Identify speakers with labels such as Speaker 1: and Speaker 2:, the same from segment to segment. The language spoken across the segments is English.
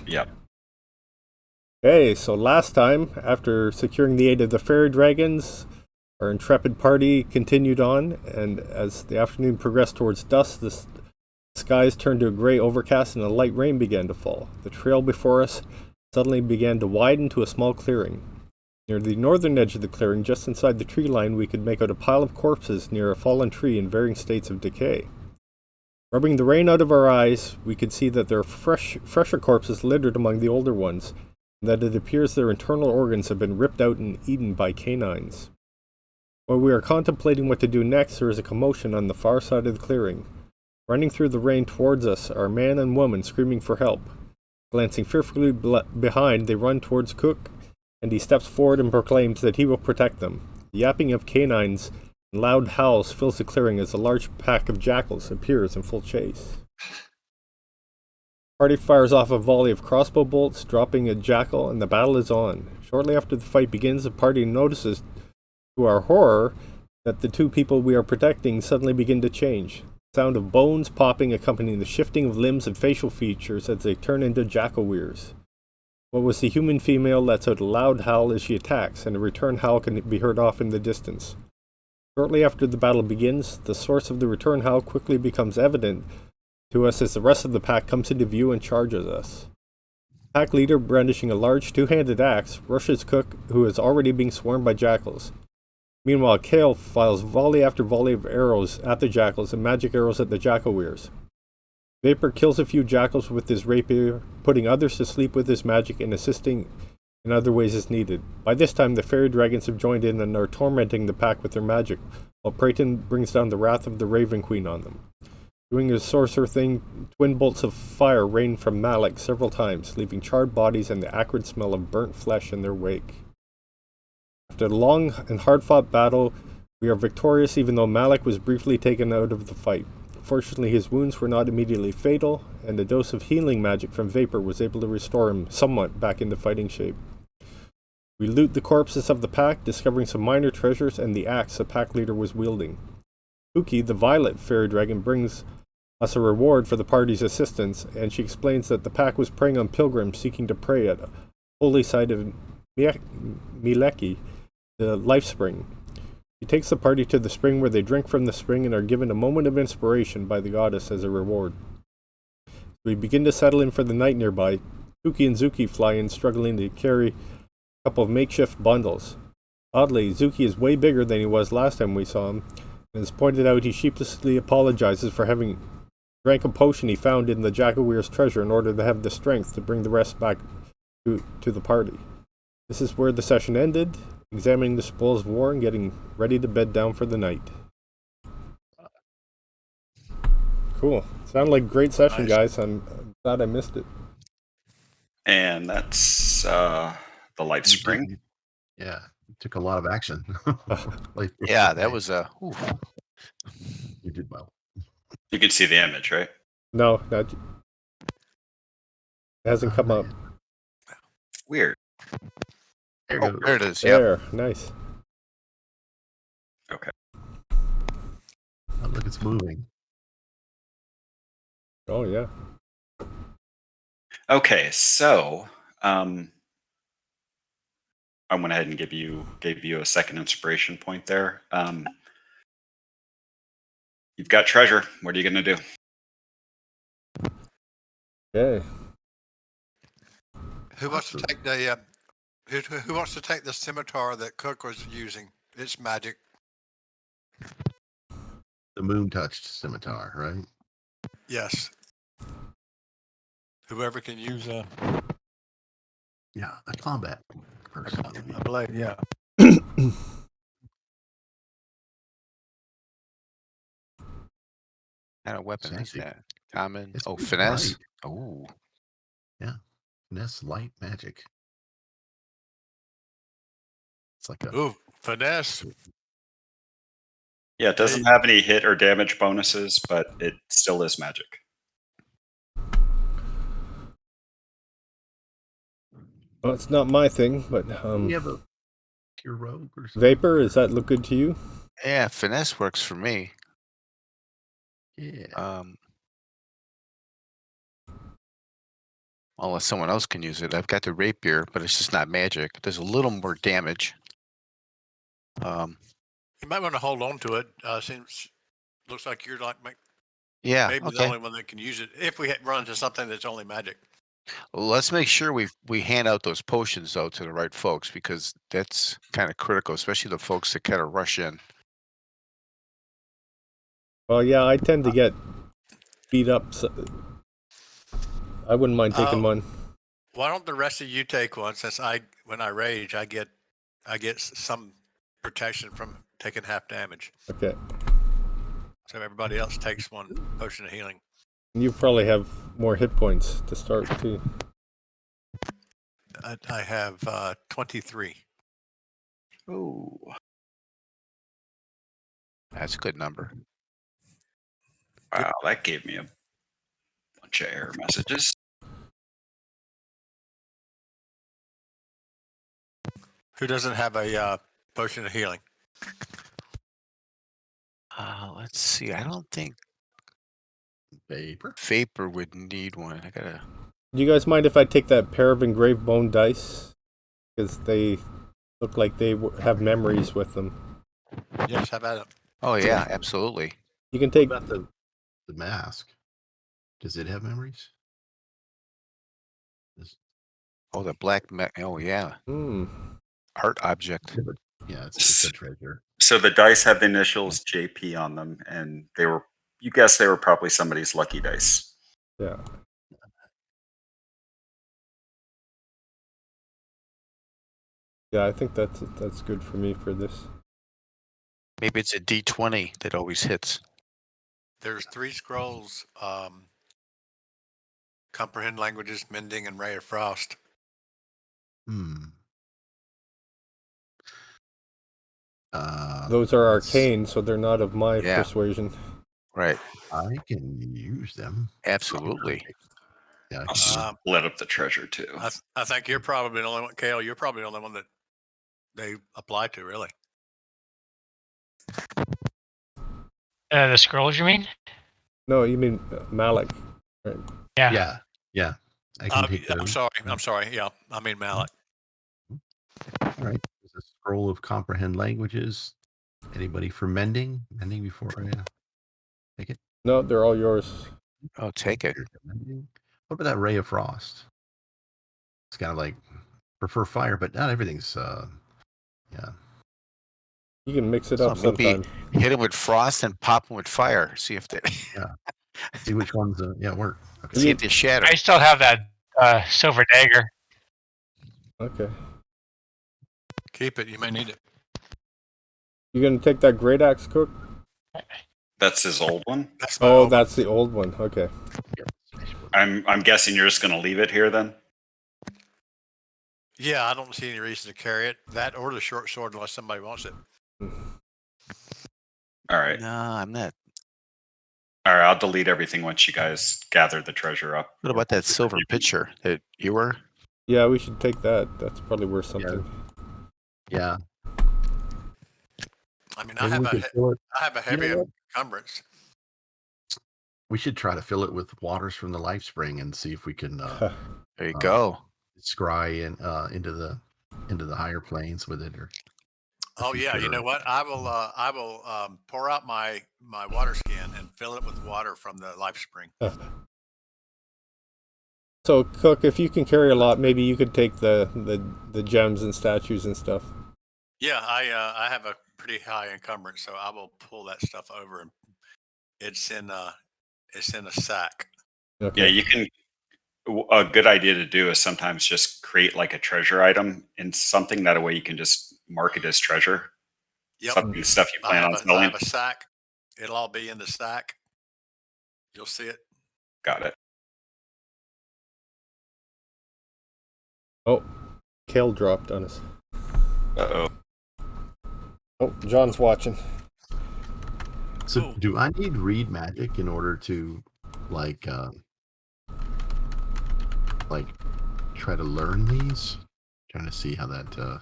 Speaker 1: Yep.
Speaker 2: Okay, so last time, after securing the aid of the fairy dragons, our intrepid party continued on, and as the afternoon progressed towards dusk, the skies turned to a gray overcast and a light rain began to fall. The trail before us suddenly began to widen to a small clearing. Near the northern edge of the clearing, just inside the tree line, we could make out a pile of corpses near a fallen tree in varying states of decay. Rubbing the rain out of our eyes, we could see that there are fresher corpses littered among the older ones, and that it appears their internal organs have been ripped out and eaten by canines. While we are contemplating what to do next, there is a commotion on the far side of the clearing. Running through the rain towards us are a man and woman screaming for help. Glancing fearfully behind, they run towards Cook, and he steps forward and proclaims that he will protect them. The yapping of canines and loud howls fills the clearing as a large pack of jackals appears in full chase. The party fires off a volley of crossbow bolts, dropping a jackal, and the battle is on. Shortly after the fight begins, the party notices, to our horror, that the two people we are protecting suddenly begin to change. The sound of bones popping accompanying the shifting of limbs and facial features as they turn into jackal weirs. What was the human female lets out a loud howl as she attacks, and a return howl can be heard off in the distance. Shortly after the battle begins, the source of the return howl quickly becomes evident to us as the rest of the pack comes into view and charges us. The pack leader, brandishing a large two-handed axe, rushes Cook, who is already being swarmed by jackals. Meanwhile, Kale files volley after volley of arrows at the jackals and magic arrows at the jackal weirs. Vapor kills a few jackals with his rapier, putting others to sleep with his magic and assisting in other ways as needed. By this time, the fairy dragons have joined in and are tormenting the pack with their magic, while Prayton brings down the wrath of the Raven Queen on them. Doing his sorcerer thing, twin bolts of fire rain from Malek several times, leaving charred bodies and the acrid smell of burnt flesh in their wake. After a long and hard-fought battle, we are victorious even though Malek was briefly taken out of the fight. Fortunately, his wounds were not immediately fatal, and a dose of healing magic from Vapor was able to restore him somewhat back into fighting shape. We loot the corpses of the pack, discovering some minor treasures and the axe the pack leader was wielding. Uki, the violet fairy dragon, brings us a reward for the party's assistance, and she explains that the pack was preying on pilgrims seeking to pray at a holy site of Mileki, the life spring. She takes the party to the spring where they drink from the spring and are given a moment of inspiration by the goddess as a reward. We begin to settle in for the night nearby. Tuki and Zuki fly in, struggling to carry a couple of makeshift bundles. Oddly, Zuki is way bigger than he was last time we saw him, and as pointed out, he sheepishly apologizes for having drank a potion he found in the Jackalweir's treasure in order to have the strength to bring the rest back to the party. This is where the session ended, examining the spoils of war and getting ready to bed down for the night. Cool. Sounded like a great session, guys. I'm glad I missed it.
Speaker 1: And that's the life spring.
Speaker 3: Yeah, it took a lot of action.
Speaker 4: Yeah, that was a.
Speaker 3: You did well.
Speaker 1: You can see the image, right?
Speaker 2: No, it hasn't come up.
Speaker 1: Weird.
Speaker 3: There,
Speaker 4: there it is. Yeah.
Speaker 2: There, nice.
Speaker 1: Okay.
Speaker 3: Oh, look, it's moving.
Speaker 2: Oh yeah.
Speaker 1: Okay, so I went ahead and gave you a second inspiration point there. You've got treasure. What are you going to do?
Speaker 2: Okay.
Speaker 5: Who wants to take the who wants to take the scimitar that Cook was using? It's magic.
Speaker 3: The moon-touched scimitar, right?
Speaker 5: Yes. Whoever can use a
Speaker 3: combat person.
Speaker 5: a blade, yeah.
Speaker 4: Kind of weapon is
Speaker 3: Magic.
Speaker 4: that? Common.
Speaker 3: It's
Speaker 4: Oh,
Speaker 3: pretty
Speaker 4: finesse.
Speaker 3: bright.
Speaker 4: Oh,
Speaker 3: Yeah, finesse, light magic. It's like a
Speaker 5: Ooh, finesse.
Speaker 1: Yeah, it doesn't have any hit or damage bonuses, but it still is magic.
Speaker 2: Well, it's not my thing, but
Speaker 3: you have a pure rogue or something.
Speaker 2: Vapor, does that look good to you?
Speaker 4: yeah. Finesse works for me.
Speaker 3: Yeah.
Speaker 4: unless someone else can use it. I've got the rapier, but it's just not magic. There's a little more damage.
Speaker 5: You might want to hold on to it since looks like you're like
Speaker 4: Yeah.
Speaker 5: maybe the
Speaker 4: Okay.
Speaker 5: only one that can use it if we run into something that's only magic.
Speaker 4: Well, let's make sure we hand out those potions though to the right folks, because that's kind of critical, especially the folks that kind of rush in.
Speaker 2: Well, yeah, I tend to get beat up. So I wouldn't mind taking one.
Speaker 5: Why don't the rest of you take one? Since when I rage, I get some protection from taking half damage.
Speaker 2: Okay.
Speaker 5: So everybody else takes one potion of healing.
Speaker 2: You probably have more hit points to start too.
Speaker 5: I have 23.
Speaker 1: Oh,
Speaker 4: That's a good number.
Speaker 1: wow, that gave me a bunch of error messages.
Speaker 5: Who doesn't have a potion of healing?
Speaker 4: Let's see. I don't think
Speaker 3: Paper.
Speaker 4: Vapor would need one. I gotta.
Speaker 2: Do you guys mind if I take that pair of engraved bone dice? Because they look like they have memories with them.
Speaker 5: Yes, how about it?
Speaker 4: Oh yeah, absolutely.
Speaker 2: You can
Speaker 3: What
Speaker 2: take.
Speaker 3: about the mask? Does it have memories?
Speaker 4: Oh, the black. Oh yeah,
Speaker 2: Hmm.
Speaker 4: art object.
Speaker 3: Yeah, it's a treasure.
Speaker 1: So the dice have the initials JP on them, and you guess they were probably somebody's lucky dice.
Speaker 2: Yeah. Yeah, I think that's good for me for this.
Speaker 4: Maybe it's a D20 that always hits.
Speaker 5: There's 3 scrolls. Comprehend languages, mending, and ray of frost.
Speaker 2: Those are arcane, so they're not of my
Speaker 4: Yeah.
Speaker 2: persuasion.
Speaker 4: Right.
Speaker 3: I can use them.
Speaker 4: Absolutely.
Speaker 3: Yeah.
Speaker 1: I'll split up the treasure too.
Speaker 5: I think you're probably the only one, Kale. You're probably the only one that they apply to, really.
Speaker 6: The scrolls, you mean?
Speaker 2: No, you mean Malik. Right.
Speaker 6: Yeah.
Speaker 3: Yeah. I can take
Speaker 5: I'm
Speaker 3: those.
Speaker 5: sorry. Yeah, I mean Malik.
Speaker 3: All right. There's a scroll of comprehend languages. Anybody for mending? Mending before I take it?
Speaker 2: No, they're all yours.
Speaker 4: Oh, take it.
Speaker 3: Here's the mending. What about that ray of frost? It's kind of like prefer fire, but not everything's yeah.
Speaker 2: You can mix it
Speaker 4: So
Speaker 2: up
Speaker 4: maybe
Speaker 2: sometime.
Speaker 4: hit him with frost and pop him with fire. See if they
Speaker 3: See which ones work. Okay.
Speaker 4: see if they shatter.
Speaker 6: I still have that silver dagger.
Speaker 2: Okay.
Speaker 5: Keep it. You may need it.
Speaker 2: You gonna take that great axe, Cook?
Speaker 1: That's his old one.
Speaker 5: That's my
Speaker 2: Oh,
Speaker 5: old
Speaker 2: that's the old one. Okay.
Speaker 1: I'm guessing you're just going to leave it here then.
Speaker 5: Yeah, I don't see any reason to carry it. That or the short sword, unless somebody wants it.
Speaker 1: All right.
Speaker 4: No, I'm not.
Speaker 1: All right. I'll delete everything once you guys gather the treasure up.
Speaker 4: What about that silver pitcher that you were?
Speaker 2: Yeah, we should take that. That's probably worth something.
Speaker 3: Yeah.
Speaker 5: I mean,
Speaker 3: Maybe we could fill it.
Speaker 5: I have a heavy
Speaker 3: You know what?
Speaker 5: encumbrance.
Speaker 3: We should try to fill it with waters from the life spring and see if we can
Speaker 4: There you go.
Speaker 3: scry into the higher planes with it. Or
Speaker 5: Oh yeah, you know what? I will pour out my water skin and fill it with water from the life spring.
Speaker 2: So, Cook, if you can carry a lot, maybe you could take the gems and statues and stuff.
Speaker 5: Yeah, I have a pretty high encumbrance, so I will pull that stuff over, and it's in a sack.
Speaker 2: Okay.
Speaker 1: Yeah, you can. A good idea to do is sometimes just create like a treasure item in something. That way you can just mark it as treasure.
Speaker 5: Yep.
Speaker 1: Stuff you plan on
Speaker 5: I
Speaker 1: selling.
Speaker 5: have a sack. It'll all be in the sack. You'll see it.
Speaker 1: Got it.
Speaker 2: Oh, Kale dropped on us.
Speaker 1: Uh-oh.
Speaker 2: Oh, John's watching.
Speaker 3: So, do I need read magic in order to like try to learn these? Trying to see how that how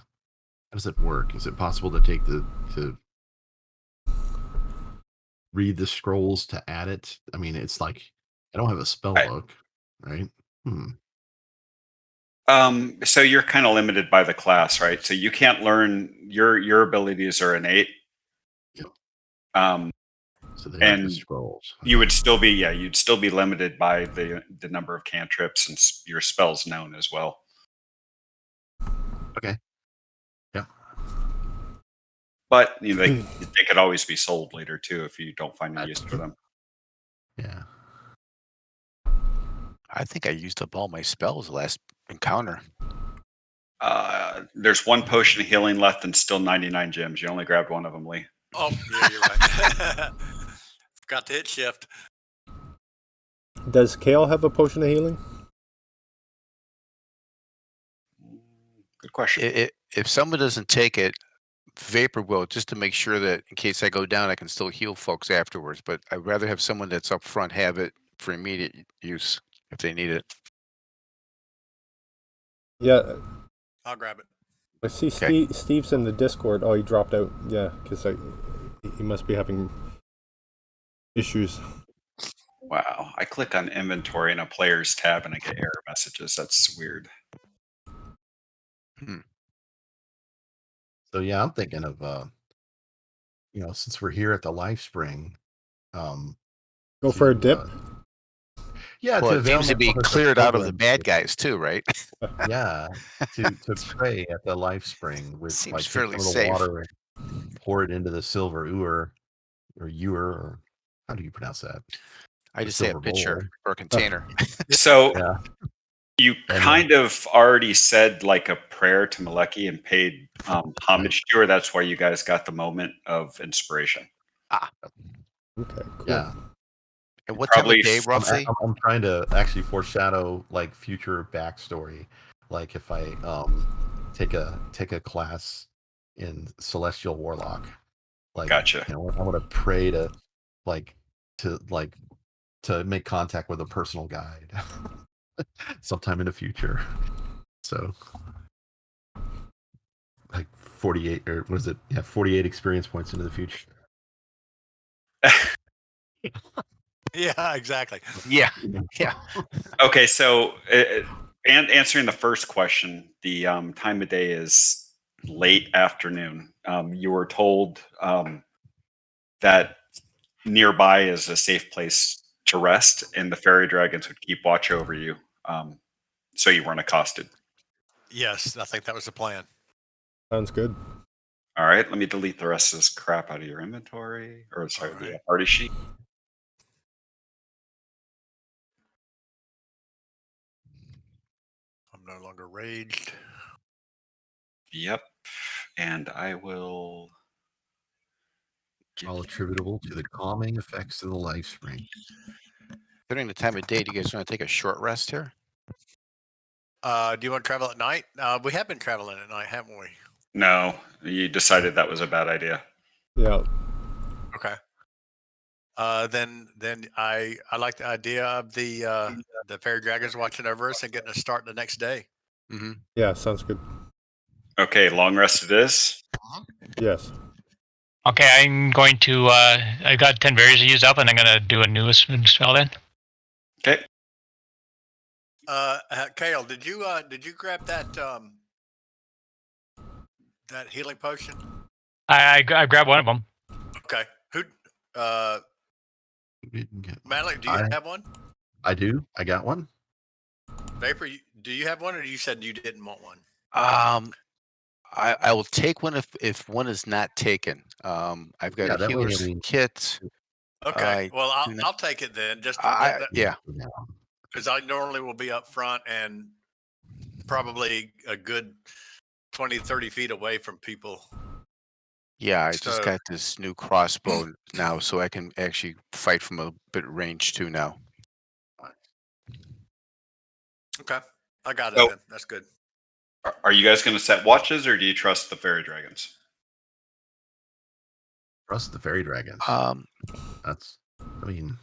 Speaker 3: does it work? Is it possible to take to read the scrolls to add it? I mean, it's like I don't have a spell book, right?
Speaker 1: So you're kind of limited by the class, right? So you can't learn your abilities are innate.
Speaker 3: Yep.
Speaker 1: Um,
Speaker 3: So they aren't the
Speaker 1: and
Speaker 3: scrolls.
Speaker 1: you would still be, you'd still be limited by the number of cantrips and your spells known as well.
Speaker 3: Okay. Yeah.
Speaker 1: But they could always be sold later too if you don't find a use for them.
Speaker 3: Yeah.
Speaker 4: I think I used up all my spells last encounter.
Speaker 1: There's one potion of healing left and still 99 gems. You only grabbed one of them, Lee.
Speaker 5: Oh, yeah, you're right. Forgot to hit shift.
Speaker 2: Does Kale have a potion of healing?
Speaker 1: Good question.
Speaker 4: If someone doesn't take it, Vapor will, just to make sure that in case I go down, I can still heal folks afterwards. But I'd rather have someone that's up front have it for immediate use if they need it.
Speaker 2: Yeah,
Speaker 5: I'll grab it.
Speaker 2: I see
Speaker 4: Okay.
Speaker 2: Steve's in the Discord. Oh, he dropped out. Yeah, because he must be having issues.
Speaker 1: Wow. I click on inventory in a player's tab and I get error messages. That's weird.
Speaker 3: So yeah, I'm thinking of since we're here at the Life Spring,
Speaker 2: Go for a dip.
Speaker 3: Yeah,
Speaker 4: Well,
Speaker 3: to
Speaker 4: it
Speaker 3: avail
Speaker 4: seems to be
Speaker 3: myself of
Speaker 4: cleared out of the
Speaker 3: pilgrimage.
Speaker 4: bad guys too, right?
Speaker 3: Yeah, to pray at the Life Spring with
Speaker 4: Seems
Speaker 3: like take
Speaker 4: fairly
Speaker 3: some of the
Speaker 4: safe.
Speaker 3: water and pour it into the silver ewer or how do you pronounce that?
Speaker 4: I
Speaker 3: The
Speaker 4: just say a
Speaker 3: silver
Speaker 4: pitcher
Speaker 3: bowl.
Speaker 4: or a container.
Speaker 1: So
Speaker 3: Yeah.
Speaker 1: you
Speaker 3: And,
Speaker 1: kind of already said like a prayer to Maleki and paid homage to her. That's why you guys got the moment of inspiration.
Speaker 2: Okay, cool.
Speaker 3: Yeah.
Speaker 4: And what time
Speaker 1: Probably
Speaker 4: of day, roughly?
Speaker 3: I'm trying to actually foreshadow like future backstory. Like if I take a class in Celestial Warlock, like
Speaker 1: Gotcha.
Speaker 3: I want to pray to to make contact with a personal guide sometime in the future. So like 48 or what is it? Yeah, 48 experience points into the future.
Speaker 5: Yeah, exactly.
Speaker 4: Yeah. Yeah.
Speaker 1: Okay, so and answering the first question, the time of day is late afternoon. You were told that nearby is a safe place to rest, and the fairy dragons would keep watch over you, so you weren't accosted.
Speaker 5: Yes, I think that was the plan.
Speaker 2: Sounds good.
Speaker 1: All right, let me delete the rest of this crap out of your inventory, or sorry,
Speaker 5: All
Speaker 1: the
Speaker 5: right.
Speaker 1: party sheet.
Speaker 5: I'm no longer raged.
Speaker 1: Yep, and I will.
Speaker 3: All attributable to the calming effects of the Life Spring.
Speaker 4: During the time of day, do you guys want to take a short rest here?
Speaker 5: Do you want to travel at night? We have been traveling at night, haven't we?
Speaker 1: No, you decided that was a bad idea.
Speaker 2: Yeah.
Speaker 5: Okay. Then I like the idea of the fairy dragons watching over us and getting a start the next day.
Speaker 4: Mm-hmm.
Speaker 2: Yeah, sounds good.
Speaker 1: Okay, long rest it is.
Speaker 2: Yes.
Speaker 6: Okay, I'm going to. I got 10 berries to use up, and I'm gonna do a new spell then.
Speaker 1: Okay.
Speaker 5: Kale, did you grab that that healing potion?
Speaker 6: I grabbed one of them.
Speaker 5: Okay. Who? Malik, do you have one?
Speaker 3: I do. I got one.
Speaker 5: Vapor, do you have one, or you said you didn't want one?
Speaker 4: I will take one if one is not taken. I've got a healer's kit.
Speaker 5: Okay. Well, I'll take it then. Just
Speaker 4: yeah,
Speaker 5: because I normally will be up front and probably a good 20, 30 feet away from people.
Speaker 4: yeah. I just got this new crossbow now, so I can actually fight from a bit range too now.
Speaker 5: Okay, I got it. Then. That's good.
Speaker 1: Are you guys going to set watches, or do you trust the fairy dragons?
Speaker 3: Trust the fairy dragons. That's. I mean,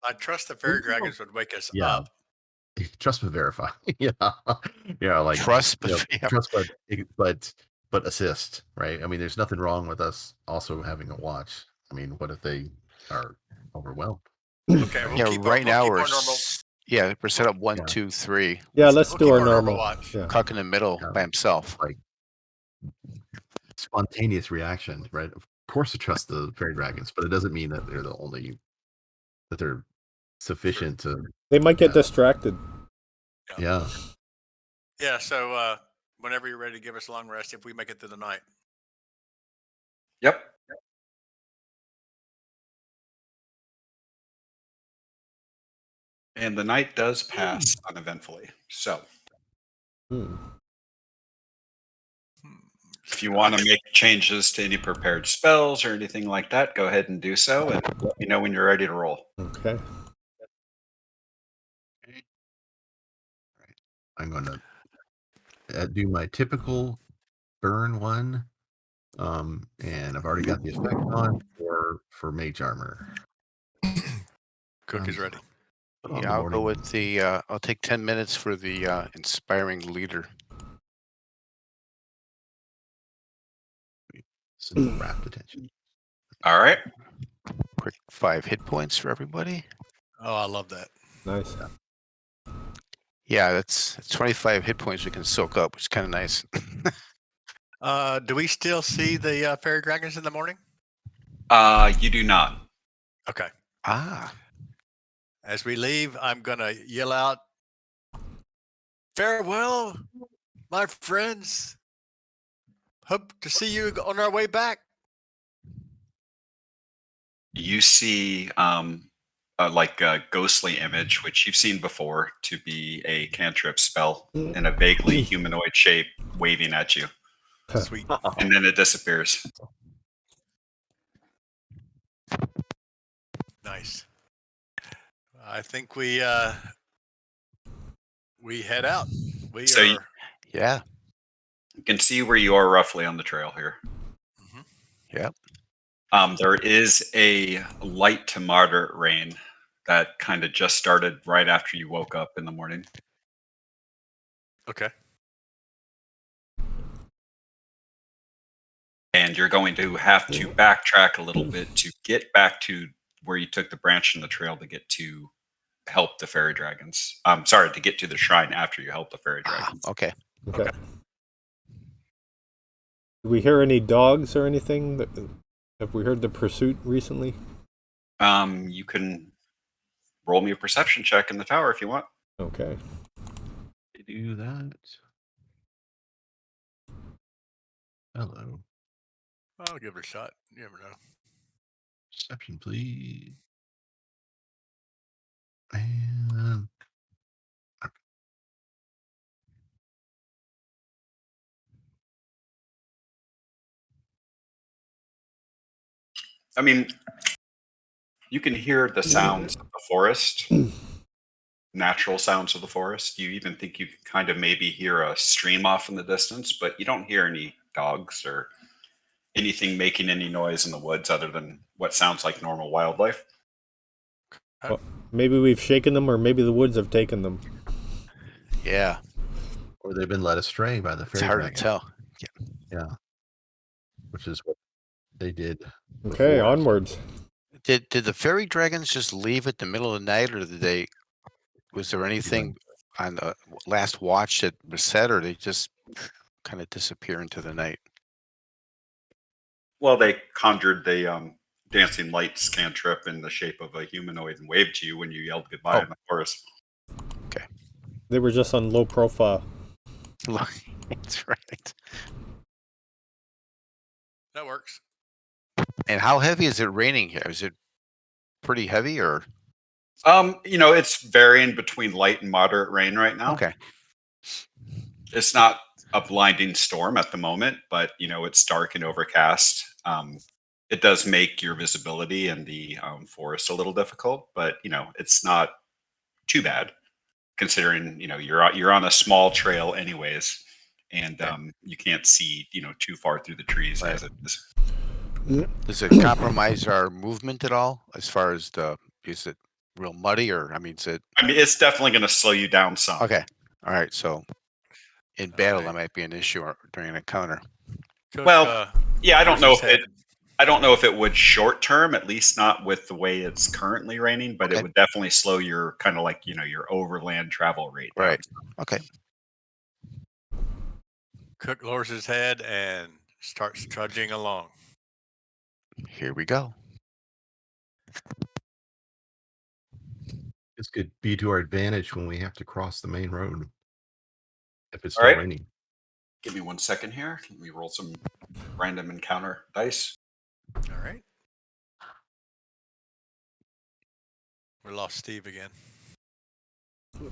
Speaker 5: I trust the fairy dragons would wake us
Speaker 3: yeah.
Speaker 5: up.
Speaker 3: Trust but verify. Yeah, yeah. Like
Speaker 4: trust, but
Speaker 3: trust, but assist. Right. I mean, there's nothing wrong with us also having a watch. I mean, what if they are overwhelmed?
Speaker 5: Okay. We'll keep
Speaker 4: right now we're Yeah, we're set up 1,
Speaker 3: Yeah.
Speaker 4: 2, 3.
Speaker 2: Yeah, let's
Speaker 5: We'll
Speaker 2: do
Speaker 5: keep
Speaker 2: our
Speaker 5: our
Speaker 2: normal.
Speaker 5: watch.
Speaker 2: Yeah.
Speaker 4: Cuck in the middle
Speaker 3: Yeah.
Speaker 4: by himself.
Speaker 3: Like spontaneous reaction, right? Of course, to trust the fairy dragons, but it doesn't mean that they're that they're sufficient to.
Speaker 2: They might get
Speaker 3: Yeah.
Speaker 2: distracted.
Speaker 3: Yeah.
Speaker 5: Yeah. So whenever you're ready to give us a long rest, if we make it through the night.
Speaker 1: Yep. And the night does pass uneventfully. So
Speaker 2: Hmm.
Speaker 1: if you want to make changes to any prepared spells or anything like that, go ahead and do so, and let me know when you're ready to roll.
Speaker 2: Okay.
Speaker 3: I'm going to do my typical burn one, and I've already got the effect on for mage armor.
Speaker 5: Cook is ready.
Speaker 3: Put on
Speaker 4: Yeah,
Speaker 3: the
Speaker 4: I'll
Speaker 3: morning
Speaker 4: go with the. I'll take 10 minutes for the inspiring leader.
Speaker 3: simple rapt attention.
Speaker 1: All right.
Speaker 4: Quick 5 hit points for everybody.
Speaker 5: Oh, I love that.
Speaker 2: Nice.
Speaker 4: Yeah, that's 25 hit points we can soak up, which is kind of nice.
Speaker 5: Do we still see the fairy dragons in the morning?
Speaker 1: You do not.
Speaker 5: Okay.
Speaker 4: Ah,
Speaker 5: As we leave, I'm gonna yell out, "Farewell, my friends. Hope to see you on our way back."
Speaker 1: You see like a ghostly image, which you've seen before to be a cantrip spell in a vaguely humanoid shape waving at you.
Speaker 5: Sweet.
Speaker 1: And then it disappears.
Speaker 5: Nice. I think we head out. We
Speaker 1: So
Speaker 5: are.
Speaker 4: yeah.
Speaker 1: You can see where you are roughly on the trail here.
Speaker 5: Mhm.
Speaker 4: Yep.
Speaker 1: There is a light to moderate rain that kind of just started right after you woke up in the morning.
Speaker 5: Okay.
Speaker 1: And you're going to have to backtrack a little bit to get back to where you took the branch in the trail to get to help the fairy dragons. I'm sorry, to get to the shrine after you help the fairy dragons.
Speaker 4: Okay.
Speaker 2: Okay. Do we hear any dogs or anything? Have we heard the pursuit recently?
Speaker 1: You can roll me a perception check in the tower if you want.
Speaker 2: Okay.
Speaker 3: Do that. Hello.
Speaker 5: I'll give it a shot. You never know.
Speaker 3: Perception, please. And
Speaker 1: I mean, you can hear the sounds of the forest, natural sounds of the forest. You even think you can kind of maybe hear a stream off in the distance, but you don't hear any dogs or anything making any noise in the woods other than what sounds like normal wildlife.
Speaker 2: Well, maybe we've shaken them, or maybe the woods have taken them.
Speaker 4: Yeah.
Speaker 3: or they've been led astray by the
Speaker 4: It's
Speaker 3: fairy
Speaker 4: hard
Speaker 3: dragon.
Speaker 4: to tell.
Speaker 3: Yeah. Which is what they did.
Speaker 2: Okay,
Speaker 3: before.
Speaker 2: onwards.
Speaker 4: Did the fairy dragons just leave at the middle of the night, or did they? Was there anything on the last watch that was said, or they just kind of disappear into the night?
Speaker 1: Well, they conjured the dancing lights cantrip in the shape of a humanoid and waved to you when you yelled goodbye
Speaker 4: Oh.
Speaker 1: in the forest.
Speaker 2: They were just on low profile.
Speaker 4: That's right.
Speaker 5: That works.
Speaker 4: And how heavy is it raining here? Is it pretty heavy, or
Speaker 1: It's varying between light and moderate rain right now.
Speaker 4: okay?
Speaker 1: It's not a blinding storm at the moment, but it's dark and overcast. It does make your visibility in the forest a little difficult, but it's not too bad considering you're on a small trail anyways, and you can't see too far through the trees
Speaker 4: Right.
Speaker 1: as it is.
Speaker 4: Does it compromise our movement at all? As far as is it real muddy, or is it
Speaker 1: It's definitely going to slow you down some.
Speaker 4: okay? All right, so in battle
Speaker 5: right.
Speaker 4: that might be an issue during an encounter.
Speaker 5: Cook,
Speaker 1: Well, yeah, I don't
Speaker 5: where's
Speaker 1: know
Speaker 5: his
Speaker 1: if it.
Speaker 5: head?
Speaker 1: I don't know if it would short term, at least not with the way it's currently raining, but
Speaker 4: Okay.
Speaker 1: it would definitely slow your kind of like, your overland travel rate down.
Speaker 4: Right. Okay.
Speaker 5: Cook lowers his head and starts trudging along.
Speaker 4: Here we go.
Speaker 3: This could be to our advantage when we have to cross the main road. If it's
Speaker 1: All
Speaker 3: still
Speaker 1: right.
Speaker 3: raining.
Speaker 1: Give me 1 second here. Let me roll some random encounter dice.
Speaker 5: All right. We lost Steve again.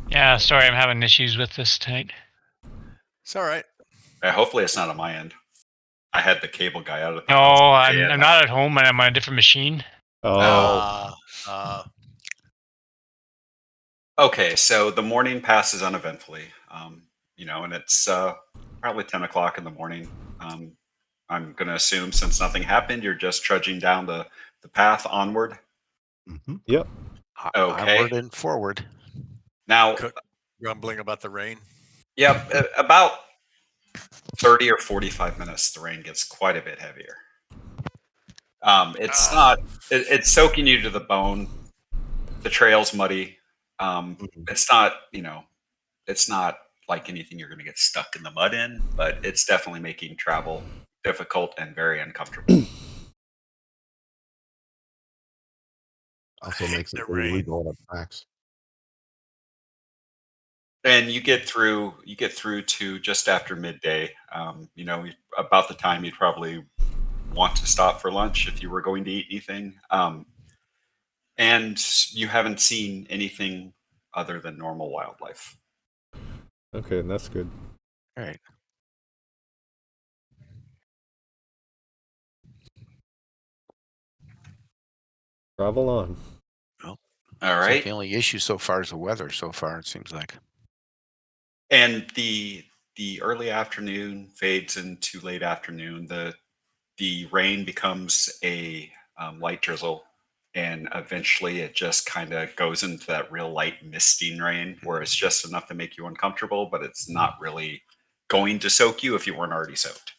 Speaker 6: Yeah, sorry, I'm having issues with this tonight.
Speaker 5: It's all right.
Speaker 1: Hopefully it's not on my end. I had the cable guy out of the
Speaker 6: No,
Speaker 1: house.
Speaker 6: I'm not at home and I'm on a different machine.
Speaker 2: Oh,
Speaker 1: Okay, so the morning passes uneventfully, and it's probably 10 o'clock in the morning. I'm going to assume since nothing happened, you're just trudging down the path onward.
Speaker 3: Mm-hmm.
Speaker 2: yep.
Speaker 1: Okay.
Speaker 4: Onward and forward.
Speaker 1: Now,
Speaker 5: Cook grumbling about the rain.
Speaker 1: yep, about 30 or 45 minutes, the rain gets quite a bit heavier. It's not, it's soaking you to the bone. The trail's muddy. It's not, it's not like anything you're going to get stuck in the mud in, but it's definitely making travel difficult and very uncomfortable.
Speaker 3: Also
Speaker 5: hate
Speaker 3: makes it
Speaker 5: the rain.
Speaker 3: illegal to tracks.
Speaker 1: And you get through to just after midday. About the time you'd probably want to stop for lunch if you were going to eat anything. And you haven't seen anything other than normal wildlife.
Speaker 2: Okay, and that's good.
Speaker 4: All right.
Speaker 2: Travel on.
Speaker 1: All
Speaker 4: So
Speaker 1: right.
Speaker 4: the only issue so far is the weather. So far, it seems like.
Speaker 1: And the early afternoon fades into late afternoon. The rain becomes a light drizzle, and eventually it just kind of goes into that real light misting rain where it's just enough to make you uncomfortable, but it's not really going to soak you if you weren't already soaked.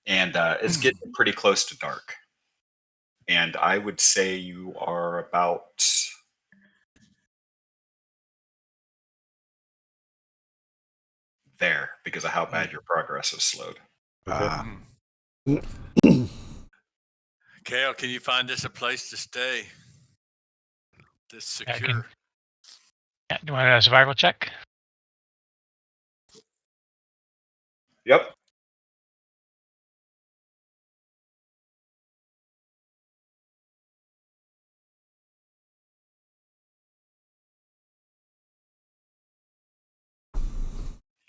Speaker 1: And it's getting pretty close to dark. And I would say you are about there because of how bad your progress is slowed.
Speaker 2: Okay.
Speaker 5: Kale, can you find us a place to stay that's secure?
Speaker 6: Yeah, do you want a survival check?
Speaker 1: Yep.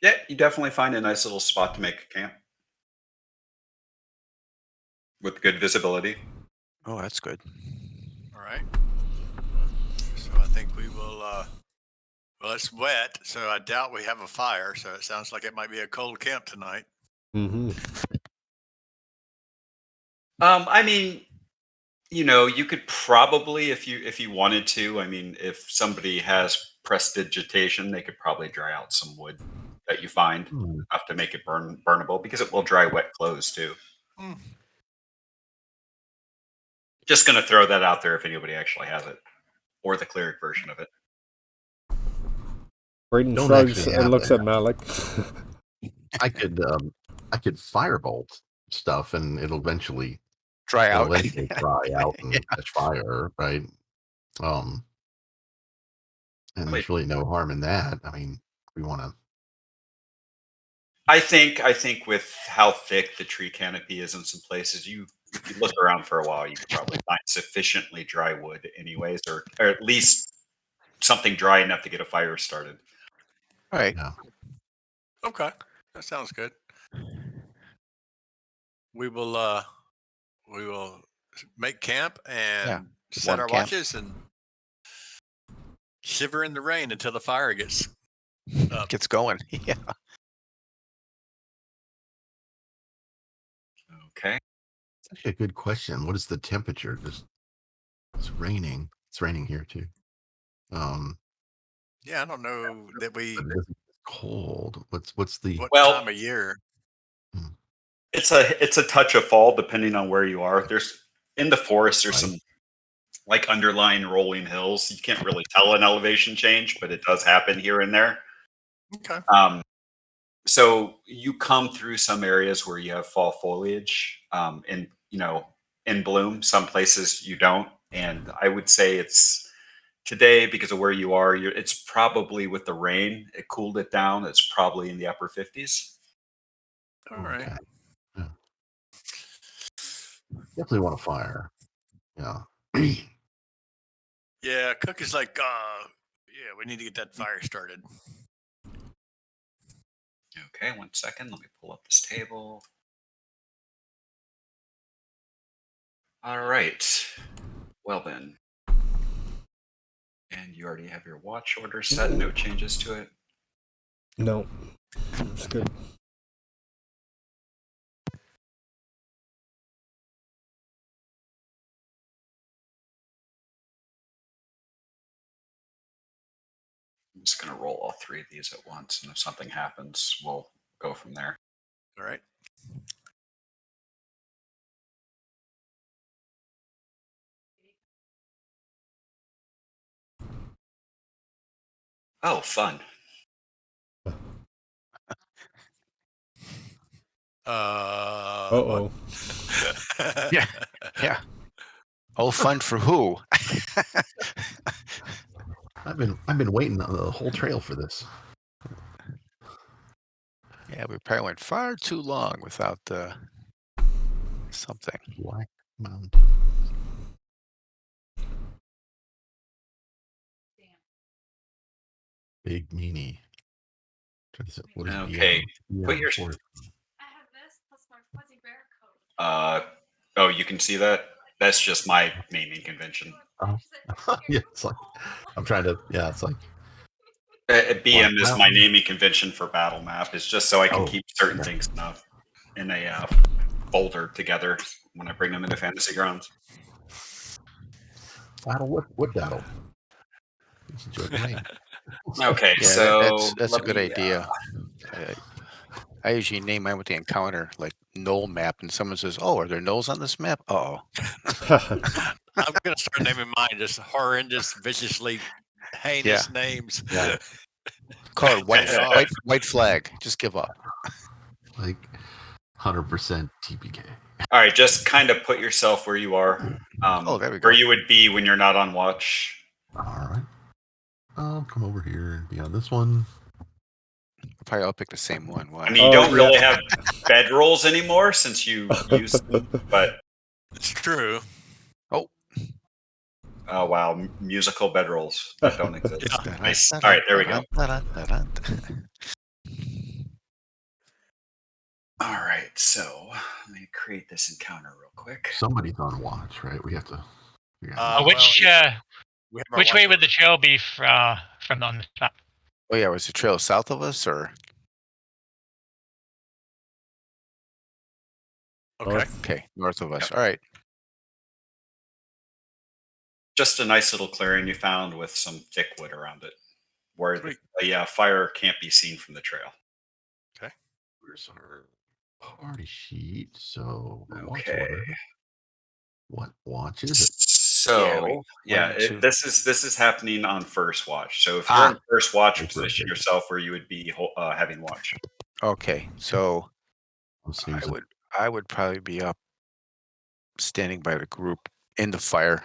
Speaker 1: Yeah, you definitely find a nice little spot to make a camp with good visibility.
Speaker 4: Oh, that's good.
Speaker 5: All right. So I think we will. Well, it's wet, so I doubt we have a fire. So it sounds like it might be a cold camp tonight.
Speaker 2: Mm-hmm.
Speaker 1: I mean, you could probably, if you wanted to. I mean, if somebody has prestidigitation, they could probably dry out some wood that you find enough to make it burnable because it will dry wet clothes too. Just going to throw that out there if anybody actually has it, or the cleric version of it.
Speaker 2: Braden
Speaker 3: Don't
Speaker 2: shrugs
Speaker 3: actually
Speaker 2: and
Speaker 3: have
Speaker 2: looks
Speaker 3: that.
Speaker 2: at Malik.
Speaker 3: I could firebolt stuff and it'll eventually
Speaker 4: Dry out.
Speaker 3: dry out and catch fire, right? And there's really no harm in that. I mean, we want to.
Speaker 1: I think with how thick the tree canopy is in some places, if you look around for a while, you could probably find sufficiently dry wood anyways, or at least something dry enough to get a fire started.
Speaker 4: All right.
Speaker 3: Yeah.
Speaker 5: Okay, that sounds good. We will make camp and set
Speaker 4: warm
Speaker 5: our
Speaker 4: camp.
Speaker 5: watches and shiver in the rain until the fire gets up.
Speaker 4: Gets going. Yeah.
Speaker 1: Okay.
Speaker 3: It's actually a good question. What is the temperature? Just it's raining. It's raining here too.
Speaker 5: Yeah, I don't know that we.
Speaker 3: But it isn't cold. What's the
Speaker 5: What
Speaker 1: Well,
Speaker 5: time of year?
Speaker 1: It's a touch of fall depending on where you are. There's in the forest. There's some like underlying rolling hills. You can't really tell an elevation change, but it does happen here and there.
Speaker 5: Okay.
Speaker 1: So you come through some areas where you have fall foliage, in bloom. Some places you don't, and I would say it's today because of where you are. It's probably with the rain, it cooled it down. It's probably in the upper 50s.
Speaker 5: All right.
Speaker 3: Okay. Yeah. Definitely want a fire. Yeah.
Speaker 5: Yeah, Cook is like, yeah, we need to get that fire started.
Speaker 1: Okay, 1 second. Let me pull up this table. All right. Well then. And you already have your watch order set. No changes to it.
Speaker 2: No. It's good.
Speaker 1: I'm just going to roll all 3 of these at once. And if something happens, we'll go from there.
Speaker 5: All right.
Speaker 1: Oh, fun.
Speaker 2: Uh-oh.
Speaker 4: Yeah. Yeah. Oh, fun for who?
Speaker 3: I've been waiting on the whole trail for this.
Speaker 4: Yeah, we probably went far too long without something.
Speaker 3: Black Mountain. Big meanie. What is
Speaker 1: Okay.
Speaker 3: BM?
Speaker 1: Put your.
Speaker 7: I have this plus my fuzzy bear coat.
Speaker 1: Oh, you can see that? That's just my naming convention.
Speaker 3: Yeah, it's like I'm trying to. Yeah, it's like
Speaker 1: BM is my
Speaker 3: Mountain.
Speaker 1: naming convention for battle map. It's just so I can
Speaker 3: Oh,
Speaker 1: keep certain
Speaker 3: okay.
Speaker 1: things in a folder together when I bring them into Fantasy Grounds.
Speaker 3: Battle. What battle? Just enjoy the name.
Speaker 1: Okay,
Speaker 4: Yeah,
Speaker 1: so
Speaker 4: that's a
Speaker 1: let
Speaker 4: good
Speaker 1: me,
Speaker 4: idea. I usually name mine with the encounter, like knoll map, and someone says, "Oh, are there knolls on this map?" Oh,
Speaker 5: I'm gonna start naming mine just horrendous, viciously heinous names.
Speaker 3: Yeah.
Speaker 4: call it
Speaker 5: Yeah.
Speaker 4: white flag. Just give up.
Speaker 3: Like 100% TPK.
Speaker 1: All right, just kind of put yourself where you are.
Speaker 4: Oh, there we go.
Speaker 1: Where you would be when you're not on watch.
Speaker 3: All right. I'll come over here and be on this one.
Speaker 4: Probably I'll pick the same one. Why?
Speaker 1: I mean, you
Speaker 2: Oh,
Speaker 1: don't really
Speaker 2: yeah.
Speaker 1: have bedrolls anymore since you used them, but
Speaker 5: It's true.
Speaker 1: oh wow, musical bedrolls that don't exist.
Speaker 5: Yeah.
Speaker 1: Nice. All right, there we go. All right, so let me create this encounter real quick.
Speaker 3: Somebody's on watch, right? We have to.
Speaker 6: Which
Speaker 5: we have our
Speaker 6: which way
Speaker 5: watch
Speaker 6: would the
Speaker 5: order.
Speaker 6: trail be from on the map?
Speaker 4: Oh yeah, was the trail south of us or?
Speaker 5: Okay.
Speaker 4: Okay, north of us. All right.
Speaker 1: Just a nice little clearing you found with some thick wood around it, where
Speaker 5: Sweet.
Speaker 1: the fire can't be seen from the trail.
Speaker 3: Where's our party sheet? So our watch
Speaker 1: Okay.
Speaker 3: order. What watch is it?
Speaker 1: So
Speaker 4: one, two.
Speaker 1: this is happening on first watch. So if you're in first watch,
Speaker 3: First
Speaker 1: position
Speaker 3: watch.
Speaker 1: yourself where you would be having watch.
Speaker 4: Okay, so
Speaker 3: I'm snoozing.
Speaker 4: I would probably be up, standing by the group in the fire,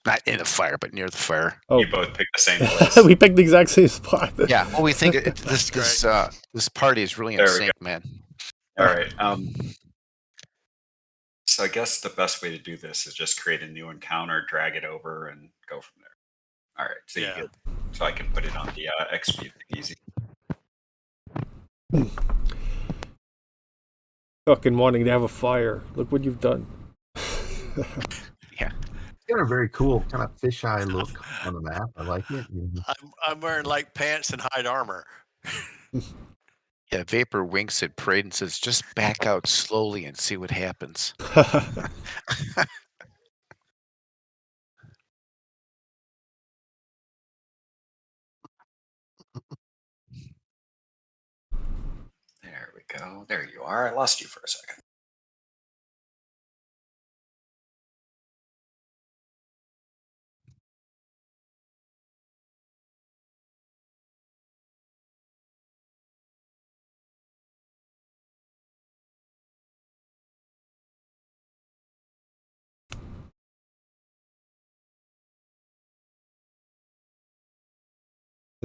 Speaker 4: not in the fire, but near the fire.
Speaker 2: Oh,
Speaker 1: You both pick the same place.
Speaker 2: we picked the exact same spot.
Speaker 4: Yeah. Well, we think this party is really in
Speaker 1: There we
Speaker 4: sync, man.
Speaker 1: All right. So I guess the best way to do this is just create a new encounter, drag it over, and go from there. All right. So
Speaker 5: Yeah.
Speaker 1: so I can put it on the XP easy.
Speaker 2: Fucking wanting to have a fire. Look what you've done.
Speaker 4: Yeah.
Speaker 3: It's got a very cool kind of fisheye look on the map. I like it.
Speaker 5: I'm wearing light pants and hide armor.
Speaker 4: Yeah. Vapor winks at Parade and says, "Just back out slowly and see what happens."
Speaker 1: There we go. There you are. I lost you for a second.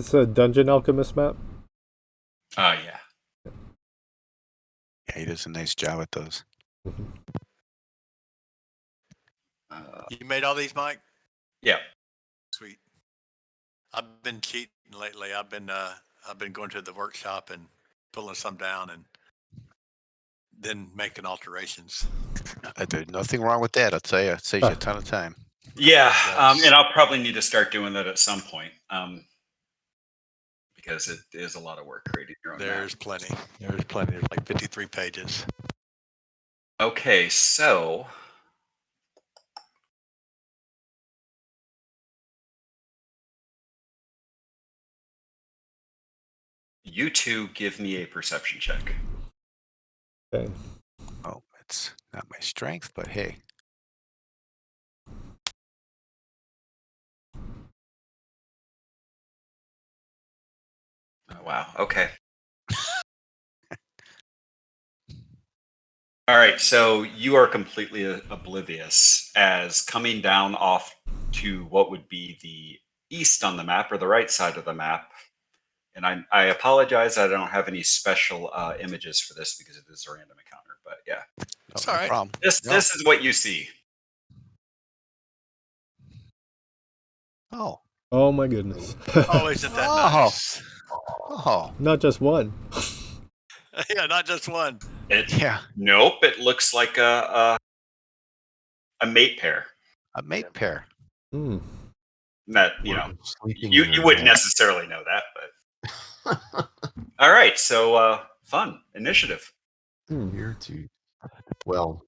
Speaker 2: It's a Dungeon Alchemist map.
Speaker 1: Yeah.
Speaker 4: Yeah, he does a nice job at those.
Speaker 5: You made all these, Mike?
Speaker 1: Yeah.
Speaker 5: Sweet. I've been cheating lately. I've been going to the workshop and pulling some down and then making alterations.
Speaker 4: There's nothing wrong with that. I'll tell you, it saves you a ton of time.
Speaker 1: Yeah,
Speaker 5: Yes.
Speaker 1: and I'll probably need to start doing that at some point, because it is a lot of work creating your own map.
Speaker 5: There's plenty. There's plenty. There's like 53 pages.
Speaker 1: Okay, so you two give me a perception check.
Speaker 2: Okay.
Speaker 4: Oh, it's not my strength, but hey.
Speaker 1: Oh, wow. Okay. All right. So you are completely oblivious as coming down off to what would be the east on the map or the right side of the map. And I apologize. I don't have any special images for this because it is a random encounter. But yeah,
Speaker 5: It's
Speaker 4: No
Speaker 5: all right.
Speaker 4: problem.
Speaker 1: this
Speaker 4: No.
Speaker 1: is what you see.
Speaker 4: Oh.
Speaker 2: Oh my goodness.
Speaker 5: Oh, isn't that
Speaker 4: Oh.
Speaker 5: nice?
Speaker 4: Oh.
Speaker 2: Not just one.
Speaker 5: Yeah, not just one.
Speaker 4: Yeah.
Speaker 1: Nope. It looks like a mate pair.
Speaker 4: A mate pair.
Speaker 2: Hmm.
Speaker 1: That
Speaker 3: Sleeping
Speaker 1: you
Speaker 3: in their
Speaker 1: wouldn't
Speaker 3: bed.
Speaker 1: necessarily know that, but all right. So fun initiative.
Speaker 3: Here to, well,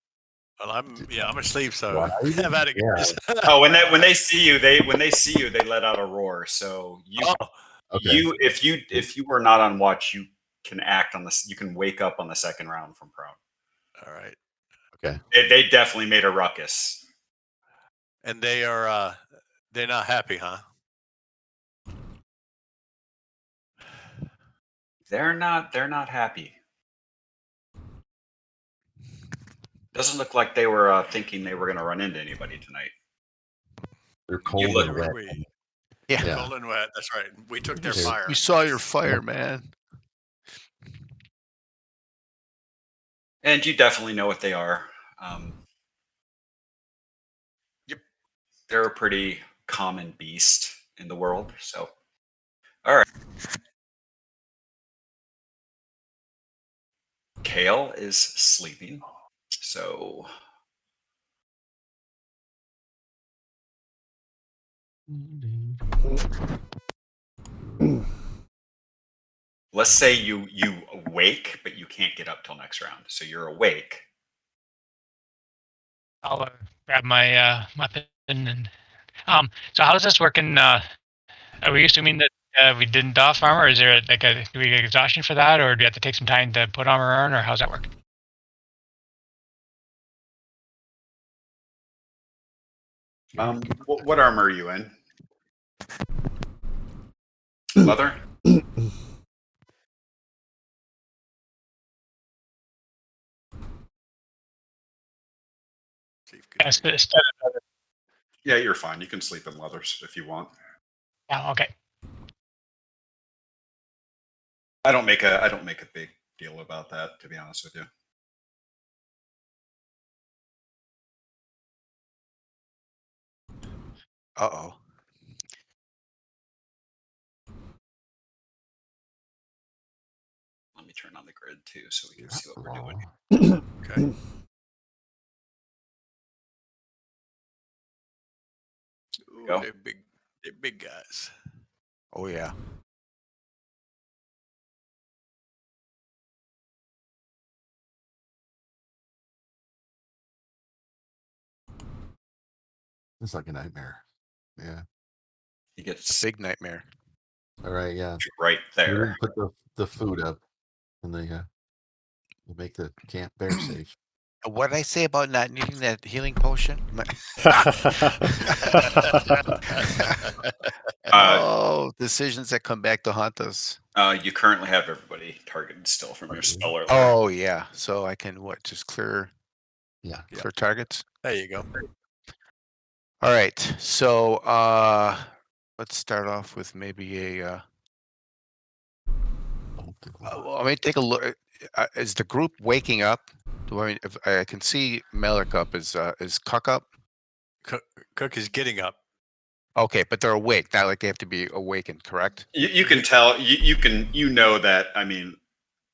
Speaker 5: Well, I'm asleep, so
Speaker 3: Why?
Speaker 5: have at it,
Speaker 3: Yeah.
Speaker 5: guys.
Speaker 1: Oh, when they see you, they let out a roar. So you
Speaker 5: Oh,
Speaker 3: Okay.
Speaker 1: if you were not on watch, you can act on this. You can wake up on the second round from prone.
Speaker 5: all right.
Speaker 3: Okay.
Speaker 1: They definitely made a ruckus.
Speaker 5: And they are they're not happy, huh?
Speaker 1: They're not happy. Doesn't look like they were thinking they were going to run into anybody tonight.
Speaker 3: They're cold
Speaker 1: look-
Speaker 3: and wet.
Speaker 4: Yeah.
Speaker 5: Cold and wet. That's right. We took their
Speaker 3: Yeah.
Speaker 5: fire.
Speaker 4: We saw your fire, man.
Speaker 1: And you definitely know what they are.
Speaker 5: Yep.
Speaker 1: They're a pretty common beast in the world. So, all right. Kale is sleeping. So, let's say you awake, but you can't get up till next round. So you're awake.
Speaker 6: I'll grab my weapon and so how's this working? Are we assuming that we didn't doff armor, or is there like do we get exhaustion for that, or do we have to take some time to put armor on, or how's that work?
Speaker 1: What armor are you in? Leather? Yeah, you're fine. You can sleep in leathers if you want.
Speaker 6: Yeah, okay.
Speaker 1: I don't make a big deal about that, to be honest with you.
Speaker 4: Uh-oh.
Speaker 1: Let me turn on the grid too, so we can see what we're doing.
Speaker 5: Okay. Ooh,
Speaker 1: Go.
Speaker 5: they're big guys.
Speaker 4: Oh, yeah.
Speaker 3: It's like a nightmare. Yeah.
Speaker 1: He gets
Speaker 4: Big nightmare.
Speaker 3: All right. Yeah.
Speaker 1: right
Speaker 3: We
Speaker 1: there.
Speaker 3: didn't put the food up, and they make the camp bear safe.
Speaker 4: What did I say about not needing that healing potion? Oh, decisions that come back to haunt us.
Speaker 1: You currently have everybody targeted still from your spell alert.
Speaker 4: Oh, yeah. So I can, just clear
Speaker 3: Yeah.
Speaker 4: clear targets?
Speaker 5: There you go.
Speaker 4: All right. So let's start off with maybe a Well, I mean, take a look. Is the group waking up? Do I mean, if I can see Malik up? Is Cuck up?
Speaker 5: Cook is getting up.
Speaker 4: Okay, but they're awake. Not like they have to be awakened, correct?
Speaker 1: You can tell. You know that. I mean,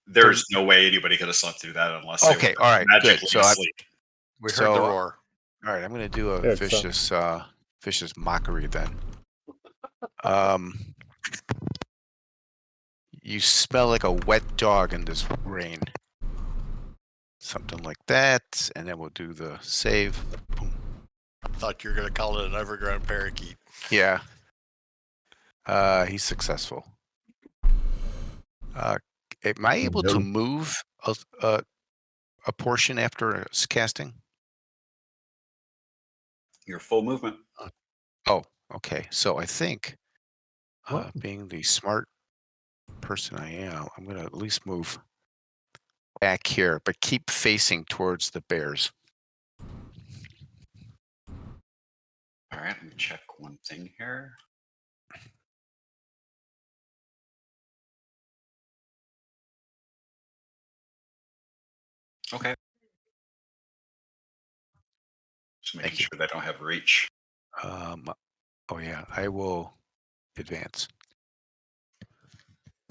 Speaker 1: there's no way anybody could have slept through that unless they
Speaker 4: Okay,
Speaker 1: were
Speaker 4: all right, good.
Speaker 1: magically
Speaker 4: So
Speaker 1: asleep.
Speaker 5: We heard
Speaker 4: So,
Speaker 5: the roar.
Speaker 4: all right, I'm going to do a
Speaker 2: Good, so-
Speaker 4: vicious mockery then. You smell like a wet dog in this rain. Something like that, and then we'll do the save. Boom.
Speaker 5: Thought you were going to call it an overgrown parakeet.
Speaker 4: Yeah. He's successful. Am I able to
Speaker 3: No.
Speaker 4: move a portion after casting?
Speaker 1: Your full movement.
Speaker 4: Oh, okay. So I think,
Speaker 3: What?
Speaker 4: being the smart person I am, I'm going to at least move back here, but keep facing towards the bears.
Speaker 1: All right, let me check one thing here. Okay. Just making
Speaker 4: Thank you.
Speaker 1: sure they don't have reach.
Speaker 4: Oh yeah, I will advance.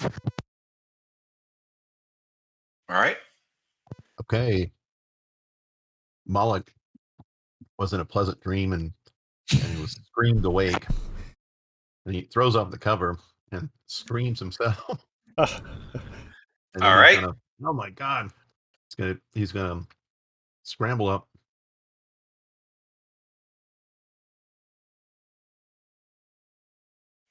Speaker 1: All right.
Speaker 3: Okay. Malik was in a pleasant dream and he was screamed awake. And he throws off the cover and screams himself. And
Speaker 1: All
Speaker 3: then
Speaker 1: right.
Speaker 3: he's gonna, oh my god. He's gonna scramble up.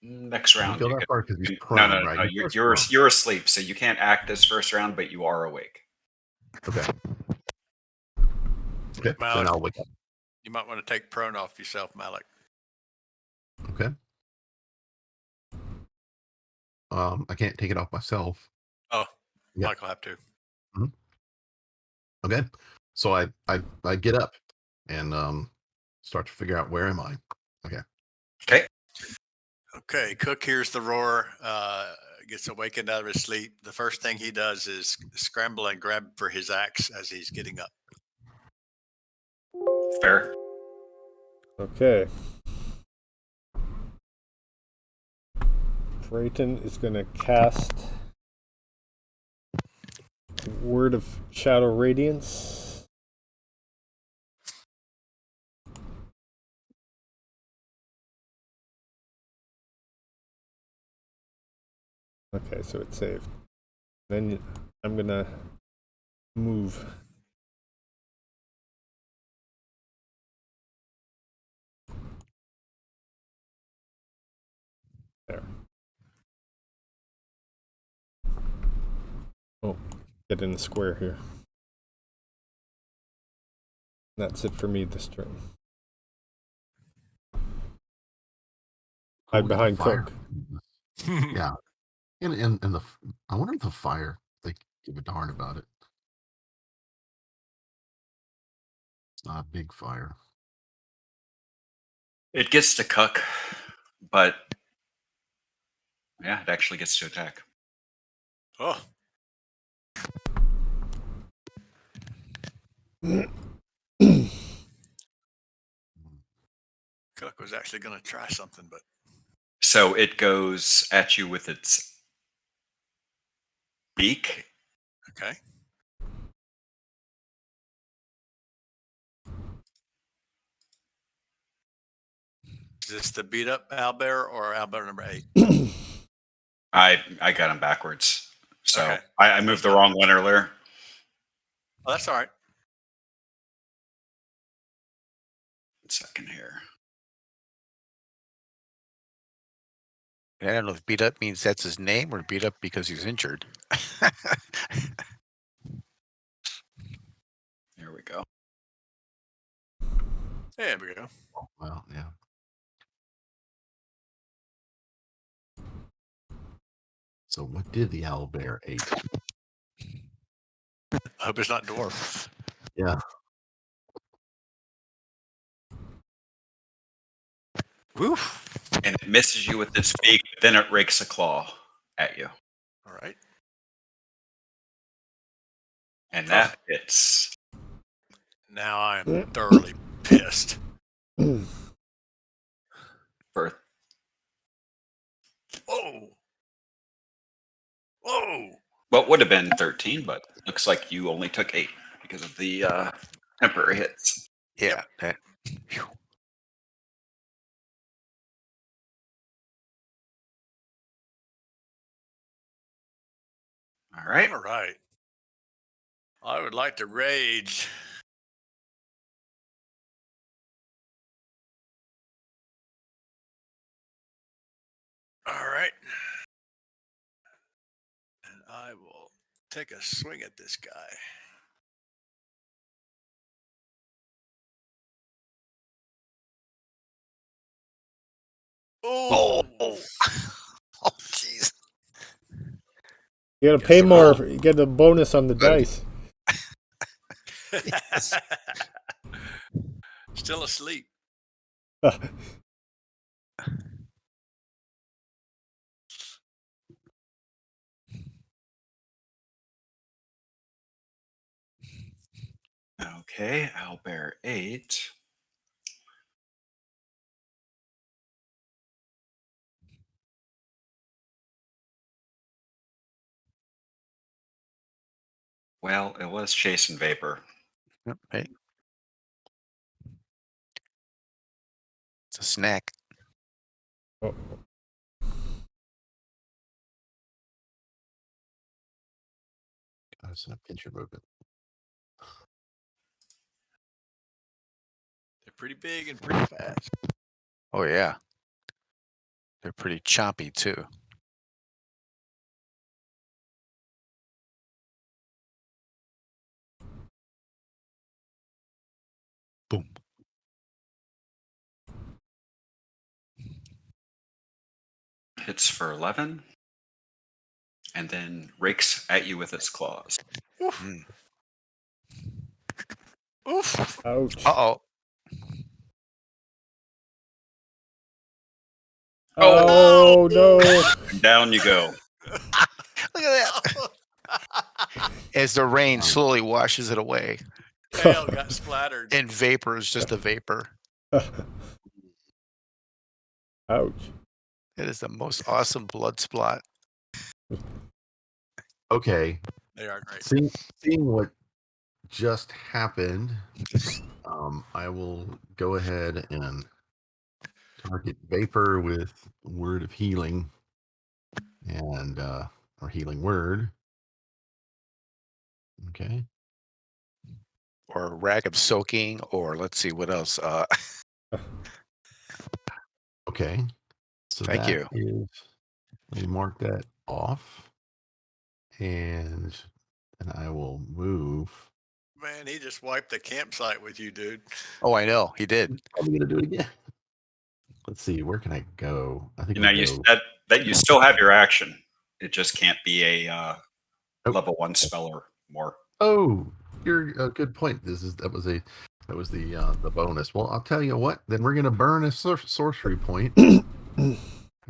Speaker 1: Next
Speaker 3: Can you
Speaker 1: round.
Speaker 3: go
Speaker 1: you
Speaker 3: that
Speaker 1: can-
Speaker 3: far because he's
Speaker 1: no,
Speaker 3: prone,
Speaker 1: no,
Speaker 3: right?
Speaker 1: no.
Speaker 3: He's
Speaker 1: You're
Speaker 3: prone.
Speaker 1: you're asleep, so you can't act this first round, but you are awake.
Speaker 3: Okay. Okay.
Speaker 5: Malik,
Speaker 3: Then I'll wake up.
Speaker 5: you might want to take prone off yourself, Malik.
Speaker 3: Okay. I can't take it off myself.
Speaker 5: Oh,
Speaker 3: Yeah.
Speaker 5: Mike will have to.
Speaker 3: Okay. So I get up and start to figure out where am I. Okay.
Speaker 1: Okay.
Speaker 5: Okay, Cook hears the roar, gets awakened out of his sleep. The first thing he does is scramble and grab for his axe as he's getting up.
Speaker 1: Fair.
Speaker 2: Okay. Drayton is going to cast Word of Shadow Radiance. Okay, so it's saved. Then I'm going to move. There. Oh, get in the square here. That's it for me this turn. Hide
Speaker 3: Look at the
Speaker 2: behind
Speaker 3: fire.
Speaker 2: Cook.
Speaker 3: Yeah. And the I wonder if the fire, they give a darn about it. It's not a big fire.
Speaker 1: It gets to Cook, but yeah, it actually gets to attack.
Speaker 5: Oh, Cook was actually going to try something, but
Speaker 1: So it goes at you with its beak.
Speaker 5: okay. Is this the beat up owlbear or owlbear number 8?
Speaker 1: I got him backwards, so
Speaker 5: Okay.
Speaker 1: I moved the wrong one earlier.
Speaker 5: Oh, that's all right.
Speaker 1: Second here.
Speaker 4: And I don't know if beat up means that's his name or beat up because he's injured.
Speaker 1: There we go.
Speaker 5: There we go.
Speaker 3: Well, yeah. So what did the owl bear eat?
Speaker 5: I hope it's not dwarf.
Speaker 3: Yeah.
Speaker 5: Woof.
Speaker 1: And it misses you with its beak, then it rakes a claw at you.
Speaker 5: All right.
Speaker 1: And that hits.
Speaker 5: Now I am thoroughly pissed.
Speaker 1: For
Speaker 5: Whoa. Whoa.
Speaker 1: what would have been 13, but looks like you only took 8 because of the temporary hits.
Speaker 4: Yeah. That, phew.
Speaker 1: All right.
Speaker 5: All right. I would like to rage. All right. And I will take a swing at this guy.
Speaker 4: Oh,
Speaker 5: Oh.
Speaker 4: oh, jeez.
Speaker 2: You gotta
Speaker 5: Guess
Speaker 2: pay
Speaker 5: I'm
Speaker 2: more.
Speaker 5: out.
Speaker 2: You get a bonus on the dice.
Speaker 5: Still asleep.
Speaker 1: Okay, I'll bear 8. Well, it was Chase and Vapor.
Speaker 4: Yep, hey. It's a snack.
Speaker 2: Oh,
Speaker 3: That's a pinch your movement.
Speaker 5: They're pretty big and pretty fast.
Speaker 4: Oh, yeah. They're pretty choppy, too. Boom.
Speaker 1: Hits for 11. And then rakes at you with its claws.
Speaker 4: Mm.
Speaker 5: Oof.
Speaker 2: ouch.
Speaker 4: Uh-oh.
Speaker 2: Oh, no.
Speaker 1: And down you go.
Speaker 4: Look at that. As the rain slowly washes it away.
Speaker 5: Tail got splattered.
Speaker 4: And vapor is just a vapor.
Speaker 2: Ouch.
Speaker 4: It is the most awesome blood splot.
Speaker 3: Okay.
Speaker 5: They are great.
Speaker 3: Seeing what just happened, I will go ahead and target Vapor with Word of Healing and or Healing Word. Okay.
Speaker 4: Or a rag of soaking, or let's see what else.
Speaker 3: Okay. So
Speaker 4: Thank
Speaker 3: that
Speaker 4: you.
Speaker 3: is, let me mark that off, and I will move.
Speaker 5: Man, he just wiped the campsite with you, dude.
Speaker 4: Oh, I know. He did.
Speaker 3: Probably gonna do it again. Let's see, where can I go? I think
Speaker 1: You know,
Speaker 3: I'll
Speaker 1: you
Speaker 3: go.
Speaker 1: that you still have your action. It just can't be a
Speaker 3: Oh.
Speaker 1: level 1 spell or more.
Speaker 3: Oh, you're a good point. That was the bonus. Well, I'll tell you what. Then we're gonna burn a sorcery point.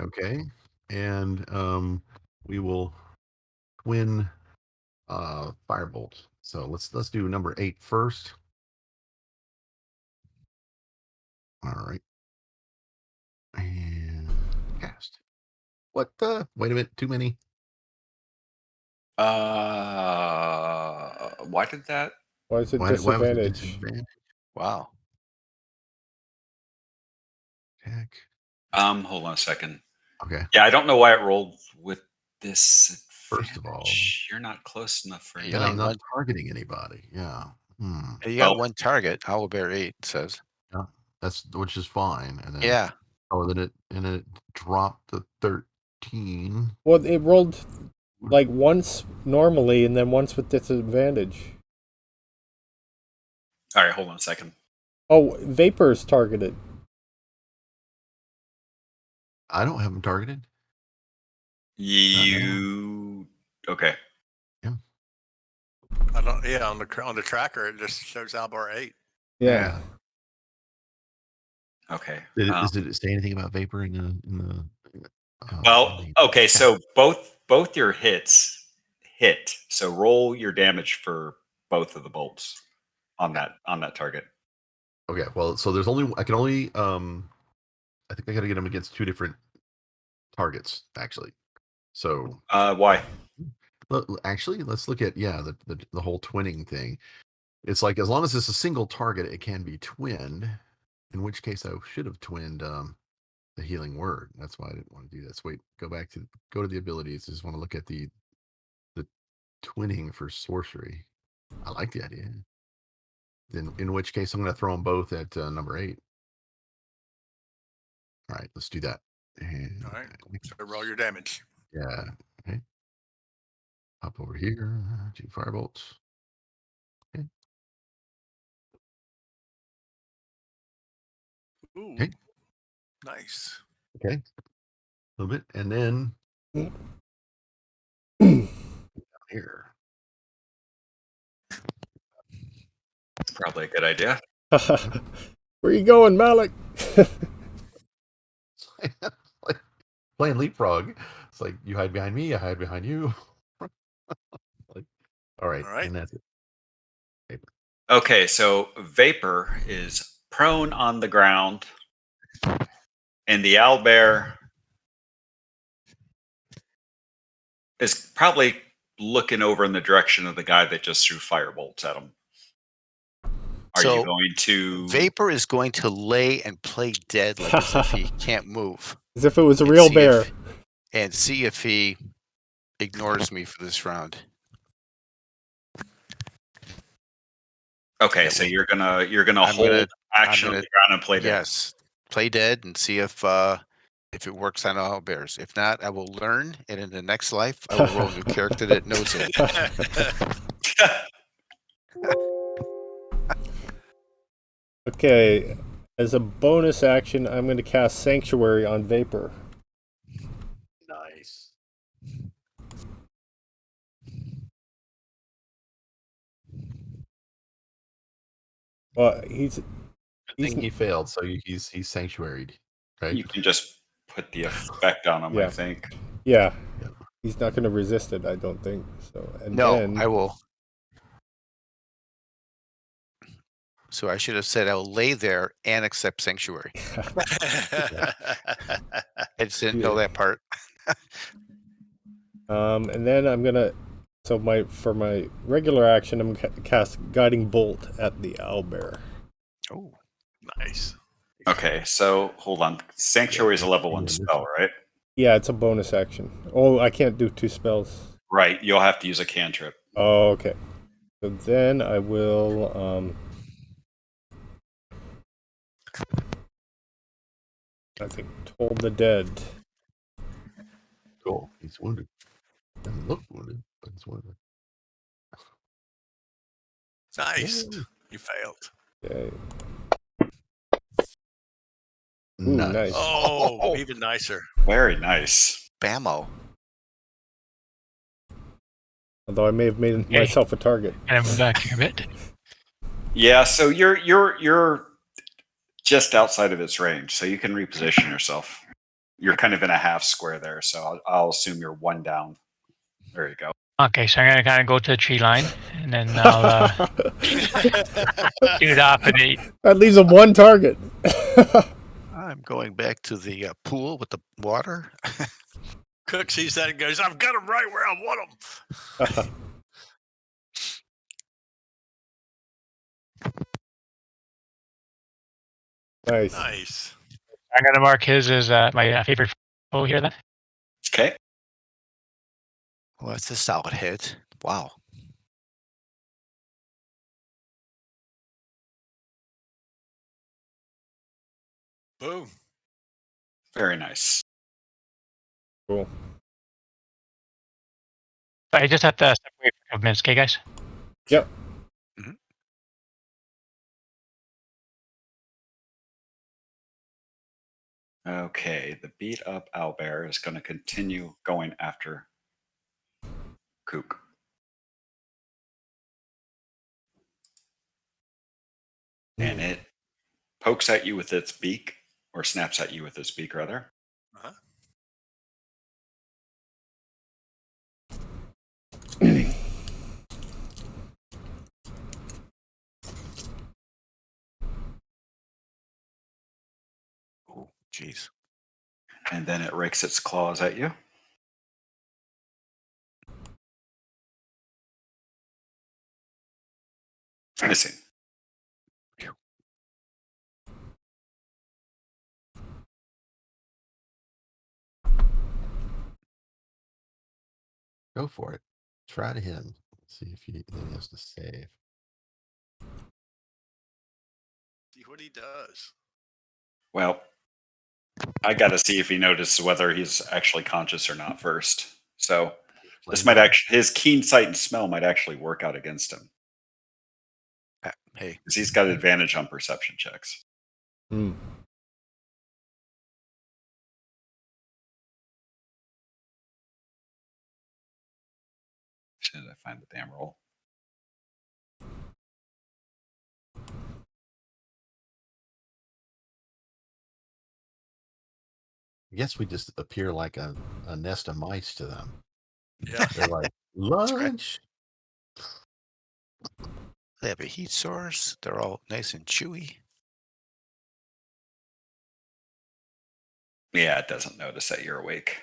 Speaker 3: Okay, and we will twin firebolt. So let's do number 8 first. All right, and cast. What the? Wait a minute. Too many.
Speaker 1: Why did that?
Speaker 2: Why is it
Speaker 3: Why was it
Speaker 2: disadvantage?
Speaker 3: disadvantage?
Speaker 4: Wow.
Speaker 3: Heck.
Speaker 1: Hold on a second.
Speaker 3: Okay.
Speaker 1: Yeah, I don't know why it rolled with this.
Speaker 3: First of all,
Speaker 1: you're not close enough for
Speaker 4: You
Speaker 3: then
Speaker 4: only
Speaker 3: I'm not
Speaker 4: one-
Speaker 3: targeting anybody. Yeah.
Speaker 4: You got
Speaker 1: Well-
Speaker 4: one target. Owl bear 8 says.
Speaker 3: Yeah. That's which is fine. And then
Speaker 4: Yeah.
Speaker 3: oh, then it dropped to 13.
Speaker 2: Well, it rolled like once normally and then once with disadvantage.
Speaker 1: All right, hold on a second.
Speaker 2: Oh, Vapor's targeted.
Speaker 3: I don't have them targeted.
Speaker 1: You okay?
Speaker 5: I don't. Yeah, on the tracker, it just shows Albar 8.
Speaker 2: Yeah.
Speaker 1: Okay.
Speaker 3: Did it say anything about Vapor in the
Speaker 1: Well, okay. So both your hits hit. So roll your damage for both of the bolts on that target.
Speaker 3: Okay, well, so there's only I think I got to get them against 2 different targets actually. So
Speaker 1: Why?
Speaker 3: actually, let's look at the whole twinning thing. It's like as long as it's a single target, it can be twinned. In which case, I should have twinned the healing word. That's why I didn't want to do this. Wait, go to the abilities. I just want to look at the twinning for sorcery. I like the idea. Then, in which case, I'm going to throw them both at number 8. All right, let's do that. And,
Speaker 5: All right. So roll your damage.
Speaker 3: yeah. Okay. Hop over here. 2 firebolts. Okay.
Speaker 5: Ooh.
Speaker 3: Okay.
Speaker 5: Nice.
Speaker 3: Okay. A little bit, and then here.
Speaker 1: It's probably a good idea.
Speaker 2: Where you going, Malik?
Speaker 3: Like playing leapfrog. It's like you hide behind me, I hide behind you. Like, all right, and that's it. Vapor.
Speaker 1: Okay, so Vapor is prone on the ground, and the owlbear is probably looking over in the direction of the guy that just threw firebolts at him. Are you
Speaker 4: So,
Speaker 1: going to?
Speaker 4: Vapor is going to lay and play dead like as if he can't move.
Speaker 2: As if it was a
Speaker 4: And
Speaker 2: real
Speaker 4: see
Speaker 2: bear.
Speaker 4: And see if he ignores me for this round.
Speaker 1: Okay,
Speaker 4: That
Speaker 1: so
Speaker 4: will-
Speaker 1: you're gonna
Speaker 4: I'm
Speaker 1: hold
Speaker 4: gonna-
Speaker 1: action on
Speaker 4: gonna-
Speaker 1: the ground and play dead.
Speaker 4: Yes, play dead and see if it works on all bears. If not, I will learn, and in the next life, I will roll a new character that knows it.
Speaker 2: Okay, as a bonus action, I'm going to cast Sanctuary on Vapor.
Speaker 3: Nice.
Speaker 2: Well,
Speaker 3: I think he failed, so he's sanctuaried, right?
Speaker 1: You can just put the effect on him,
Speaker 2: Yeah.
Speaker 1: I think.
Speaker 2: yeah,
Speaker 3: Yeah.
Speaker 2: he's not going to resist it, I don't think. So, and
Speaker 4: No,
Speaker 2: then
Speaker 4: I will. So I should have said I'll lay there and accept sanctuary. I just didn't know that part.
Speaker 2: and then I'm gonna. So for my regular action, I'm gonna cast Guiding Bolt at the owlbear.
Speaker 4: Oh,
Speaker 5: Nice.
Speaker 1: Okay, so hold on. Sanctuary is a level 1
Speaker 3: Yeah,
Speaker 1: spell, right?
Speaker 2: Yeah, it's a bonus action. Oh, I can't do 2 spells.
Speaker 1: Right. You'll have to use a cantrip.
Speaker 2: Oh, okay. So then I will. I think Toll the Dead.
Speaker 3: Cool. He's wounded. Doesn't look wounded, but he's wounded.
Speaker 5: Nice.
Speaker 3: Yay.
Speaker 5: You failed.
Speaker 2: Okay.
Speaker 3: Nice.
Speaker 2: nice.
Speaker 5: Oh, even nicer.
Speaker 1: Very nice.
Speaker 4: Bammo.
Speaker 2: Although I may have made myself a target.
Speaker 6: Can I move back here a bit?
Speaker 1: Yeah, so you're just outside of its range, so you can reposition yourself. You're kind of in a half square there, so I'll assume you're 1 down. There you go.
Speaker 6: Okay, so I'm gonna kind of go to the tree line, and then I'll shoot off at 8.
Speaker 2: That leaves him 1 target.
Speaker 4: I'm going back to the pool with the water.
Speaker 5: Cook sees that and goes, I've got him right where I want him.
Speaker 2: Nice.
Speaker 5: Nice.
Speaker 6: I'm gonna mark his as my favorite foe here then.
Speaker 1: Okay.
Speaker 4: Well, that's a solid hit. Wow.
Speaker 5: Boom.
Speaker 1: Very nice.
Speaker 2: Cool.
Speaker 6: I just have to separate for a couple minutes, okay, guys?
Speaker 2: Yep.
Speaker 1: Okay, the beat up owlbear is going to continue going after Kook. And it pokes at you with its beak, or snaps at you with its beak, rather.
Speaker 5: Uh-huh.
Speaker 4: Jeez.
Speaker 1: And then it rakes its claws at you. Missing.
Speaker 3: Go for it. Try to hit him. See if he has to save.
Speaker 5: See what he does.
Speaker 1: Well, I got to see if he notices whether he's actually conscious or not first. So this might actually, his keen sight and smell might actually work out against him
Speaker 4: Hey,
Speaker 1: because he's got advantage on perception checks.
Speaker 2: Hmm.
Speaker 1: Should I find the damn roll?
Speaker 3: I guess we just appear like a nest of mice to them.
Speaker 5: Yeah.
Speaker 3: They're like,
Speaker 4: right.
Speaker 3: lunch.
Speaker 4: They have a heat source. They're all nice and chewy.
Speaker 1: Yeah, it doesn't notice that you're awake.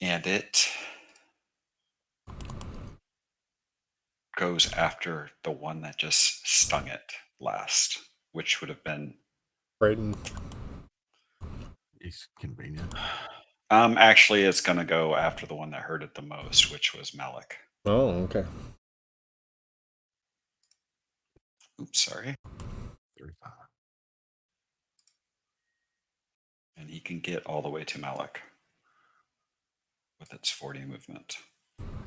Speaker 1: And it goes after the one that just stung it last, which would have been
Speaker 2: Brayton.
Speaker 3: It's convenient.
Speaker 1: actually it's gonna go after the one that hurt it the most, which was Malik.
Speaker 2: Oh, okay.
Speaker 1: Oops, sorry.
Speaker 3: 35.
Speaker 1: And he can get all the way to Malik with its 40 movement.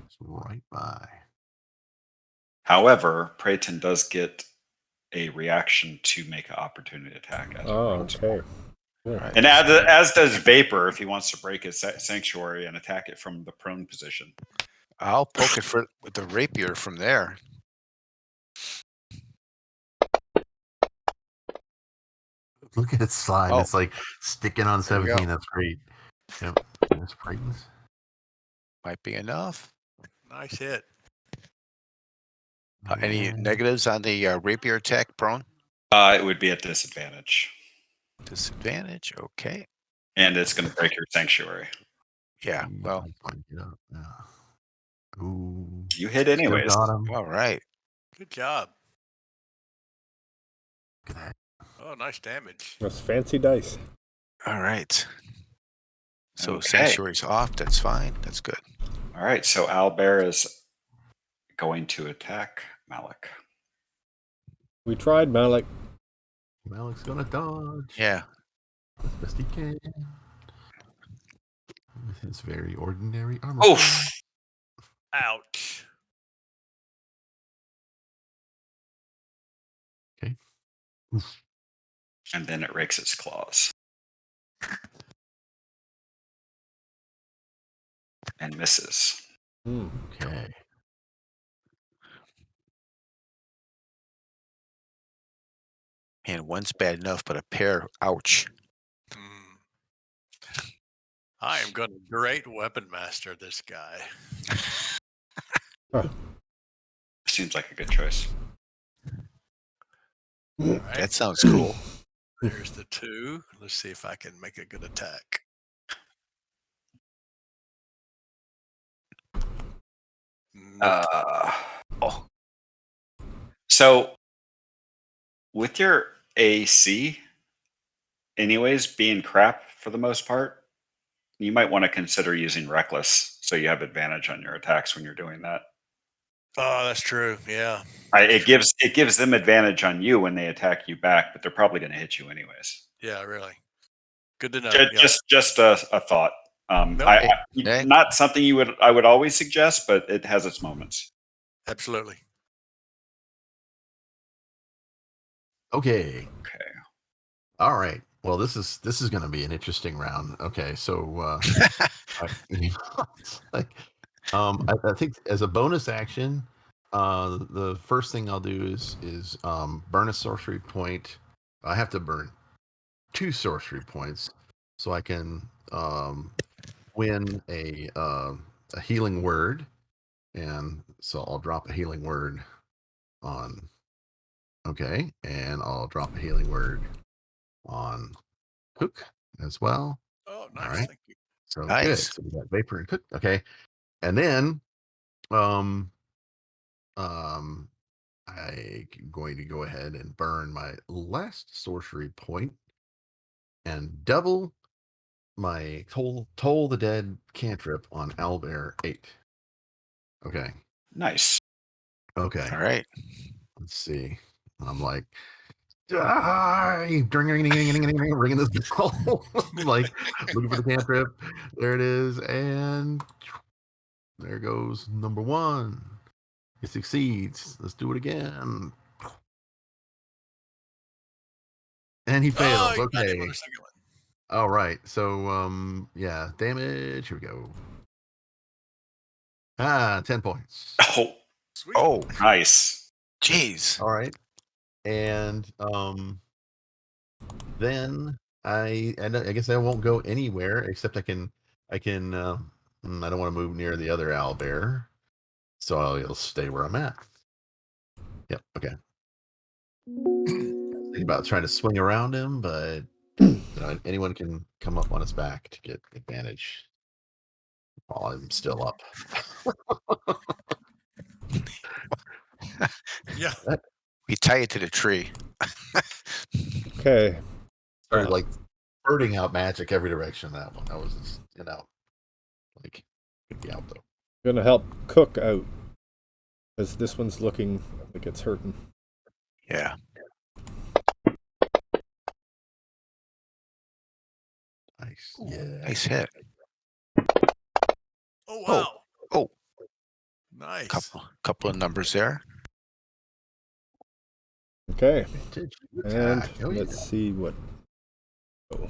Speaker 3: It's right by.
Speaker 1: However, Prayton does get a reaction to make an opportunity attack. As
Speaker 2: Oh, okay. Cool.
Speaker 4: Right.
Speaker 1: And as does Vapor if he wants to break his sanctuary and attack it from the prone position.
Speaker 4: I'll poke it with the rapier from there.
Speaker 3: Look at its slide.
Speaker 4: Oh.
Speaker 3: It's like sticking on
Speaker 4: There we go.
Speaker 3: 17. That's great. Yep. That's Brayton's.
Speaker 4: Might be enough.
Speaker 5: Nice hit.
Speaker 4: Any negatives on the rapier attack, prone?
Speaker 1: It would be at disadvantage.
Speaker 4: Disadvantage. Okay.
Speaker 1: And it's going to break your sanctuary.
Speaker 4: Yeah. Well.
Speaker 3: Yeah. Ooh.
Speaker 1: You hit
Speaker 3: Still
Speaker 1: anyways.
Speaker 3: got him.
Speaker 4: All right.
Speaker 5: Good job.
Speaker 3: Look at that.
Speaker 5: Oh, nice damage.
Speaker 2: That's fancy dice.
Speaker 4: All right. So
Speaker 1: Okay.
Speaker 4: sanctuary's off. That's fine. That's good.
Speaker 1: All right. So Owlbear is going to attack Malik.
Speaker 2: We tried, Malik.
Speaker 3: Malik's gonna dodge.
Speaker 4: Yeah.
Speaker 3: As best he can. With his very ordinary armor.
Speaker 1: Oof.
Speaker 5: Ouch.
Speaker 3: Okay. Oof.
Speaker 1: And then it rakes its claws. And misses.
Speaker 2: Hmm.
Speaker 3: Okay.
Speaker 4: And one's bad enough, but a pair, ouch.
Speaker 5: I am going to great weapon master this guy.
Speaker 1: Seems like a good choice.
Speaker 5: All right.
Speaker 4: That sounds cool.
Speaker 5: There's the 2. Let's see if I can make a good attack.
Speaker 1: Oh. So with your AC, anyways, being crap for the most part, you might want to consider using Reckless so you have advantage on your attacks when you're doing that.
Speaker 5: Oh, that's true. Yeah.
Speaker 1: It gives them advantage on you when they attack you back, but they're probably going to hit you anyways.
Speaker 5: Yeah, really. Good to know.
Speaker 1: Just a thought.
Speaker 5: Nope.
Speaker 1: Not something I would always suggest, but it has its moments.
Speaker 5: Absolutely.
Speaker 3: Okay.
Speaker 1: Okay.
Speaker 3: All right. Well, this is going to be an interesting round. Okay, so it's like, I think as a bonus action, the first thing I'll do is burn a sorcery point. I have to burn 2 sorcery points so I can win a healing word, and so I'll drop a healing word on. Okay, and I'll drop a healing word on Cook as well.
Speaker 5: Oh, nice.
Speaker 3: right.
Speaker 5: Thank you.
Speaker 3: So good.
Speaker 4: Nice.
Speaker 3: So we got Vapor and Cook. Okay. And then I'm going to go ahead and burn my last sorcery point and double my toll the dead cantrip on Owlbear 8. Okay.
Speaker 1: Nice.
Speaker 3: Okay.
Speaker 4: All right.
Speaker 3: Let's see. I'm like, ringing this bell. Like looking for the cantrip. There it is, and there goes number 1. It succeeds. Let's do it again. And he fails.
Speaker 5: Oh, I didn't
Speaker 3: Okay.
Speaker 5: want a second one.
Speaker 3: All right. So yeah, damage. Here we go. 10 points.
Speaker 1: Oh,
Speaker 5: Sweet.
Speaker 4: Oh,
Speaker 1: nice.
Speaker 4: jeez.
Speaker 3: All right. And then I guess I won't go anywhere except I don't want to move near the other owlbear, so I'll stay where I'm at. Yep. Okay. Thinking about trying to swing around him, but anyone can come up on his back to get advantage while I'm still up.
Speaker 5: Yeah.
Speaker 4: We tie it to the tree.
Speaker 2: Okay.
Speaker 3: Started like spurting out magic every direction. That one. That was just, like could be out though.
Speaker 2: Gonna help Cook out. Because this one's looking like it's hurting.
Speaker 4: Yeah.
Speaker 3: Nice.
Speaker 4: Ooh,
Speaker 3: Yeah.
Speaker 4: nice hit.
Speaker 5: Oh, wow.
Speaker 4: Oh,
Speaker 5: Nice.
Speaker 4: couple of numbers there.
Speaker 2: Okay.
Speaker 3: Vintage
Speaker 2: And
Speaker 3: attack. Oh,
Speaker 2: let's
Speaker 3: yeah.
Speaker 2: see what. Oh,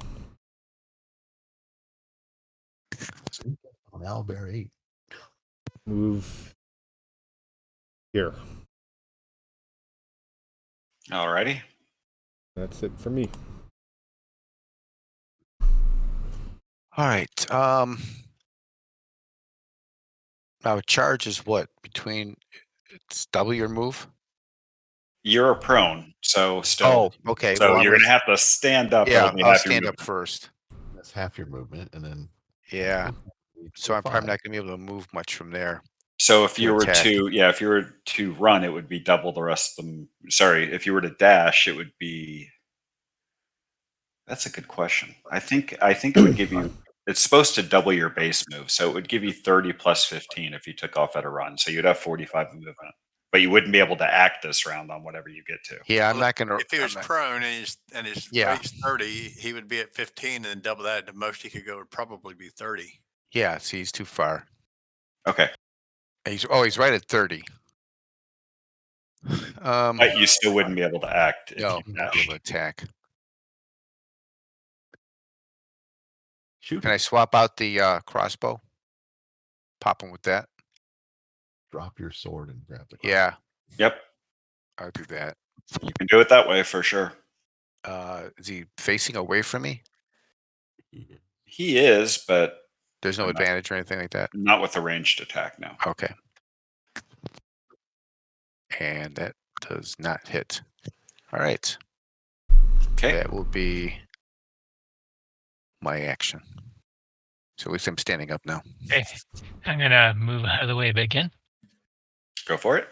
Speaker 3: On Owlbear 8.
Speaker 2: move here.
Speaker 1: Alrighty.
Speaker 2: That's it for me.
Speaker 4: All right. Now charge is what? It's double your move?
Speaker 1: You're a prone, so still.
Speaker 4: Oh, okay.
Speaker 1: So
Speaker 4: Well,
Speaker 1: you're gonna have to stand up.
Speaker 4: yeah,
Speaker 1: Only
Speaker 4: I'll
Speaker 1: half your
Speaker 4: stand up
Speaker 1: movement.
Speaker 4: first.
Speaker 3: That's half your movement, and then
Speaker 4: Yeah. So I'm probably
Speaker 3: 5.
Speaker 4: not gonna be able to move much from there.
Speaker 1: So if
Speaker 4: To
Speaker 1: you were
Speaker 4: attack.
Speaker 1: if you were to run, it would be double the rest of them. Sorry, if you were to dash, it would be. That's a good question. I think it would give you. It's supposed to double your base move, so it would give you 30 plus 15 if you took off at a run. So you'd have 45 movement, but you wouldn't be able to act this round on whatever you get to.
Speaker 4: Yeah, I'm
Speaker 5: Well,
Speaker 4: not gonna.
Speaker 5: If he was
Speaker 4: I'm not-
Speaker 5: prone and his
Speaker 4: Yeah.
Speaker 5: weight's 30, he would be at 15, and then double that. The most he could go would probably be 30.
Speaker 4: Yeah, see, he's too far.
Speaker 1: Okay,
Speaker 4: He's right at 30.
Speaker 1: but you still wouldn't be able to act if
Speaker 4: No,
Speaker 1: you
Speaker 4: not be able
Speaker 1: dashed.
Speaker 4: to attack.
Speaker 3: Shoot.
Speaker 4: Can I swap out the crossbow? Pop him with that.
Speaker 3: Drop your sword and grab the crossbow.
Speaker 4: Yeah,
Speaker 1: Yep,
Speaker 4: I'll do that.
Speaker 1: you can do it that way for sure.
Speaker 4: Is he facing away from me?
Speaker 1: He is, but
Speaker 4: There's no
Speaker 1: I'm not-
Speaker 4: advantage or anything like that.
Speaker 1: not with a ranged attack now.
Speaker 4: Okay. And that does not hit. All right.
Speaker 1: Okay,
Speaker 4: That will be my action. So at least I'm standing up now.
Speaker 6: Okay. I'm gonna move out of the way a bit again.
Speaker 1: go for it.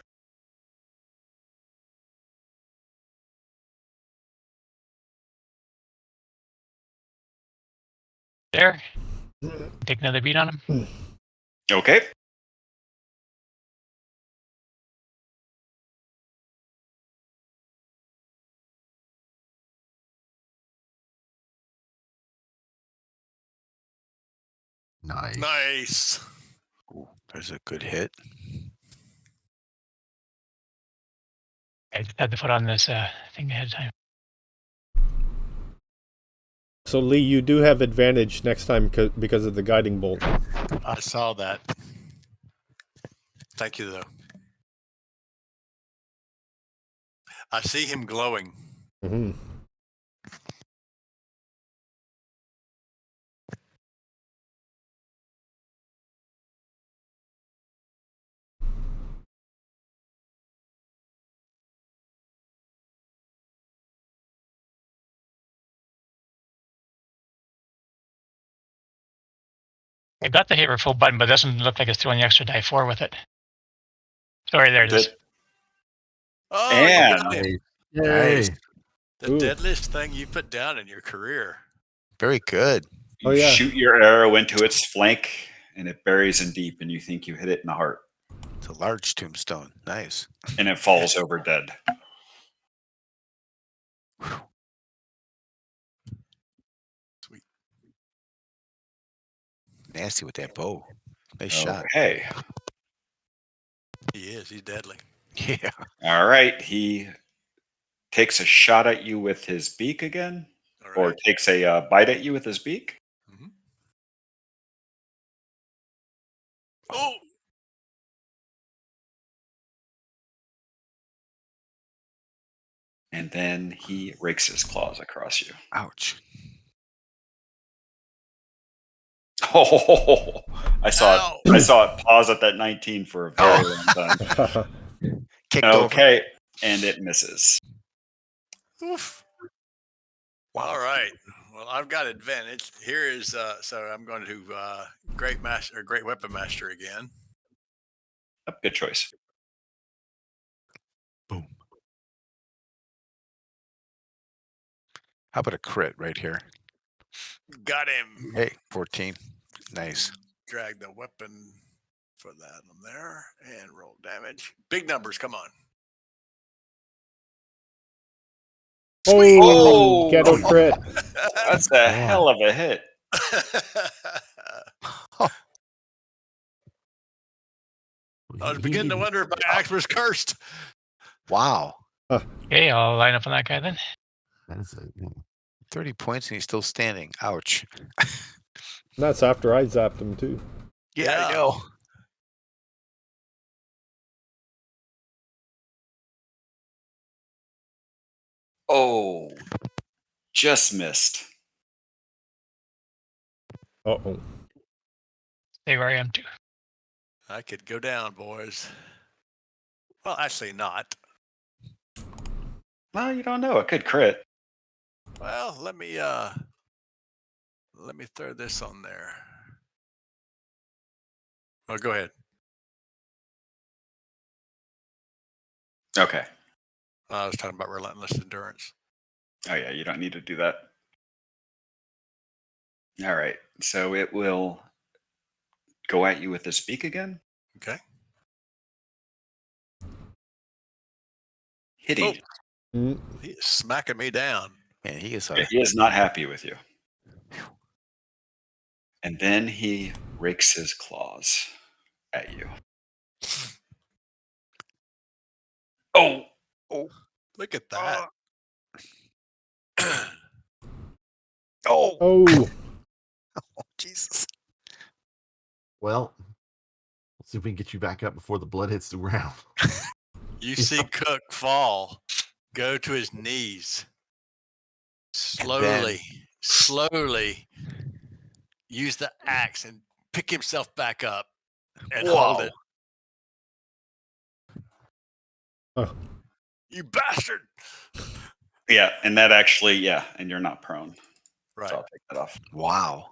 Speaker 6: There. Take another beat on him.
Speaker 1: Okay.
Speaker 3: Nice.
Speaker 5: Nice.
Speaker 4: Ooh, there's a good hit.
Speaker 6: I just had to put on this thing ahead of time.
Speaker 2: So Lee, you do have advantage next time because of the guiding bolt.
Speaker 5: I saw that. Thank you, though. I see him glowing.
Speaker 2: Mm-hmm.
Speaker 6: I got the hit full button, but it doesn't look like it's throwing the extra die 4 with it. Sorry, there it is.
Speaker 5: Oh, you
Speaker 1: And
Speaker 5: got him.
Speaker 3: Yay.
Speaker 5: The
Speaker 2: Ooh.
Speaker 5: deadliest thing you put down in your career.
Speaker 4: Very good.
Speaker 1: you
Speaker 2: Oh, yeah.
Speaker 1: shoot your arrow into its flank, and it buries in deep, and you think you hit it in the heart,
Speaker 4: It's a large tombstone. Nice.
Speaker 1: and it falls over dead.
Speaker 5: Sweet.
Speaker 4: Nasty with that bow. Nice shot.
Speaker 1: Okay.
Speaker 5: He is. He's deadly.
Speaker 4: Yeah.
Speaker 1: All right. He takes a shot at you with his beak again,
Speaker 5: All
Speaker 1: or
Speaker 5: right.
Speaker 1: takes a bite at you with his beak.
Speaker 5: Mhm. Oh,
Speaker 1: And then he rakes his claws across you.
Speaker 4: Ouch.
Speaker 1: Oh, I saw
Speaker 5: Ow.
Speaker 1: it. I saw it pause at that 19 for a very long time.
Speaker 4: Kicked over.
Speaker 1: Okay, and it misses.
Speaker 5: oof. All right. Well, I've got advantage. Here is so I'm going to great weapon master again.
Speaker 1: Oh, good choice.
Speaker 3: Boom.
Speaker 4: How about a crit right here?
Speaker 5: Got him.
Speaker 4: Hey, 14. Nice.
Speaker 5: Drag the weapon for that one there and roll damage. Big numbers. Come on. Sweet.
Speaker 2: Oh, ghetto crit.
Speaker 1: That's a hell of a hit.
Speaker 5: I was beginning to wonder if my axe was cursed.
Speaker 4: Wow.
Speaker 6: Okay, I'll line up on that guy then.
Speaker 3: That is
Speaker 4: 30 points and he's still standing. Ouch.
Speaker 2: That's after I zapped him, too.
Speaker 4: Yeah, I
Speaker 5: Yeah.
Speaker 4: know.
Speaker 1: Oh, just missed.
Speaker 2: Uh-oh.
Speaker 6: Stay where I am too.
Speaker 5: I could go down, boys. Well, actually not.
Speaker 1: Well, you don't know. It could crit.
Speaker 5: Well, let me throw this on there. Oh, go ahead.
Speaker 1: Okay.
Speaker 5: I was talking about relentless endurance.
Speaker 1: Oh, yeah, you don't need to do that. All right. So it will go at you with his beak again.
Speaker 5: Okay.
Speaker 1: Hitting.
Speaker 2: Mm.
Speaker 5: He is smacking me down.
Speaker 4: Man, he is
Speaker 1: Yeah, he is not happy with you. And then he rakes his claws at you. Oh,
Speaker 5: Look at that.
Speaker 4: Oh,
Speaker 2: Oh,
Speaker 4: Jesus.
Speaker 3: well. Let's see if we can get you back up before the blood hits the ground.
Speaker 5: You see Cook fall, go to his knees. Slowly use the axe and pick himself back up and hold
Speaker 4: Whoa.
Speaker 5: it.
Speaker 2: Oh.
Speaker 5: You bastard.
Speaker 1: yeah. And that actually, yeah. And you're not prone.
Speaker 5: Right.
Speaker 1: So I'll take that off.
Speaker 4: Wow.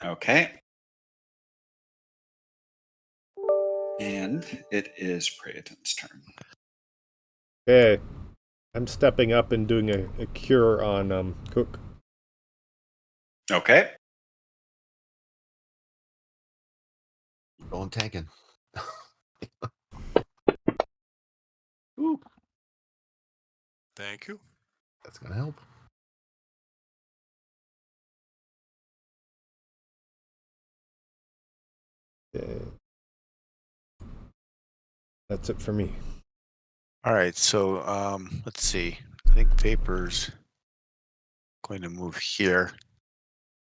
Speaker 1: Okay. And it is Praeton's turn.
Speaker 2: okay. I'm stepping up and doing a cure on Cook.
Speaker 1: Okay.
Speaker 3: Going tanking.
Speaker 5: Thank you.
Speaker 3: That's gonna help.
Speaker 2: Okay. That's it for me.
Speaker 4: All right, so let's see. I think Vapor's going to move here.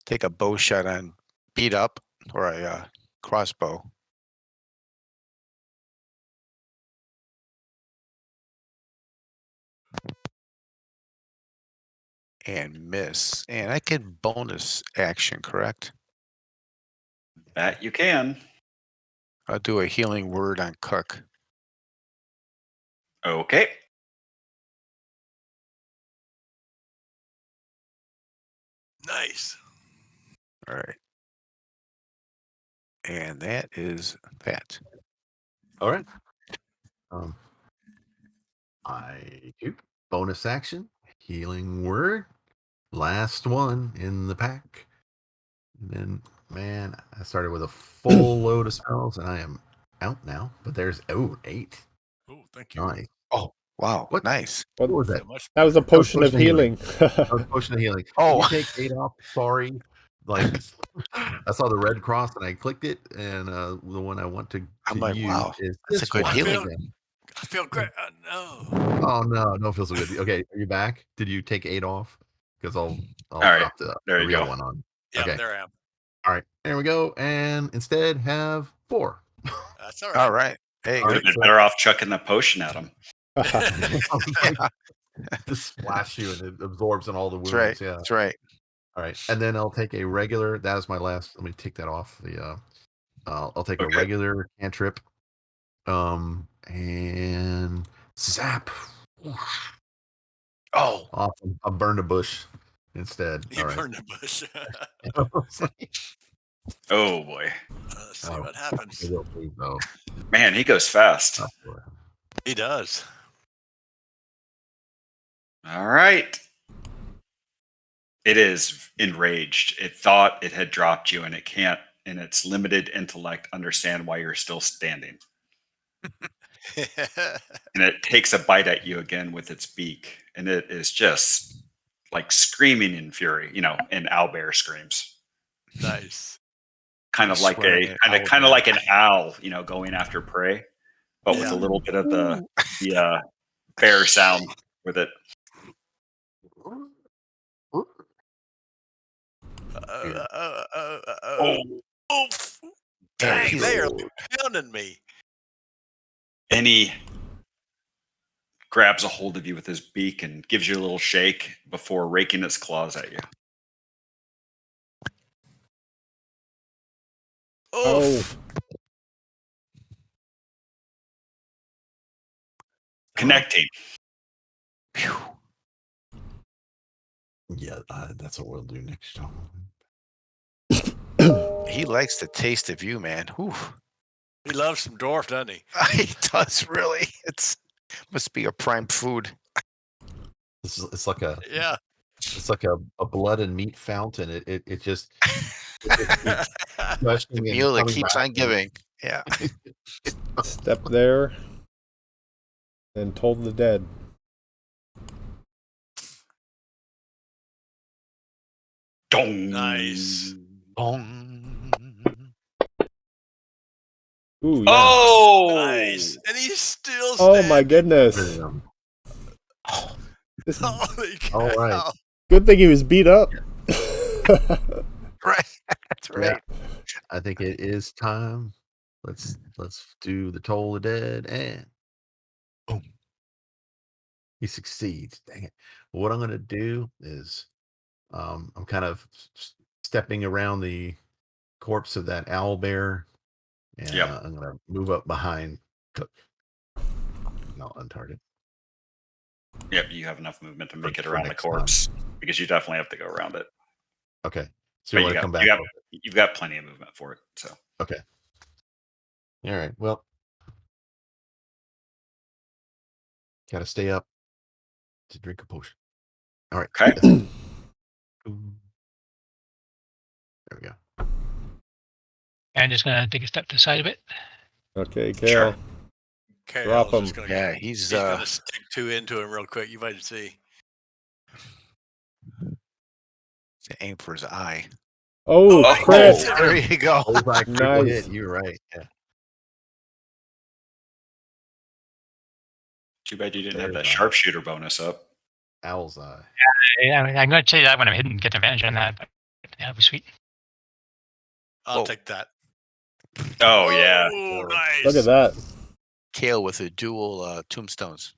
Speaker 4: Take a bow shot on beat up or a crossbow. And miss. And I could bonus action, correct?
Speaker 1: That you can.
Speaker 4: I'll do a healing word on Cook.
Speaker 1: Okay.
Speaker 5: Nice.
Speaker 4: All right. And that is that.
Speaker 3: All right. I do bonus action, healing word, last one in the pack. And then, man, I started with a full load of spells, and I am out now. But there's 8.
Speaker 5: Oh, thank you.
Speaker 3: Nice.
Speaker 4: Oh, wow.
Speaker 3: What?
Speaker 4: Nice.
Speaker 3: What was that?
Speaker 5: Feel much
Speaker 2: That was a
Speaker 5: better.
Speaker 2: potion of
Speaker 3: potion of
Speaker 2: healing.
Speaker 3: That was potion of healing.
Speaker 4: Oh.
Speaker 3: Did you take 8 off? Sorry. Like I saw the red cross and I clicked it, and the one I want to
Speaker 4: I'm like,
Speaker 3: use
Speaker 4: wow,
Speaker 3: is
Speaker 4: that's a
Speaker 3: this
Speaker 4: good
Speaker 3: one.
Speaker 4: healing.
Speaker 5: I feel great. No.
Speaker 3: Oh no, don't feel so good. Okay, are you back? Did you take 8 off? Because I'll
Speaker 1: right,
Speaker 3: drop the
Speaker 1: there you
Speaker 3: real
Speaker 1: go.
Speaker 3: one on.
Speaker 5: Yeah,
Speaker 3: Okay.
Speaker 5: there I am.
Speaker 3: All right, there we go. And instead have 4.
Speaker 5: That's all right.
Speaker 4: All right. Hey,
Speaker 3: All
Speaker 1: Would
Speaker 3: right,
Speaker 1: have been
Speaker 3: so-
Speaker 1: better off chucking the potion at him.
Speaker 4: yeah,
Speaker 3: Just splash you and it absorbs in all the
Speaker 4: that's
Speaker 3: wounds.
Speaker 4: right.
Speaker 3: Yeah.
Speaker 4: That's right.
Speaker 3: All right, and then I'll take a regular. That is my last. Let me take that off. I'll take a
Speaker 1: Okay.
Speaker 3: regular cantrip. And zap.
Speaker 4: Oh,
Speaker 3: Awesome. I'll burn a bush instead.
Speaker 5: You
Speaker 3: All right.
Speaker 5: burned the bush.
Speaker 1: Oh boy,
Speaker 5: Let's see
Speaker 3: Oh,
Speaker 5: what happens.
Speaker 3: I will please, though.
Speaker 1: man, he goes fast.
Speaker 5: He does.
Speaker 1: All right. It is enraged. It thought it had dropped you, and it can't, in its limited intellect, understand why you're still standing. And it takes a bite at you again with its beak, and it is just like screaming in fury, in owlbear screams.
Speaker 5: Nice.
Speaker 1: Kind of
Speaker 4: He's
Speaker 1: like
Speaker 4: swearing
Speaker 1: a
Speaker 4: at
Speaker 1: kind of
Speaker 4: owlbear.
Speaker 1: like an owl, going after prey, but with
Speaker 5: Yeah.
Speaker 1: a little bit of the bear sound with it.
Speaker 5: Oof.
Speaker 4: Yeah,
Speaker 5: Dang,
Speaker 4: he's-
Speaker 5: they are pounding me.
Speaker 1: And he grabs a hold of you with his beak and gives you a little shake before raking its claws at you.
Speaker 5: Oof.
Speaker 1: Connecting.
Speaker 4: Phew.
Speaker 3: Yeah, that's what we'll do next time.
Speaker 4: He likes the taste of you, man. Whew.
Speaker 5: He loves some dwarf, doesn't he?
Speaker 4: He does really. It's must be a prime food.
Speaker 3: It's like a
Speaker 5: Yeah.
Speaker 3: blood and meat fountain. It just keeps gushing
Speaker 4: The
Speaker 3: and
Speaker 4: meal that
Speaker 3: coming
Speaker 4: keeps
Speaker 3: back
Speaker 4: on giving. Yeah.
Speaker 2: Step there and told the dead.
Speaker 1: Dong.
Speaker 5: Nice.
Speaker 4: Bong.
Speaker 2: Ooh, yeah.
Speaker 1: Oh,
Speaker 5: Nice. And he's still
Speaker 2: Oh
Speaker 5: standing.
Speaker 2: my goodness. This,
Speaker 5: Holy cow.
Speaker 3: All right.
Speaker 2: good thing he was beat up.
Speaker 4: Right. That's right.
Speaker 3: I think it is time. Let's do the toll of dead, and boom. He succeeds. Dang it. What I'm gonna do is I'm kind of stepping around the corpse of that owl bear, and
Speaker 1: Yep.
Speaker 3: I'm gonna move up behind Cook. Not untargeted.
Speaker 1: Yep, you have enough movement to make it
Speaker 3: For
Speaker 1: around the
Speaker 3: next time.
Speaker 1: corpse because you definitely have to go around it.
Speaker 3: Okay. So
Speaker 1: But
Speaker 3: you want to come back?
Speaker 1: you've got plenty of movement for it. So
Speaker 3: Okay. All right. Well, gotta stay up to drink a potion. All right.
Speaker 1: Okay.
Speaker 3: There we go.
Speaker 6: I'm just gonna take a step to the side of it.
Speaker 2: Okay,
Speaker 1: Sure.
Speaker 2: Kale.
Speaker 5: Okay,
Speaker 2: Drop
Speaker 5: I was just
Speaker 2: him.
Speaker 5: gonna,
Speaker 4: Yeah, he's
Speaker 5: gonna stick two into him real quick. You might see.
Speaker 4: aim for his eye.
Speaker 2: Oh,
Speaker 1: Oh,
Speaker 2: crit.
Speaker 1: nice.
Speaker 4: There you go.
Speaker 3: Bullseye critical
Speaker 2: Nice.
Speaker 3: hit. You're right. Yeah.
Speaker 1: Too bad you didn't
Speaker 3: There
Speaker 1: have
Speaker 3: you
Speaker 1: that
Speaker 3: go.
Speaker 1: sharpshooter bonus up.
Speaker 3: Owl's eye.
Speaker 6: I'm going to tell you that when I'm hidden, get advantage on that. But that'd be sweet.
Speaker 5: I'll
Speaker 4: Whoa.
Speaker 5: take that.
Speaker 1: Oh yeah.
Speaker 5: Oh, nice.
Speaker 2: Look at that.
Speaker 4: Kale with a dual tombstones.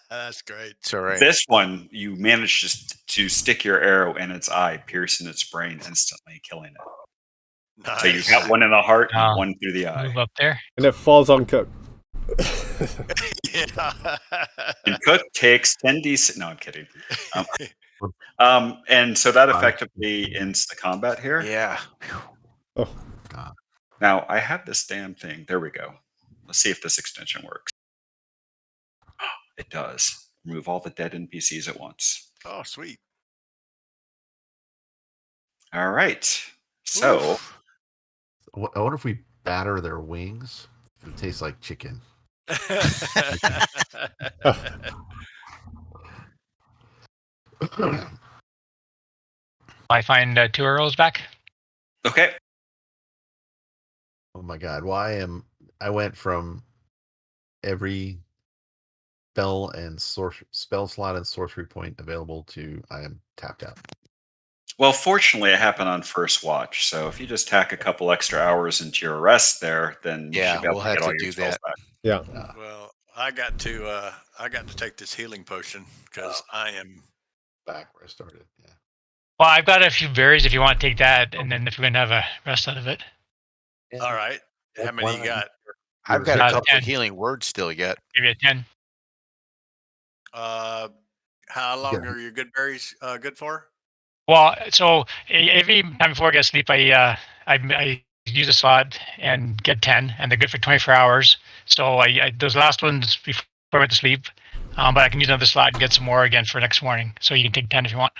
Speaker 5: That's great.
Speaker 4: It's all right.
Speaker 1: This one you managed to stick your arrow in its eye, piercing its brain, instantly killing it.
Speaker 5: Nice.
Speaker 1: So you got one in the heart and
Speaker 6: Oh.
Speaker 1: one through the eye.
Speaker 6: Move up there.
Speaker 2: And it falls on Cook.
Speaker 5: Yeah.
Speaker 1: And Cook takes 10d6. No, I'm kidding. And so that effectively ends the combat here.
Speaker 4: Yeah.
Speaker 2: Okay.
Speaker 3: God.
Speaker 1: Now I have this damn thing. There we go. Let's see if this extension works. It does. Remove all the dead NPCs at once.
Speaker 5: Oh, sweet.
Speaker 1: All right. So
Speaker 5: Oof.
Speaker 3: I wonder if we batter their wings. It tastes like chicken.
Speaker 6: I find 2 arrows back.
Speaker 1: okay.
Speaker 3: Oh my God! I went from every spell slot and sorcery point available to I am tapped out.
Speaker 1: Well, fortunately, it happened on first watch. So if you just tack a couple extra hours into your rest there, then you
Speaker 4: Yeah,
Speaker 1: should be able
Speaker 4: we'll
Speaker 1: to
Speaker 4: have
Speaker 1: get all
Speaker 4: to
Speaker 1: your
Speaker 4: do
Speaker 1: spells
Speaker 4: that.
Speaker 1: back.
Speaker 2: Yeah.
Speaker 5: Well, I got to take this healing potion because I am.
Speaker 3: Back where I started. Yeah.
Speaker 6: Well, I've got a few berries if you want to take that, and then if we're gonna have a rest out of it.
Speaker 5: All right. How many you got?
Speaker 4: I've got a
Speaker 6: Got
Speaker 4: couple
Speaker 6: 10.
Speaker 4: of healing words still yet.
Speaker 6: Give you a 10.
Speaker 5: How long
Speaker 3: Yeah.
Speaker 5: are your good berries good for?
Speaker 6: Well, so every time before I go to sleep, I use a slot and get 10, and they're good for 24 hours. So I those last ones before I went to sleep, but I can use another slot and get some more again for next morning. So you can take 10 if you want.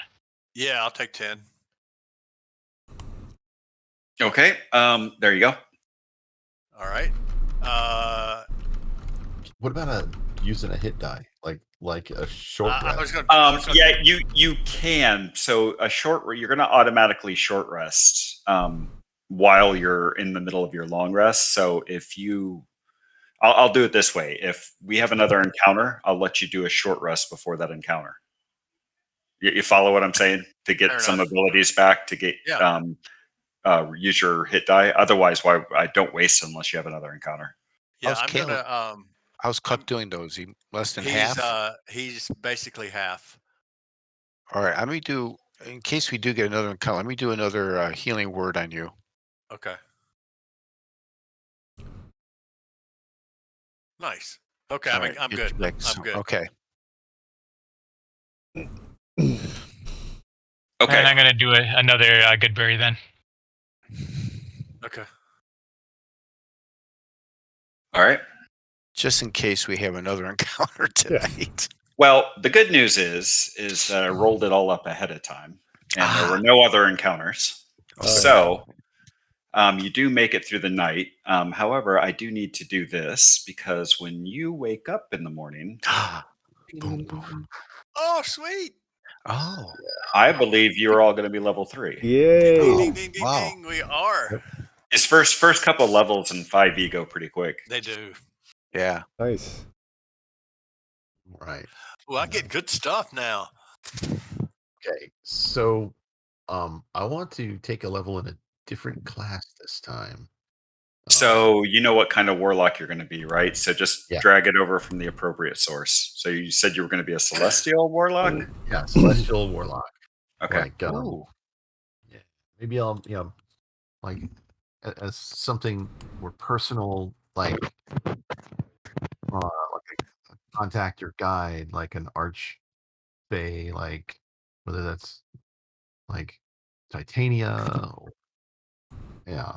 Speaker 5: Yeah, I'll take 10.
Speaker 1: Okay. There you go.
Speaker 5: All right.
Speaker 3: What about using a hit die, like a short
Speaker 5: I was
Speaker 3: rest?
Speaker 5: gonna,
Speaker 1: Yeah, you can. So you're going to automatically short rest while you're in the middle of your long rest. So I'll do it this way. If we have another encounter, I'll let you do a short rest before that encounter. You follow what I'm saying? To get
Speaker 5: Fair
Speaker 1: some
Speaker 5: enough.
Speaker 1: abilities back, to get
Speaker 5: Yeah.
Speaker 1: use your hit die. Otherwise, why I don't waste unless you have another encounter.
Speaker 5: Yeah,
Speaker 4: How's
Speaker 5: I'm
Speaker 4: Caleb?
Speaker 5: gonna.
Speaker 4: How's Cup doing those? He less than
Speaker 5: He's
Speaker 4: half?
Speaker 5: he's basically half.
Speaker 4: All right, let me do, in case we do get another encounter, let me do another healing word on you.
Speaker 5: Okay. Nice. Okay,
Speaker 4: All right,
Speaker 5: I'm
Speaker 4: get
Speaker 5: good.
Speaker 4: you back
Speaker 5: I'm
Speaker 4: some-
Speaker 5: good.
Speaker 4: Okay.
Speaker 1: Okay.
Speaker 6: And I'm gonna do another good berry then.
Speaker 5: Okay.
Speaker 1: All right.
Speaker 4: Just in case we have another encounter tonight.
Speaker 1: Well, the good news is that I rolled it all up ahead of time, and there were no other encounters.
Speaker 2: Okay.
Speaker 1: So you do make it through the night. However, I do need to do this because when you wake up in the morning,
Speaker 4: Boom, boom.
Speaker 5: Oh, sweet.
Speaker 4: Oh,
Speaker 1: I believe you're all going to be level 3.
Speaker 5: Ding,
Speaker 2: Yay.
Speaker 5: ding, ding, ding,
Speaker 4: wow.
Speaker 5: ding. We are.
Speaker 1: His first couple levels in 5e go pretty quick.
Speaker 5: They do.
Speaker 4: yeah.
Speaker 2: Nice.
Speaker 3: Right.
Speaker 5: Well, I get good stuff now.
Speaker 3: Okay. So, I want to take a level in a different class this time.
Speaker 1: So you know what kind of warlock you're going to be, right? So just
Speaker 3: Yeah.
Speaker 1: drag it over from the appropriate source. So you said you were going to be a celestial warlock?
Speaker 3: Yeah, celestial warlock.
Speaker 1: Okay.
Speaker 3: Like,
Speaker 4: Ooh.
Speaker 3: yeah, maybe I'll, like as something more personal, like a contact or guide, like an archfey, like whether that's like Titania, or, yeah,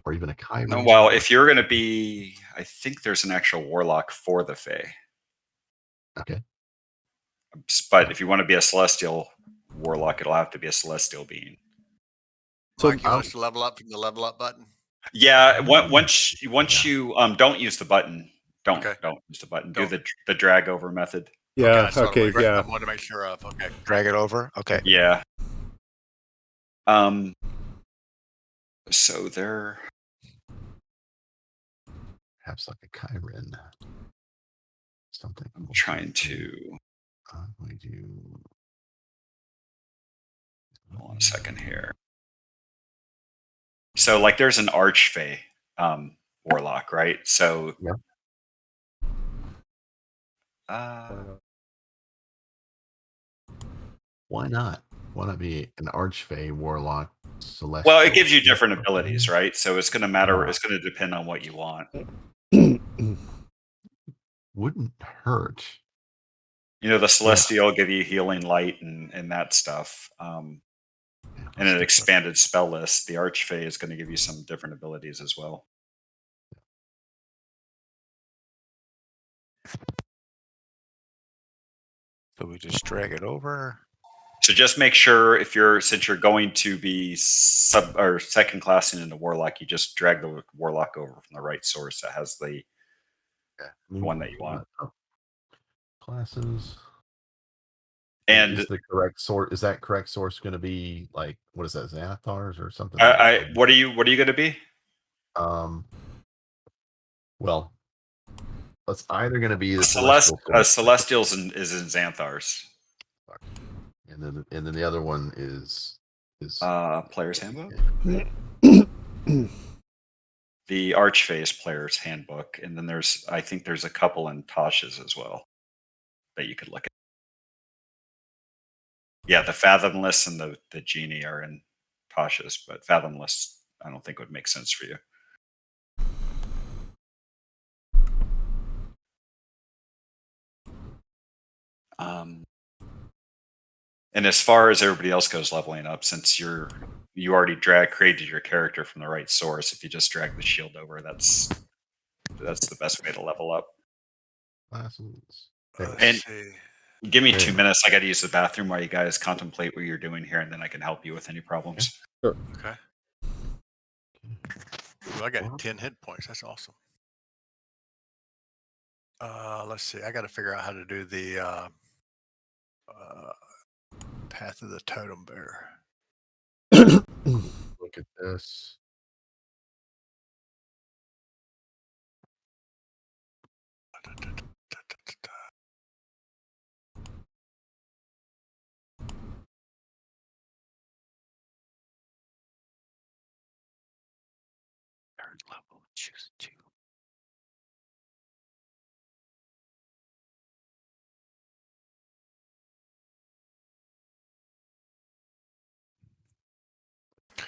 Speaker 3: or even a Chiron.
Speaker 1: Well, if you're going to be, I think there's an actual warlock for the Fae.
Speaker 3: Okay.
Speaker 1: But if you want to be a celestial warlock, it'll have to be a celestial being.
Speaker 2: So-
Speaker 5: Mike, you want us to level up from the level up button?
Speaker 1: Yeah. Once you don't use the button. Don't use the button.
Speaker 5: Don't.
Speaker 1: Do the drag over method.
Speaker 2: Yeah.
Speaker 5: that's what
Speaker 2: Okay.
Speaker 5: I
Speaker 2: Yeah.
Speaker 5: wanted to make sure of. Okay.
Speaker 4: Drag it over? Okay.
Speaker 1: Yeah. So they're
Speaker 3: Perhaps like a Chiron. Something.
Speaker 1: I'm trying to
Speaker 3: We do.
Speaker 1: hold on a second here. So like there's an archfey warlock, right? So
Speaker 3: Yeah. Why not? Why not be an archfey warlock celestial?
Speaker 1: Well, it gives you different abilities, right? So it's going to matter. It's going to depend on what you want.
Speaker 3: Wouldn't hurt.
Speaker 1: You know, the celestial give you healing light and that stuff. And an expanded spell list. The Archfey is going to give you some different abilities as well.
Speaker 4: So we just drag it over.
Speaker 1: So just make sure since you're going to be second classing into Warlock, you just drag the Warlock over from the right source that has the one that you want.
Speaker 3: Classes.
Speaker 1: And
Speaker 3: is the correct source? Is that correct source going to be like what is that, Xanathars or something?
Speaker 1: what are you going to be?
Speaker 3: Well, it's either going to be the
Speaker 1: Celestials is in Xanthars.
Speaker 3: and then the other one is
Speaker 1: Player's Handbook. The Archfey's Player's Handbook, and then I think there's a couple in Tasha's as well that you could look at. Yeah, the Fathomless and the Genie are in Tasha's, but Fathomless I don't think would make sense for you. And as far as everybody else goes leveling up, since you already created your character from the right source, if you just drag the shield over, that's the best way to level up.
Speaker 3: Classes.
Speaker 1: And give me 2 minutes. I got to use the bathroom while you guys contemplate what you're doing here, and then I can help you with any problems.
Speaker 2: Sure.
Speaker 5: Okay. Ooh, I got 10 hit points. That's awesome. Let's see. I got to figure out how to do the Path of the Totem Bear.
Speaker 3: Look at this.
Speaker 4: Third level, choose 2.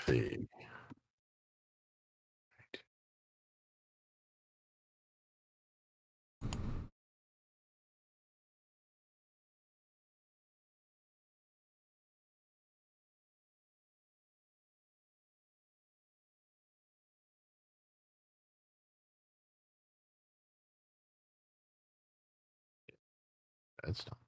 Speaker 3: See. That's not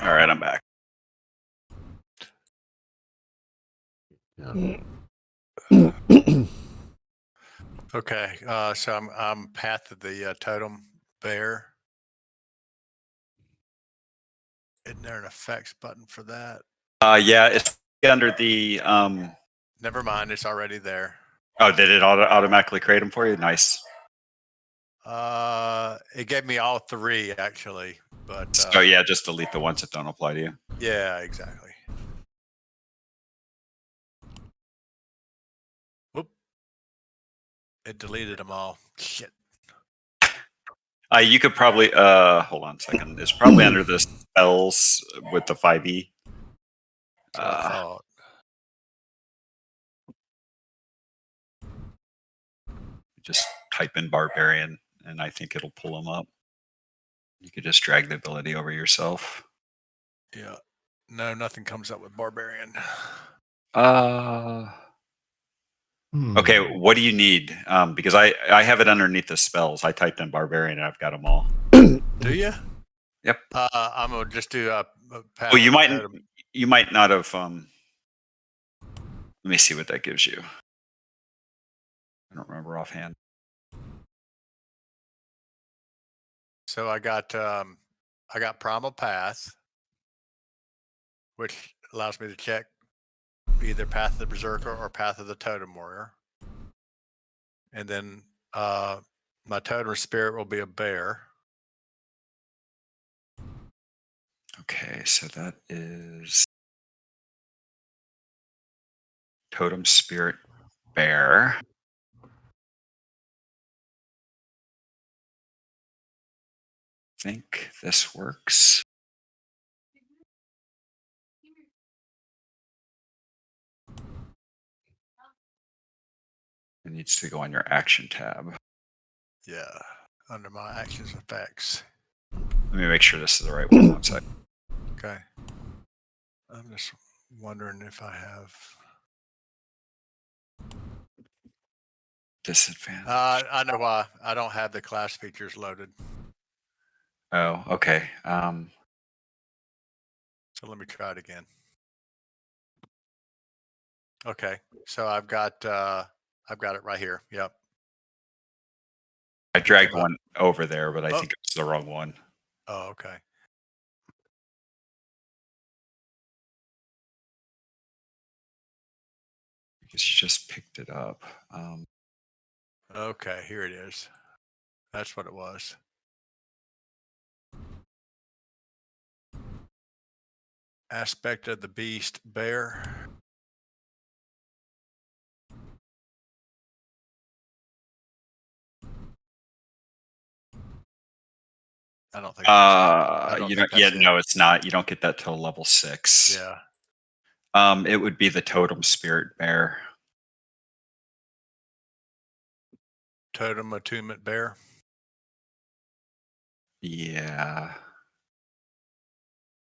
Speaker 1: All right, I'm back.
Speaker 3: yeah.
Speaker 5: Okay, so I'm Path of the Totem Bear. Isn't there an effects button for that?
Speaker 1: Yeah, it's under the.
Speaker 5: Never mind, it's already there.
Speaker 1: Oh, did it automatically create them for you? Nice.
Speaker 5: It gave me all 3 actually, but
Speaker 1: So yeah, just delete the ones that don't apply to you.
Speaker 5: yeah, exactly. Whoop! It deleted them all. Shit.
Speaker 1: You could probably hold on a second. It's probably under the spells with the 5e.
Speaker 4: That's what I thought.
Speaker 1: Just type in barbarian, and I think it'll pull them up. You could just drag the ability over yourself.
Speaker 4: Yeah. No, nothing comes up with barbarian.
Speaker 1: Okay, what do you need? Because I have it underneath the spells. I typed in barbarian, and I've got them all.
Speaker 4: Do you?
Speaker 1: Yep.
Speaker 4: I'm gonna just do a
Speaker 1: Oh, you might not have. Let me see what that gives you. I don't remember offhand.
Speaker 4: So I got Primal Path, which allows me to check either Path of the Berserker or Path of the Totem Warrior. And then my totem spirit will be a bear.
Speaker 1: Okay, so that is totem spirit bear. I think this works. It needs to go on your action tab.
Speaker 4: Yeah, under my actions effects.
Speaker 1: Let me make sure this is the right one. One sec.
Speaker 4: Okay. I'm just wondering if I have.
Speaker 1: Disadvantage.
Speaker 4: I know why. I don't have the class features loaded.
Speaker 1: Oh, okay.
Speaker 4: So let me try it again. Okay, so I've got it right here. Yep.
Speaker 1: I dragged one over there, but I think it's the wrong one.
Speaker 4: Oh, okay.
Speaker 1: Because you just picked it up.
Speaker 4: Okay, here it is. That's what it was. Aspect of the beast, bear. I don't think.
Speaker 1: No, it's not. You don't get that till level 6.
Speaker 4: Yeah.
Speaker 1: It would be the totem spirit bear.
Speaker 4: Totem attunement bear.
Speaker 1: Yeah.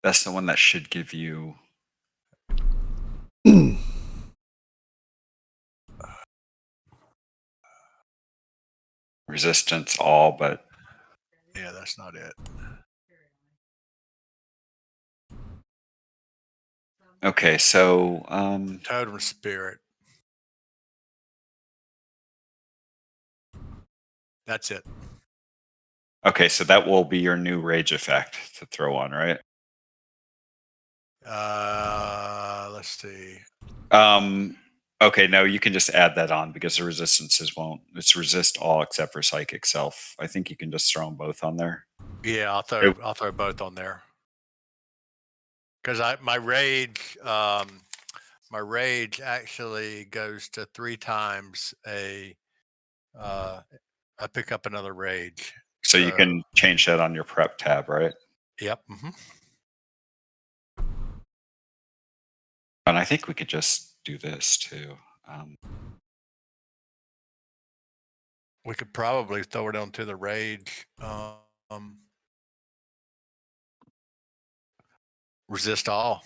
Speaker 1: That's the one that should give you resistance all, but
Speaker 4: yeah, that's not it.
Speaker 1: Okay, so
Speaker 4: totem spirit. That's it.
Speaker 1: Okay, so that will be your new rage effect to throw on, right?
Speaker 4: Let's see.
Speaker 1: Okay, no, you can just add that on because the resistances won't. It's resist all except for psychic self. I think you can just throw them both on there.
Speaker 4: Yeah, I'll throw both on there. Because my rage actually goes to 3 times a. I pick up another rage.
Speaker 1: So you can change that on your prep tab, right?
Speaker 4: Yep. Mm-hmm.
Speaker 1: And I think we could just do this too.
Speaker 4: We could probably throw it onto the rage. Resist all.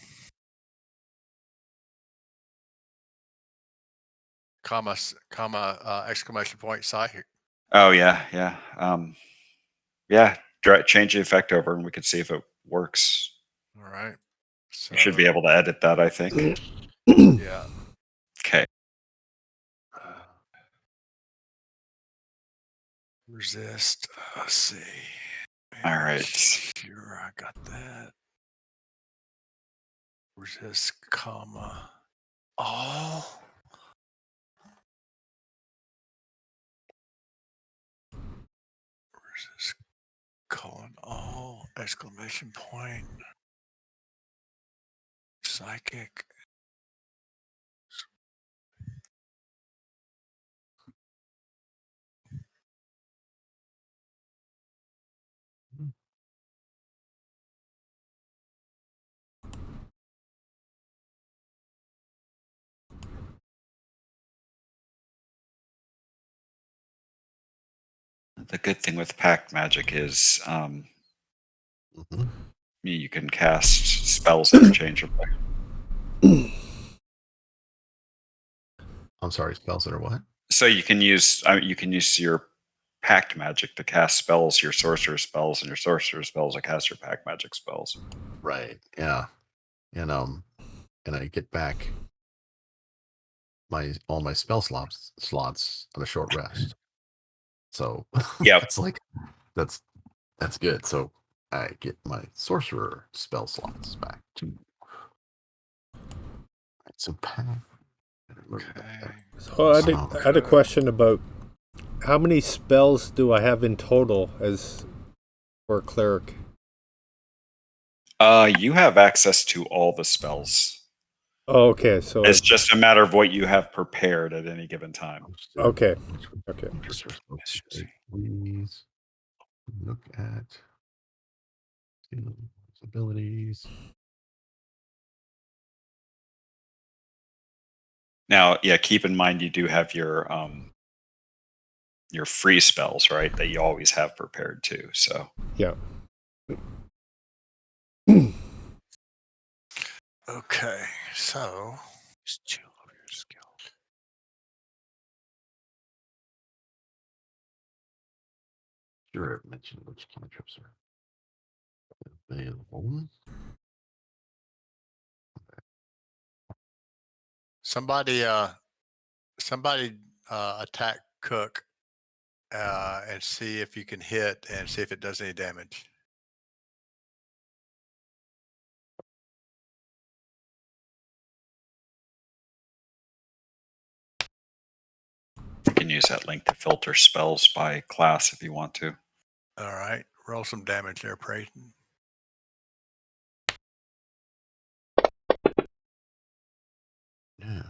Speaker 4: Comma, exclamation point, psychic.
Speaker 1: Oh yeah, yeah. Yeah, change the effect over and we can see if it works.
Speaker 4: All right. So,
Speaker 1: you should be able to edit that, I think.
Speaker 4: Yeah.
Speaker 1: Okay.
Speaker 4: Resist. Let's see.
Speaker 1: All right.
Speaker 4: Sure, I got that. Resist, comma, all. Resist, colon, all, exclamation point. Psychic.
Speaker 1: The good thing with pact magic is
Speaker 3: Mhm.
Speaker 1: you can cast spells interchangeably.
Speaker 3: I'm sorry, spells that are what?
Speaker 1: So you can use your pact magic to cast spells, your sorcerer spells, and your sorcerer spells to cast your pact magic spells.
Speaker 3: Right. Yeah. And I get back all my spell slots on a short rest. So
Speaker 1: Yep.
Speaker 3: it's like that's good. So I get my sorcerer spell slots back too. Right, so
Speaker 2: So I had a question about how many spells do I have in total as for a cleric?
Speaker 1: You have access to all the spells.
Speaker 2: Oh, okay. So
Speaker 1: It's just a matter of what you have prepared at any given time.
Speaker 2: okay.
Speaker 3: Please look at abilities.
Speaker 1: Now, yeah, keep in mind you do have your free spells, right? That you always have prepared too. So
Speaker 2: Yeah.
Speaker 4: Okay, so just chill over your skill.
Speaker 3: Sure, I've mentioned which cantrips are available.
Speaker 5: Somebody attack Cook and see if you can hit and see if it does any damage.
Speaker 1: you can use that link to filter spells by class if you want to.
Speaker 5: All right, roll some damage there, Prayton.
Speaker 3: Yeah.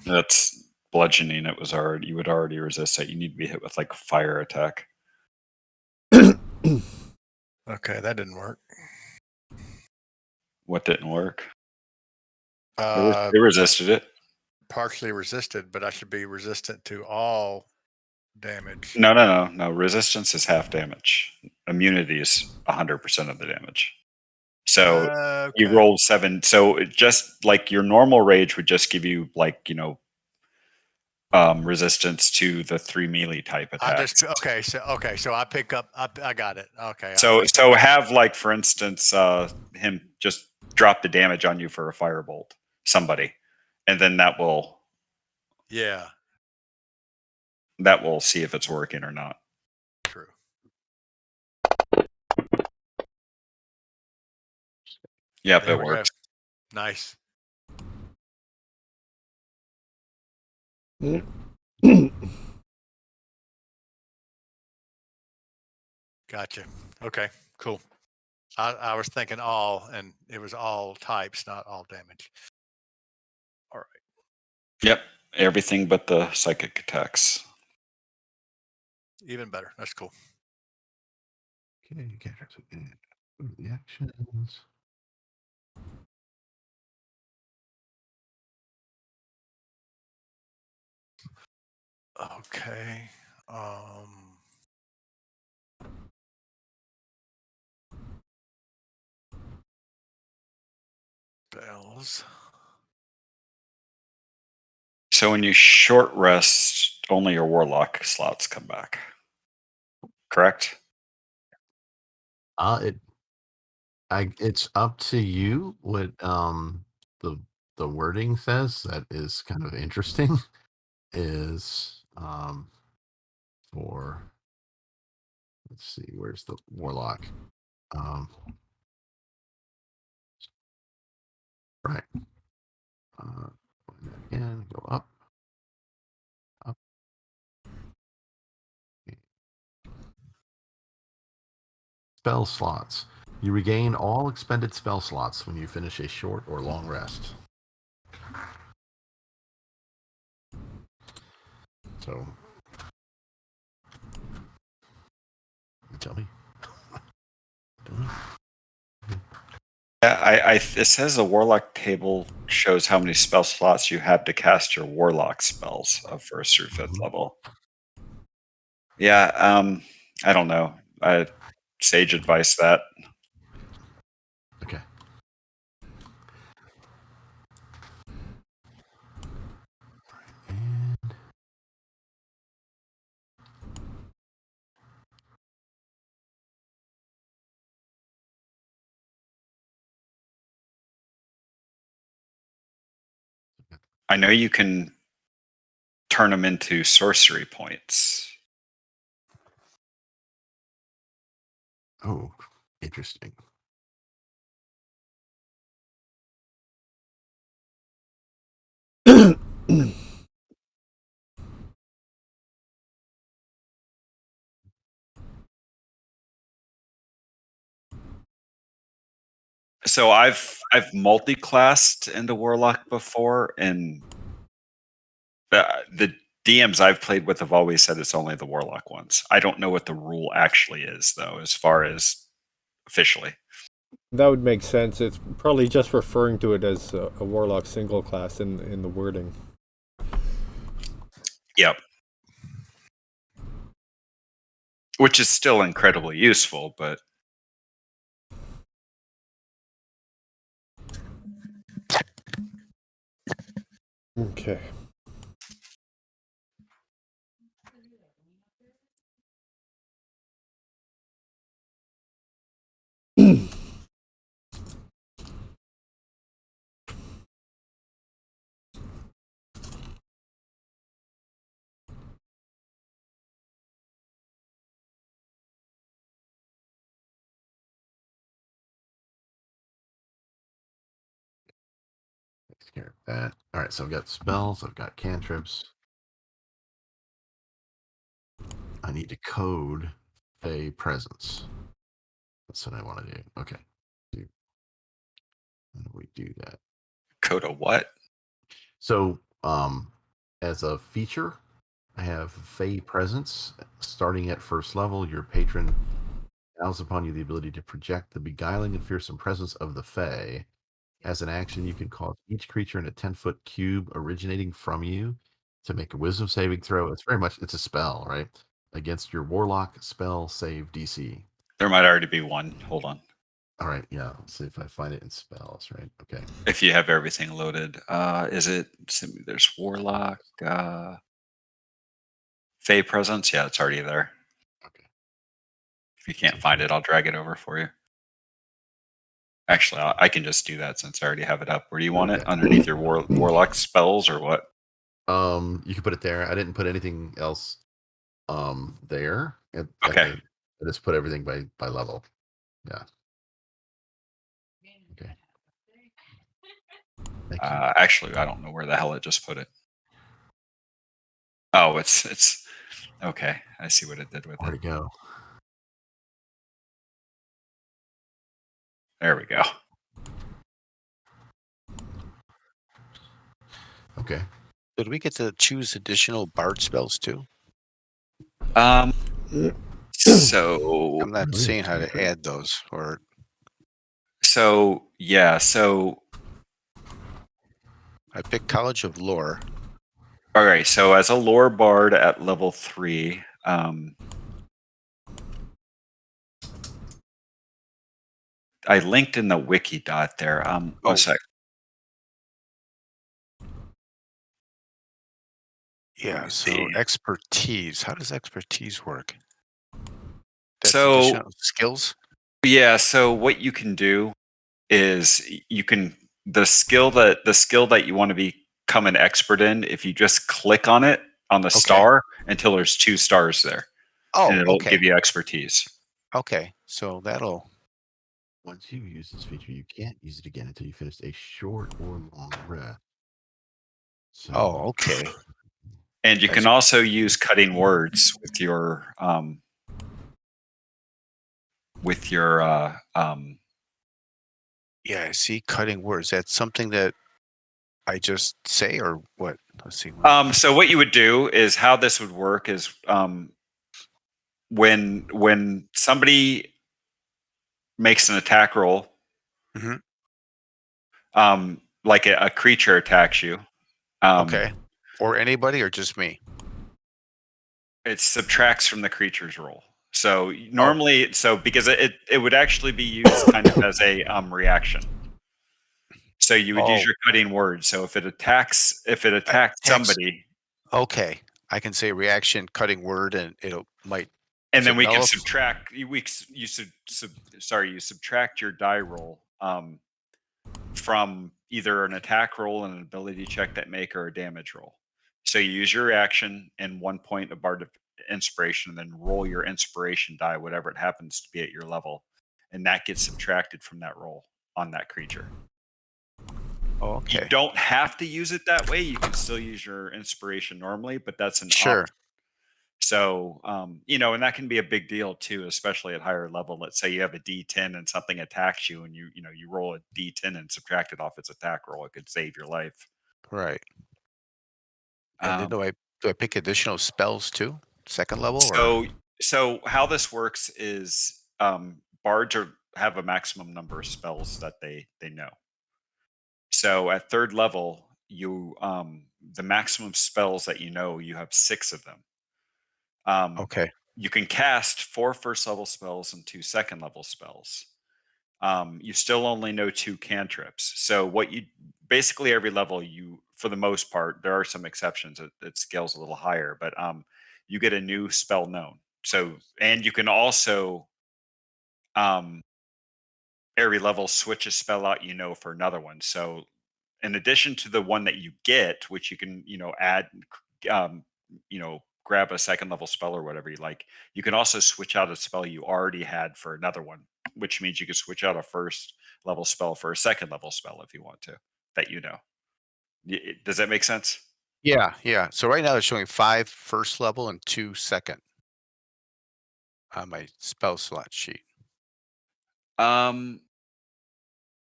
Speaker 1: That's bludgeoning. You would already resist it. You need to be hit with like a fire attack.
Speaker 5: Okay, that didn't work.
Speaker 1: What didn't work?
Speaker 5: Uh,
Speaker 1: They resisted it.
Speaker 5: partially resisted, but I should be resistant to all damage.
Speaker 1: No. Resistance is half damage. Immunity is 100% of the damage. So you
Speaker 5: Okay.
Speaker 1: rolled 7. So it just like your normal rage would just give you like, resistance to the 3 melee type attacks.
Speaker 5: So I pick up. I got it. Okay.
Speaker 1: So have like for instance him just drop the damage on you for a firebolt, somebody, and then that will
Speaker 5: Yeah.
Speaker 1: see if it's working or not.
Speaker 5: True.
Speaker 1: Yep,
Speaker 5: There
Speaker 1: it
Speaker 5: we
Speaker 1: works.
Speaker 5: go. Nice. Gotcha. Okay. Cool. I was thinking all, and it was all types, not all damage. All right.
Speaker 1: Yep, everything but the psychic attacks.
Speaker 5: Even better. That's cool.
Speaker 3: Okay, cantrips. The actions.
Speaker 5: Okay. Spells.
Speaker 1: So when you short rest, only your warlock slots come back. Correct?
Speaker 3: It's up to you what the wording says. That is kind of interesting. Is for, let's see, where's the warlock? Right. Again, go up. Spell slots. You regain all expended spell slots when you finish a short or long rest. So, you tell me.
Speaker 1: Yeah, it says the warlock table shows how many spell slots you have to cast your warlock spells of 1st through 5th level. Yeah, I don't know. Sage advice that.
Speaker 3: Okay. And
Speaker 1: I know you can turn them into sorcery points.
Speaker 3: oh, interesting.
Speaker 1: So I've multi-classed into Warlock before, and the DMs I've played with have always said it's only the Warlock ones. I don't know what the rule actually is, though, as far as officially.
Speaker 2: That would make sense. It's probably just referring to it as a warlock single class in the wording.
Speaker 1: Yep. Which is still incredibly useful, but
Speaker 2: Okay.
Speaker 3: Takes care of that. All right, so I've got spells. I've got cantrips. I need to code a presence. That's what I want to do. Okay. How do we do that?
Speaker 1: Coda what?
Speaker 3: So, as a feature, I have Fey Presence. Starting at first level, your patron allows upon you the ability to project the beguiling and fearsome presence of the Fey. As an action, you can cause each creature in a 10-foot cube originating from you to make a wisdom saving throw. It's a spell, right? Against your warlock spell save DC.
Speaker 1: There might already be one. Hold on.
Speaker 3: All right, yeah. Let's see if I find it in spells, right? Okay.
Speaker 1: If you have everything loaded. Is it, there's Warlock, Fey Presence? Yeah, it's already there.
Speaker 3: Okay.
Speaker 1: If you can't find it, I'll drag it over for you. Actually, I can just do that since I already have it up. Where do you want it?
Speaker 3: Okay.
Speaker 1: Underneath your Warlock spells or what?
Speaker 3: You can put it there. I didn't put anything else there.
Speaker 1: Okay.
Speaker 3: I just put everything by level. Yeah. Okay. Thank you.
Speaker 1: Actually, I don't know where the hell it just put it. Oh, it's okay. I see what it did with
Speaker 3: Where'd
Speaker 1: it.
Speaker 3: it go?
Speaker 1: There we go.
Speaker 3: Okay.
Speaker 4: Did we get to choose additional bard spells too?
Speaker 1: So
Speaker 4: I'm not
Speaker 3: Really?
Speaker 4: seeing how to add those. Or
Speaker 1: yeah, so
Speaker 4: I picked College of Lore.
Speaker 1: all right. So as a lore bard at level 3, I linked in the wiki dot there. One sec.
Speaker 4: Yeah. So
Speaker 1: see.
Speaker 4: expertise. How does expertise work? That's
Speaker 1: So
Speaker 4: additional skills.
Speaker 1: yeah, so what you can do is you can the skill that you want to become an expert in. If you just click on it on the star until there's 2 stars there, and
Speaker 4: Oh,
Speaker 1: it'll
Speaker 4: okay.
Speaker 1: give you expertise.
Speaker 4: Okay. So that'll.
Speaker 3: Once you use this feature, you can't use it again until you finish a short or long rest. So,
Speaker 4: Oh, okay.
Speaker 1: And you can also use cutting words with your
Speaker 4: Yeah, I see cutting words. That's something that I just say, or what? Let's see.
Speaker 1: so what you would do is how this would work is when somebody makes an attack roll,
Speaker 4: Mhm.
Speaker 1: like a creature attacks you.
Speaker 4: Okay. Or anybody, or just me?
Speaker 1: It subtracts from the creature's roll. So normally, because it would actually be used kind of as a reaction. So you would use
Speaker 4: Oh.
Speaker 1: your cutting word. So if it attacks
Speaker 4: Attacks-
Speaker 1: somebody,
Speaker 4: Okay, I can say reaction, cutting word, and it'll might.
Speaker 1: and
Speaker 4: is
Speaker 1: then
Speaker 4: it
Speaker 1: we can
Speaker 4: nullif-
Speaker 1: subtract. You subtract your die roll from either an attack roll and an ability check that make or a damage roll. So you use your action and 1 point of Bard of Inspiration, and then roll your inspiration die, whatever it happens to be at your level, and that gets subtracted from that roll on that creature.
Speaker 4: Oh,
Speaker 1: You
Speaker 4: okay.
Speaker 1: don't have to use it that way. You can still use your inspiration normally, but that's an
Speaker 4: Sure.
Speaker 1: option. So, and that can be a big deal too, especially at higher level. Let's say you have a D10 and something attacks you, and you roll a D10 and subtract it off its attack roll. It could save your life.
Speaker 4: Right. And then
Speaker 1: Um,
Speaker 4: do I pick additional spells too? Second level or
Speaker 1: so how this works is bards have a maximum number of spells that they know. So at third level, the maximum spells that you have 6 of them.
Speaker 4: okay.
Speaker 1: You can cast 4 first level spells and 2 second level spells. You still only know 2 cantrips. So basically every level, for the most part, there are some exceptions. It scales a little higher, but you get a new spell known. So, and you can also um, every level switch a spell out for another one. So in addition to the one that you get, which you can add, um, grab a second level spell or whatever you like, you can also switch out a spell you already had for another one, which means you can switch out a first level spell for a second level spell if you want to, that does that make sense?
Speaker 4: Yeah, yeah. So right now they're showing 5 first level and 2 second on my spell slot sheet.
Speaker 1: um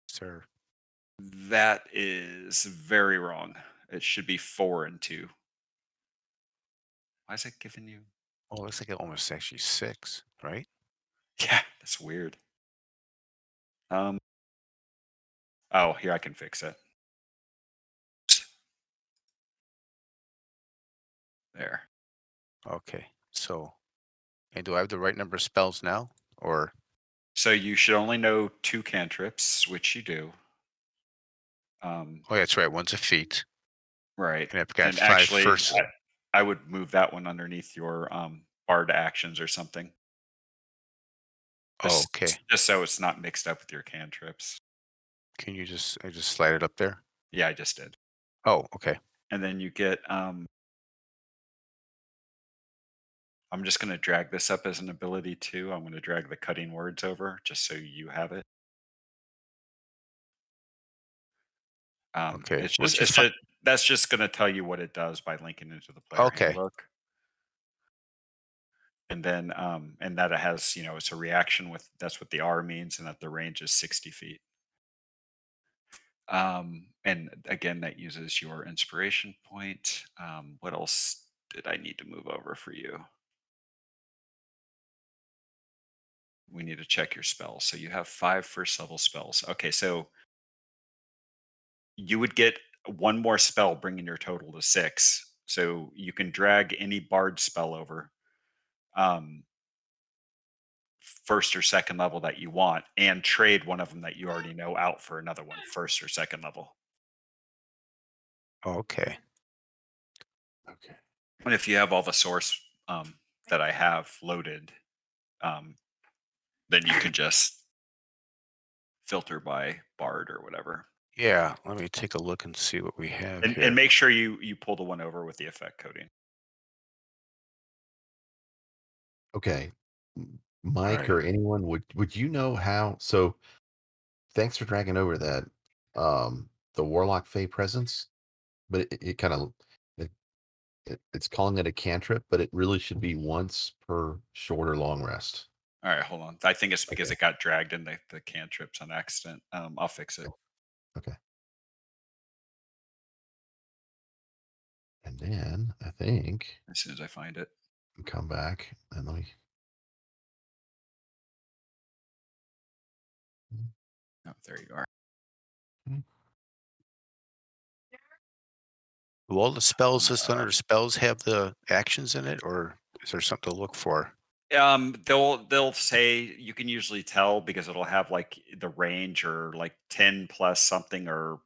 Speaker 4: Sir.
Speaker 1: that is very wrong. It should be 4 and 2. Why is it giving you
Speaker 4: Oh, looks like it almost actually 6, right?
Speaker 1: Yeah, that's weird. Oh, here, I can fix it. There.
Speaker 4: Okay. So, and do I have the right number of spells now? Or
Speaker 1: So you should only know 2 cantrips, which you do.
Speaker 4: oh, yeah, that's right. One's a feat.
Speaker 1: Right.
Speaker 4: And I've got
Speaker 1: And
Speaker 4: 5
Speaker 1: actually,
Speaker 4: first.
Speaker 1: I would move that one underneath your bard actions or something.
Speaker 4: Oh, okay.
Speaker 1: Just so it's not mixed up with your cantrips.
Speaker 4: Can you I just slide it up there?
Speaker 1: Yeah, I just did.
Speaker 4: Oh, okay.
Speaker 1: And then you get I'm just going to drag this up as an ability too. I'm going to drag the cutting words over just so you have it.
Speaker 4: Okay.
Speaker 1: That's just going to tell you what it does by linking into the player
Speaker 4: Okay.
Speaker 1: handbook. And then and that it has, it's a reaction that's what the R means, and that the range is 60 feet. And again, that uses your inspiration point. What else did I need to move over for you? We need to check your spells. So you have 5 first level spells. Okay, so you would get 1 more spell, bringing your total to 6. So you can drag any bard spell over first or second level that you want, and trade one of them that you already know out for another one, first or second level.
Speaker 4: Okay.
Speaker 3: Okay.
Speaker 1: And if you have all the source that I have loaded, then you can just filter by bard or whatever.
Speaker 4: Yeah. Let me take a look and see what we have here.
Speaker 1: And make sure you pull the one over with the effect coding.
Speaker 3: Okay. Mike
Speaker 4: right.
Speaker 3: or anyone, would you know how? So thanks for dragging over that. The Warlock Fey presence, but it kind of it's calling it a cantrip, but it really should be once per short or long rest.
Speaker 1: All right, hold on. I think it's because
Speaker 3: Okay.
Speaker 1: it got dragged in the cantrips on accident. I'll fix it.
Speaker 3: Okay. And then I think
Speaker 1: As soon as I find it.
Speaker 3: come back and let me.
Speaker 1: Oh, there you are.
Speaker 4: Do all the spells listed under spells have the actions in it, or Is there something to look for?
Speaker 1: They'll say you can usually tell because it'll have like the range or like 10 plus something or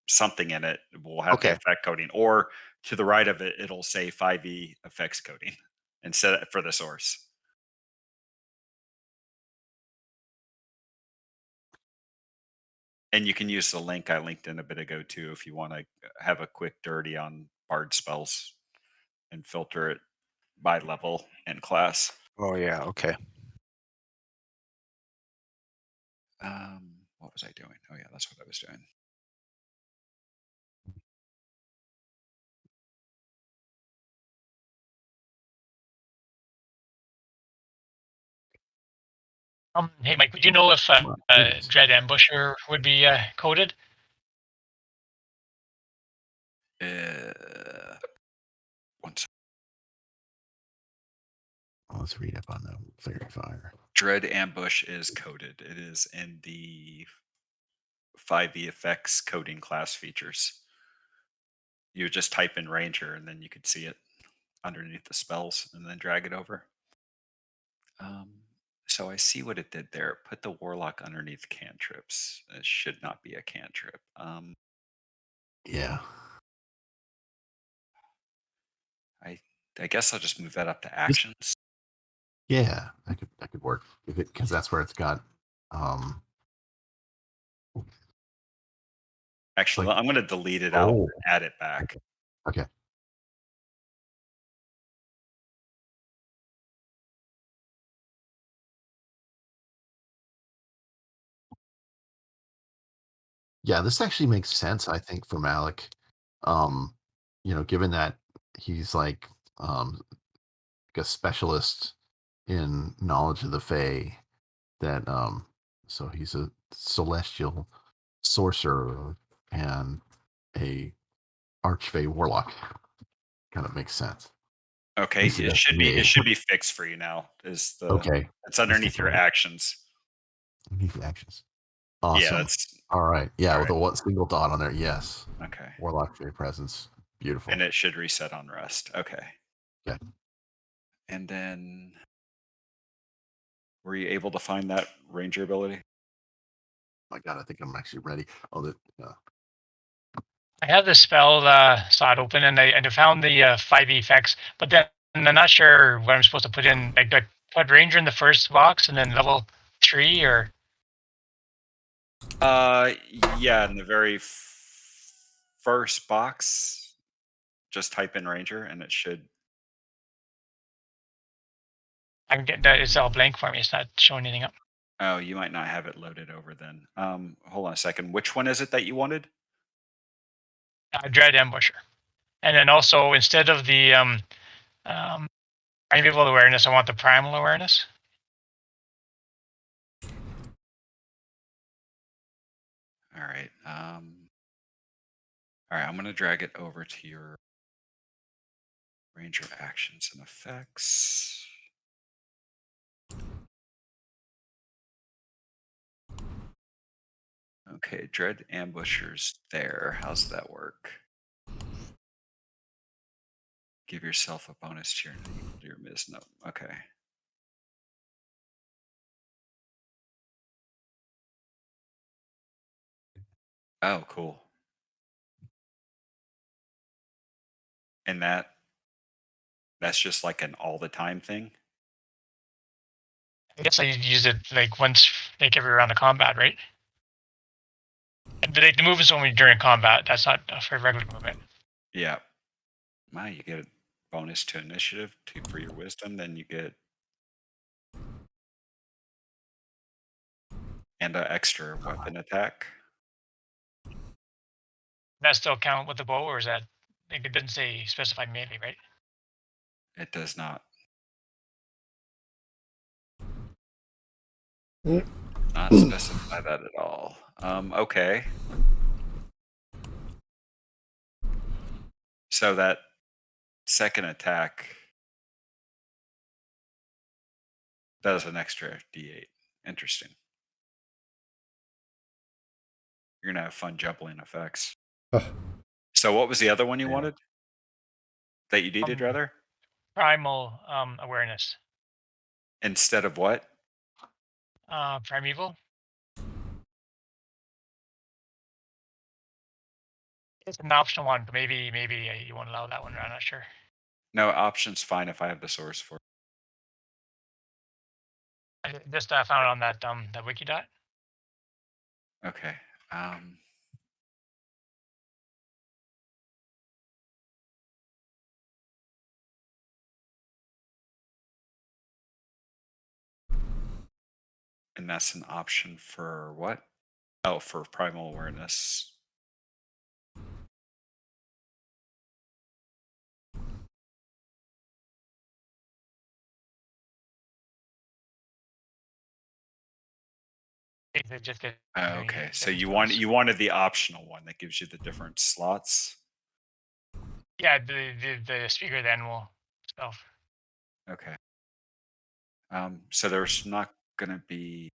Speaker 1: something in it will have the
Speaker 4: Okay.
Speaker 1: effect coding, or to the right of it, it'll say 5e effects coding instead for the source. And you can use the link I linked in a bit ago too if you want to have a quick dirty on bard spells and filter it by level and class.
Speaker 4: Oh yeah. Okay.
Speaker 1: What was I doing? Oh yeah, that's what I was doing.
Speaker 6: Hey, Mike, would you know if Dread Ambusher would be coded?
Speaker 1: One sec.
Speaker 3: Let's read up on the Fairy Fire.
Speaker 1: Dread Ambush is coded. It is in the 5e effects coding class features. You just type in Ranger and then you could see it underneath the spells and then drag it over. So I see what it did there. It put the Warlock underneath cantrips. It should not be a cantrip.
Speaker 3: Yeah.
Speaker 1: I guess I'll just move that up to actions.
Speaker 3: Yeah, that could work because that's where it's got.
Speaker 1: Actually,
Speaker 3: like-
Speaker 1: I'm going to delete it out and
Speaker 3: Oh.
Speaker 1: add it back.
Speaker 3: Okay. Yeah, this actually makes sense, I think, for Malik. Given that he's like a specialist in knowledge of the Fae, that so he's a celestial sorcerer and a archfey warlock. Kind of makes sense.
Speaker 1: Okay,
Speaker 3: Least it
Speaker 1: it
Speaker 3: does
Speaker 1: should
Speaker 3: to
Speaker 1: be
Speaker 3: me.
Speaker 1: fixed for you now. Is the
Speaker 3: Okay.
Speaker 1: It's underneath your actions.
Speaker 3: Underneath the actions.
Speaker 1: Yeah,
Speaker 3: Awesome.
Speaker 1: that's
Speaker 3: All right. Yeah,
Speaker 1: all
Speaker 3: with a one single dot on there. Yes.
Speaker 1: okay.
Speaker 3: Warlock Fae presence. Beautiful.
Speaker 1: And it should reset on rest. Okay.
Speaker 3: Yeah.
Speaker 1: And then were you able to find that ranger ability?
Speaker 3: My God, I think I'm actually ready. Oh,
Speaker 6: I have the spell slot open, and I found the 5e effects, but then I'm not sure what I'm supposed to put in. Like, do I put Ranger in the first box and then level 3, or?
Speaker 1: Yeah, in the very first box, just type in ranger and it should.
Speaker 6: I can get that. It's all blank for me. It's not showing anything up.
Speaker 1: Oh, you might not have it loaded over then. Hold on a second. Which one is it that you wanted?
Speaker 6: Dread Ambusher, and then also instead of the primeval awareness, I want the primal awareness.
Speaker 1: All right. All right. I'm going to drag it over to your ranger actions and effects. Okay, Dread Ambusher's there. How's that work? Give yourself a bonus to your miss note. Okay. Oh, cool. And that's just like an all the time thing.
Speaker 6: I guess I use it like once, like every round of combat, right? And the move is only during combat. That's not for regular movement.
Speaker 1: Yeah. Wow, you get a bonus to initiative for your wisdom, then you get and an extra weapon attack.
Speaker 6: That still count with the bow, or is that like, it didn't say specified melee, right?
Speaker 1: It does not. Not specify that at all. Okay. So that second attack does an extra D8. Interesting. You're gonna have fun juggling effects. So what was the other one you wanted? That you needed, rather?
Speaker 6: primal awareness.
Speaker 1: Instead of what?
Speaker 6: Primeval. It's an optional one, but maybe you won't allow that one. I'm not sure.
Speaker 1: No, option's fine if I have the source for it.
Speaker 6: I just found it on that wiki dot.
Speaker 1: Okay. And that's an option for what? Oh, for primal awareness.
Speaker 6: They just get
Speaker 1: Okay, so
Speaker 6: different
Speaker 1: you
Speaker 6: spells.
Speaker 1: wanted the optional one that gives you the different slots.
Speaker 6: Yeah, the speaker then will spell.
Speaker 1: Okay. So there's not gonna be.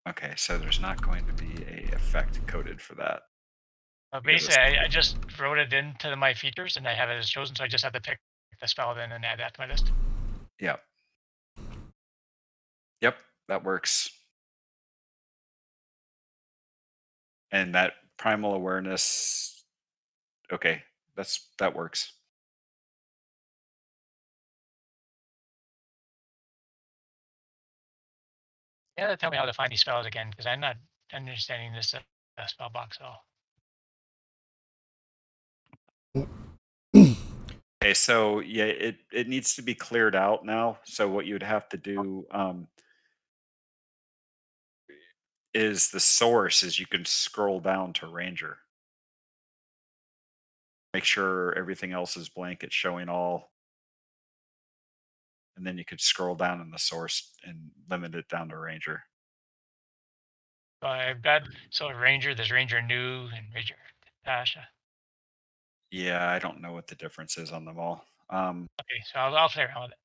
Speaker 1: Okay, so there's not going to be a effect coded for that. Because
Speaker 6: Basically,
Speaker 1: it's-
Speaker 6: I just wrote it into my features and I have it as chosen, so I just have to pick the spell then and add that to my list.
Speaker 1: Yep. Yep, that works. And that primal awareness. Okay, that works.
Speaker 6: Yeah, tell me how to find these spells again, because I'm not understanding this spell box at all.
Speaker 1: Okay, so yeah, it needs to be cleared out now. So what you would have to do is the source is you can scroll down to Ranger. Make sure everything else is blank. It's showing all. And then you could scroll down in the source and limit it down to Ranger.
Speaker 6: So I've got Ranger. There's Ranger New and Ranger Tasha.
Speaker 1: Yeah, I don't know what the difference is on them all.
Speaker 6: Okay, so I'll play around with it.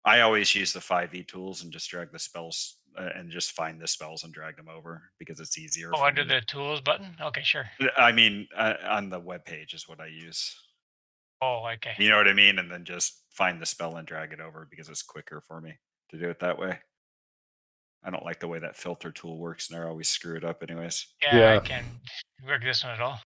Speaker 1: I always use the 5e tools and just drag the spells and just find the spells and drag them over because it's easier.
Speaker 6: Oh,
Speaker 1: for
Speaker 6: under
Speaker 1: me.
Speaker 6: the tools button. Okay, sure.
Speaker 1: I mean, on the web page is what I use.
Speaker 6: Oh, okay.
Speaker 1: You know what I mean? And then just find the spell and drag it over because it's quicker for me to do it that way. I don't like the way that filter tool works, and I always screw it up anyways.
Speaker 6: Yeah, I
Speaker 2: Yeah.
Speaker 6: can't work this one at all.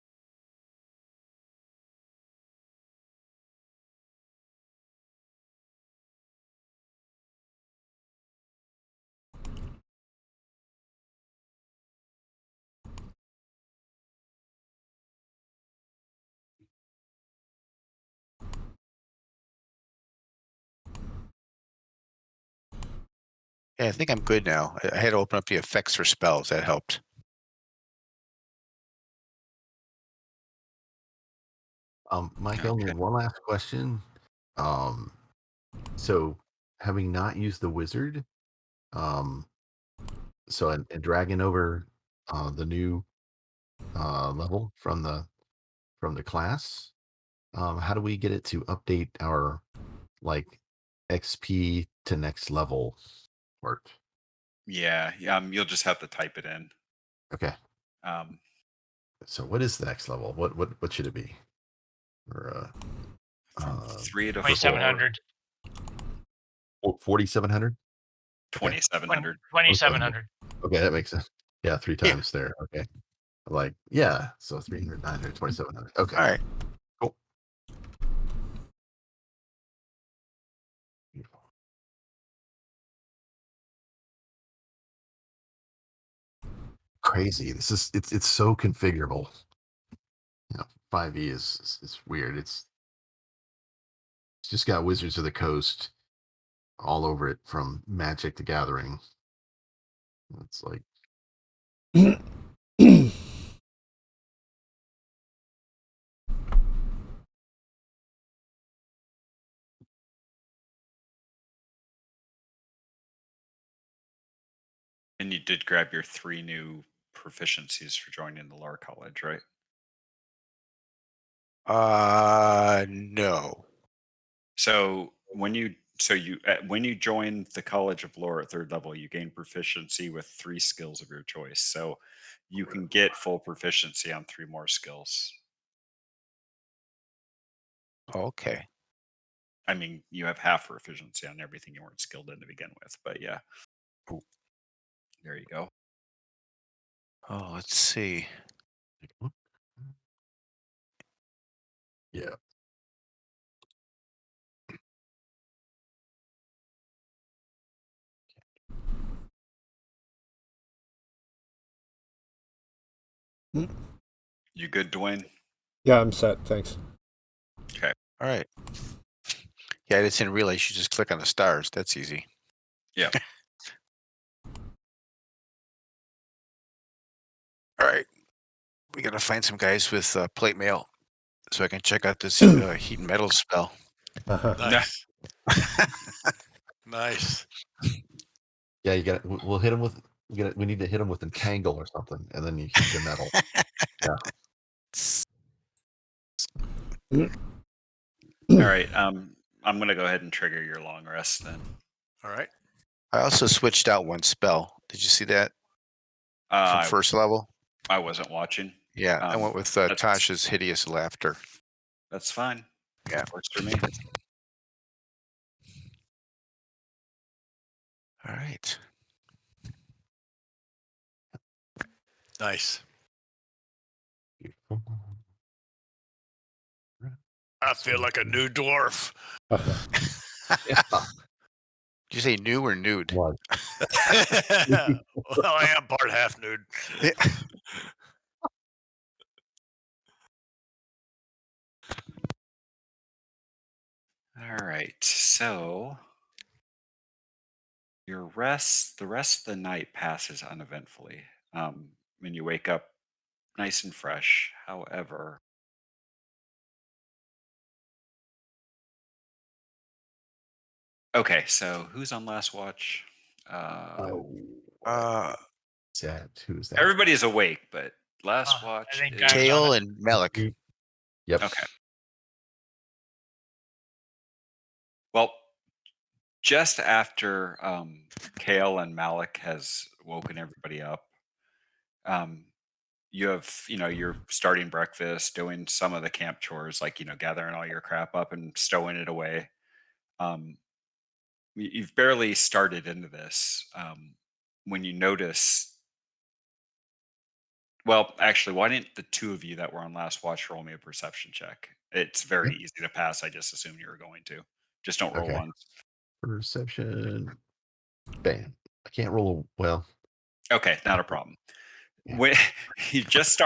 Speaker 4: Yeah, I think I'm good now. I had to open up the effects for spells. That helped.
Speaker 3: Mike, only
Speaker 1: Okay.
Speaker 3: one last question. So having not used the wizard, so and dragging over the new level from the class, how do we get it to update our like XP to next level part?
Speaker 1: Yeah, you'll just have to type it in.
Speaker 3: Okay.
Speaker 1: Um,
Speaker 3: So what is the next level? What should it be? Or
Speaker 1: from 3 to
Speaker 6: 2700.
Speaker 3: 4,700?
Speaker 1: 2700.
Speaker 6: 2700.
Speaker 3: Okay, that makes sense. Yeah, 3
Speaker 4: Yeah.
Speaker 3: times there. Okay. Like, yeah, so 300, 900, 2,700. Okay.
Speaker 4: All right.
Speaker 3: Cool. Beautiful. Crazy. It's so configurable. 5e is weird. It's just got Wizards of the Coast all over it from Magic to Gathering. It's like
Speaker 1: And you did grab your 3 new proficiencies for joining the Lore College, right?
Speaker 4: No.
Speaker 1: So when you so you when you join the College of Lore at 3rd level, you gain proficiency with 3 skills of your choice. So you can get full proficiency on 3 more skills.
Speaker 4: Okay.
Speaker 1: I mean, you have half proficiency on everything you weren't skilled in to begin with, but yeah. There you go.
Speaker 4: Oh, let's see.
Speaker 3: Yeah.
Speaker 1: You good, Dwayne?
Speaker 2: Yeah, I'm set. Thanks.
Speaker 1: Okay.
Speaker 4: All right. Yeah, I just didn't realize you just click on the stars. That's easy.
Speaker 1: Yeah.
Speaker 4: All right. We got to find some guys with plate mail so I can check out this heat and metal spell.
Speaker 2: Uh-huh.
Speaker 5: Nice. Nice.
Speaker 3: Yeah, you got. We'll hit him with. We need to hit him with entangle or something, and then you heat the metal.
Speaker 1: All right. I'm gonna go ahead and trigger your long rest then.
Speaker 5: All right.
Speaker 4: I also switched out one spell. Did you see that from
Speaker 1: I
Speaker 4: first level?
Speaker 1: wasn't watching.
Speaker 4: Yeah, I went with
Speaker 1: that's-
Speaker 4: Tasha's hideous laughter.
Speaker 1: That's fine.
Speaker 4: Yeah.
Speaker 1: Works for me.
Speaker 4: All right.
Speaker 5: Nice. I feel like a new dwarf.
Speaker 3: Yeah.
Speaker 4: Did you say new or nude?
Speaker 3: What?
Speaker 5: Well, I am part half nude.
Speaker 1: All right. So the rest of the night passes uneventfully. When you wake up nice and fresh. However, okay. So who's on last watch?
Speaker 3: Who's that?
Speaker 1: Everybody's awake, but last
Speaker 6: I
Speaker 1: watch
Speaker 6: think
Speaker 1: is
Speaker 6: I was on
Speaker 4: Kale
Speaker 6: it.
Speaker 4: and Malik.
Speaker 3: Yep.
Speaker 1: okay. Well, just after Kale and Malik has woken everybody up, you have you're starting breakfast, doing some of the camp chores, like gathering all your crap up and stowing it away. Um, you've barely started into this when you notice. Well, actually, why didn't the two of you that were on last watch roll me a perception check? It's very easy to pass. I just assumed you were going to. Just don't roll
Speaker 3: Okay.
Speaker 1: once.
Speaker 3: Perception. Bam. I can't roll well.
Speaker 1: Okay, not a problem.
Speaker 3: Yeah.
Speaker 1: When you just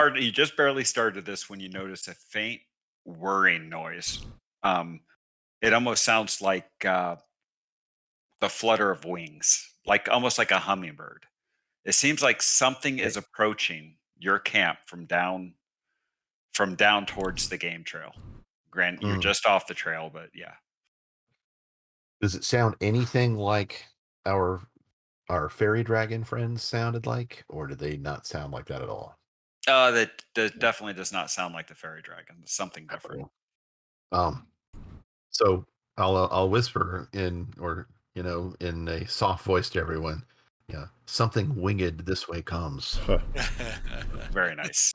Speaker 1: barely started this when you notice a faint whirring noise. It almost sounds like the flutter of wings, like almost like a hummingbird. It seems like something is approaching your camp from down towards the game trail. Grant, you're just off the trail, but yeah.
Speaker 3: Does it sound anything like our fairy dragon friends sounded like, or do they not sound like that at all?
Speaker 1: That definitely does not sound like the fairy dragon. It's something different.
Speaker 3: So I'll whisper in in a soft voice to everyone. Yeah, something winged this way comes.
Speaker 1: Very nice.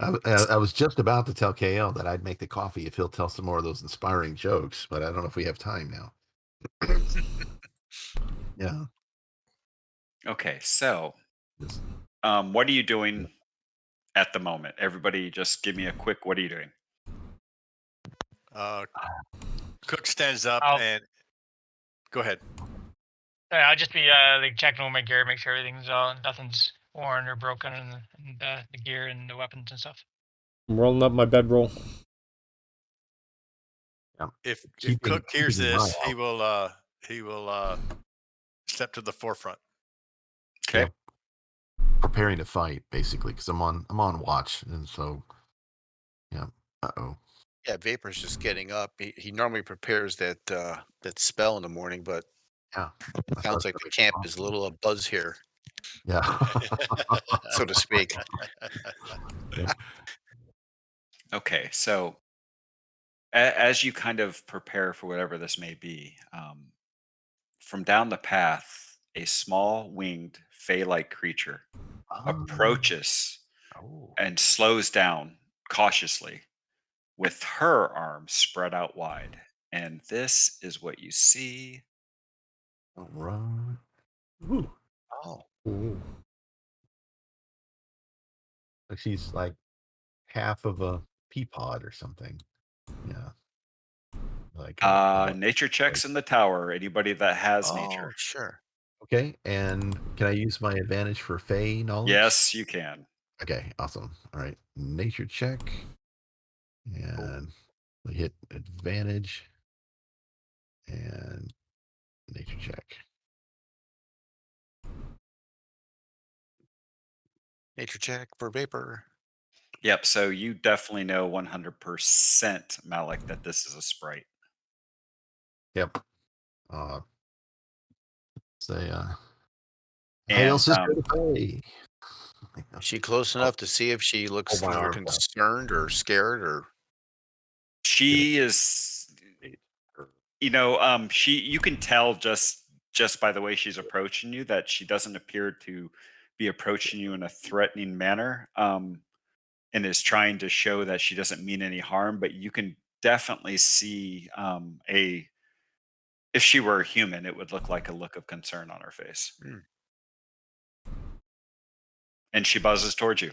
Speaker 3: I was just about to tell KL that I'd make the coffee if he'll tell some more of those inspiring jokes, but I don't know if we have time now. Yeah.
Speaker 1: Okay, so what are you doing at the moment? Everybody just give me a quick, what are you doing?
Speaker 5: Cook stands up and go ahead.
Speaker 6: I'll just be like checking over my gear, make sure everything's nothing's worn or broken, and the gear and the weapons and stuff.
Speaker 2: I'm rolling up my bedroll.
Speaker 3: Yeah.
Speaker 5: If Cook hears this, he will step to the forefront.
Speaker 1: Okay.
Speaker 3: Yeah. Preparing to fight, basically, because I'm on watch, and so yeah.
Speaker 4: Yeah, Vapor's just getting up. He normally prepares that spell in the morning, but
Speaker 3: yeah,
Speaker 4: sounds like the camp is a little abuzz here,
Speaker 3: yeah,
Speaker 4: so to speak.
Speaker 3: Yeah.
Speaker 1: Okay, so as you kind of prepare for whatever this may be, from down the path, a small winged fey-like creature
Speaker 3: Oh,
Speaker 1: approaches
Speaker 3: oh,
Speaker 1: and slows down cautiously with her arms spread out wide. And this is what you see.
Speaker 3: all right. Ooh,
Speaker 4: Oh,
Speaker 2: Ooh.
Speaker 3: like she's like half of a pea pod or something. Yeah, like
Speaker 1: Nature checks in the tower. Anybody that has
Speaker 4: oh,
Speaker 1: nature.
Speaker 4: sure.
Speaker 3: okay. And can I use my advantage for Fey knowledge?
Speaker 1: Yes, you can.
Speaker 3: Okay, awesome. All right, nature check, and we hit advantage and nature check.
Speaker 4: Nature check for vapor.
Speaker 1: Yep. So you definitely know 100% Malik that this is a sprite.
Speaker 3: Yep. Uh, say, hail,
Speaker 1: And
Speaker 3: sister Fey.
Speaker 4: Is she close enough to see if she looks
Speaker 3: Hold my
Speaker 4: more
Speaker 3: arms up.
Speaker 4: concerned or scared or?
Speaker 1: she is, you can tell just by the way she's approaching you that she doesn't appear to be approaching you in a threatening manner, and is trying to show that she doesn't mean any harm. But you can definitely see a if she were a human, it would look like a look of concern on her face.
Speaker 4: Hmm.
Speaker 1: And she buzzes towards you.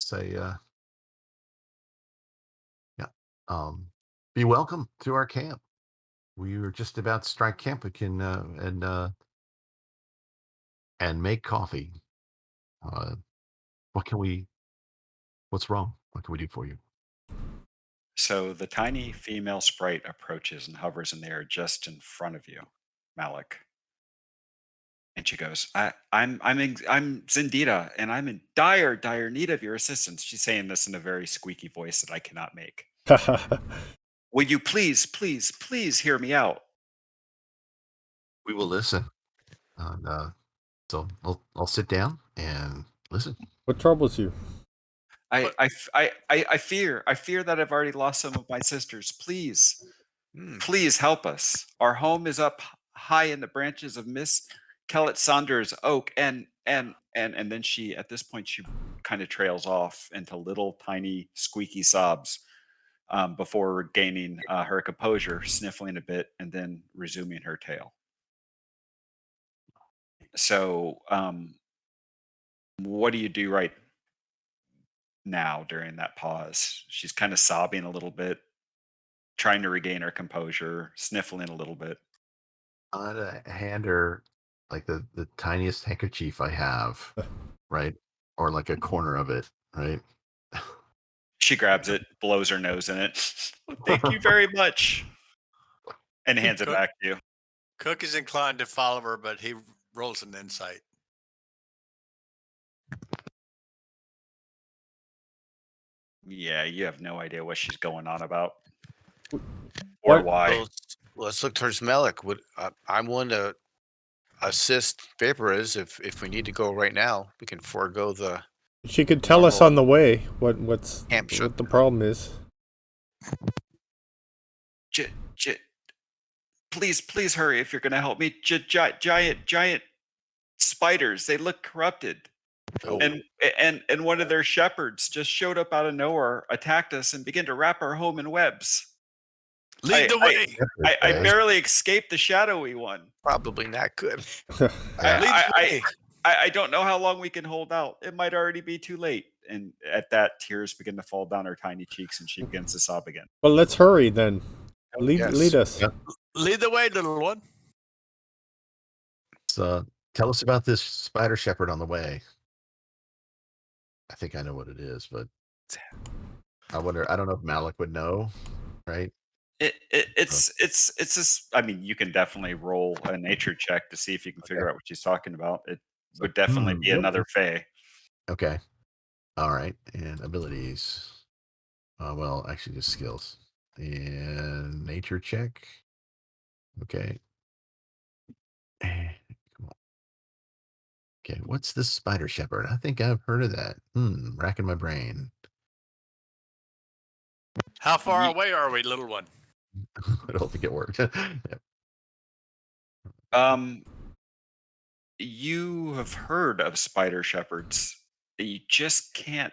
Speaker 3: Say, yeah. Be welcome to our camp. We were just about to strike camp. We can and make coffee. What can we? What's wrong? What can we do for you?
Speaker 1: So the tiny female sprite approaches and hovers in the air just in front of you, Malik. And she goes, I'm Zindita, and I'm in dire need of your assistance." She's saying this in a very squeaky voice that I cannot make. "Will you please hear me out?"
Speaker 3: We will listen. And so I'll sit down and listen.
Speaker 2: What troubles you?
Speaker 1: I fear that I've already lost some of my sisters.
Speaker 4: Hmm.
Speaker 1: Please help us. Our home is up high in the branches of Miss Kellett Saunders oak, and then she at this point she kind of trails off into little tiny squeaky sobs, before regaining her composure, sniffling a bit, and then resuming her tale. So, what do you do right now during that pause? She's kind of sobbing a little bit, trying to regain her composure, sniffling a little bit.
Speaker 3: I'm gonna hand her like the tiniest handkerchief I have, right, or like a corner of it, right.
Speaker 1: She grabs it, blows her nose in it. "Thank you very much," and hands it
Speaker 5: Cook,
Speaker 1: back to you.
Speaker 5: Cook is inclined to follow her, but he rolls an insight.
Speaker 1: Yeah, you have no idea what she's going on about or
Speaker 2: What?
Speaker 1: why.
Speaker 4: Well, let's look towards Malik. I'm willing to assist Vapor is if we need to go right now. We can forego the
Speaker 2: She could tell us
Speaker 4: normal
Speaker 2: on the way what's
Speaker 4: camp trip.
Speaker 2: what the problem is.
Speaker 1: J- j- please hurry if you're going to help me. Giant spiders. They look corrupted.
Speaker 4: Oh,
Speaker 1: And one of their shepherds just showed up out of nowhere, attacked us, and began to wrap our home in webs.
Speaker 5: Lead the way.
Speaker 1: I barely escaped the shadowy one.
Speaker 4: probably not good.
Speaker 5: Lead the way.
Speaker 1: I don't know how long we can hold out. It might already be too late. And at that, tears begin to fall down her tiny cheeks, and she begins to sob again.
Speaker 2: Well, let's hurry then. Lead
Speaker 4: Yes.
Speaker 2: us.
Speaker 3: Yep.
Speaker 5: Lead the way, little one.
Speaker 3: So tell us about this spider shepherd on the way. I think I know what it is, but I wonder. I don't know if Malik would know, right?
Speaker 1: It's this. I mean, you can definitely roll a nature check to see if you can figure out what she's talking about. It would definitely be
Speaker 3: what-
Speaker 1: another Fey.
Speaker 3: Okay. All right. And abilities. Well, actually, just skills and nature check. Okay. Come on. Okay, what's this spider shepherd? I think I've heard of that. Racking my brain.
Speaker 5: How far
Speaker 1: Ye-
Speaker 5: away are we, little one?
Speaker 3: I don't think it worked. Yeah.
Speaker 1: Um, you have heard of spider shepherds. You just can't.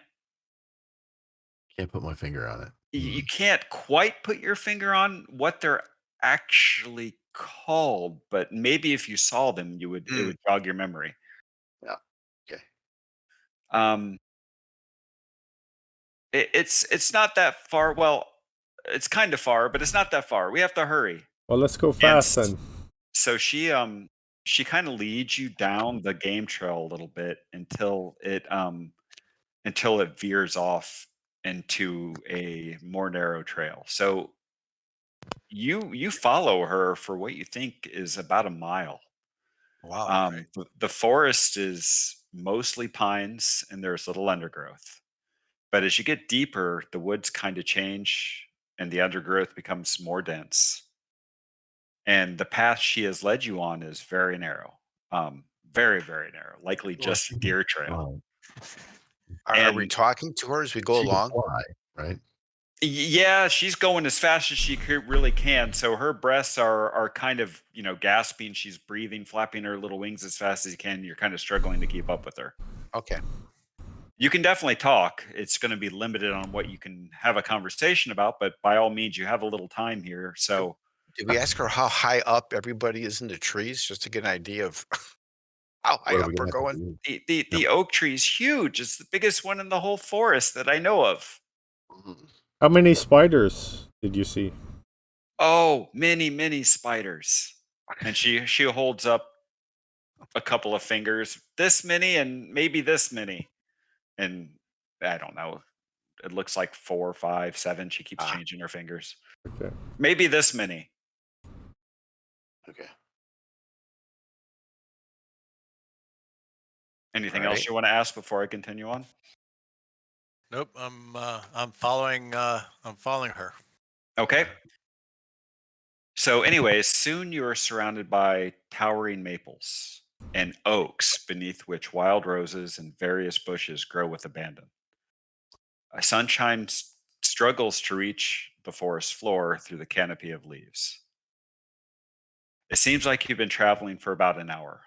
Speaker 3: Can't put my finger on it.
Speaker 1: You can't quite put your finger on what they're actually called, but maybe if you saw them, you would. It would jog your memory.
Speaker 3: Yeah. Okay.
Speaker 1: Um, it's not that far. Well, it's kind of far, but it's not that far. We have to hurry.
Speaker 2: Well, let's go
Speaker 1: And
Speaker 2: fast then.
Speaker 1: so she kind of leads you down the game trail a little bit until it veers off into a more narrow trail. So you follow her for what you think is about a mile.
Speaker 4: Wow.
Speaker 1: The forest is mostly pines and there's little undergrowth. But as you get deeper, the woods kind of change and the undergrowth becomes more dense. And the path she has led you on is very narrow, very, very narrow, likely
Speaker 3: Well,
Speaker 1: just a deer trail.
Speaker 4: Are we
Speaker 1: And
Speaker 4: talking to her as we go
Speaker 3: She can
Speaker 4: along?
Speaker 3: fly, right?
Speaker 1: yeah, she's going as fast as she really can. So her breaths are kind of gasping. She's breathing, flapping her little wings as fast as you can. You're kind of struggling to keep up with her.
Speaker 4: Okay.
Speaker 1: You can definitely talk. It's going to be limited on what you can have a conversation about, but by all means, you have a little time here. So
Speaker 4: Did we ask her how high up everybody is in the trees just to get an idea of how high
Speaker 3: What are
Speaker 4: up
Speaker 3: we
Speaker 4: we're
Speaker 3: gonna have to
Speaker 4: going?
Speaker 3: do?
Speaker 1: the oak tree is huge. It's the biggest one in the whole forest that I know of.
Speaker 3: Mhm.
Speaker 2: How many spiders did you see?
Speaker 1: Oh, many, many spiders. And she holds up a couple of fingers, this many and maybe this many. And I don't know. It looks like 4, 5, 7. She keeps
Speaker 4: Ah.
Speaker 1: changing her fingers.
Speaker 2: Okay.
Speaker 1: Maybe this many.
Speaker 3: Okay.
Speaker 1: Anything else
Speaker 4: Alright.
Speaker 1: you want to ask before I continue on?
Speaker 5: Nope. I'm following her.
Speaker 1: Okay. So, anyways, soon you are surrounded by towering maples and oaks beneath which wild roses and various bushes grow with abandon. Sunshine struggles to reach the forest floor through the canopy of leaves. It seems like you've been traveling for about an hour.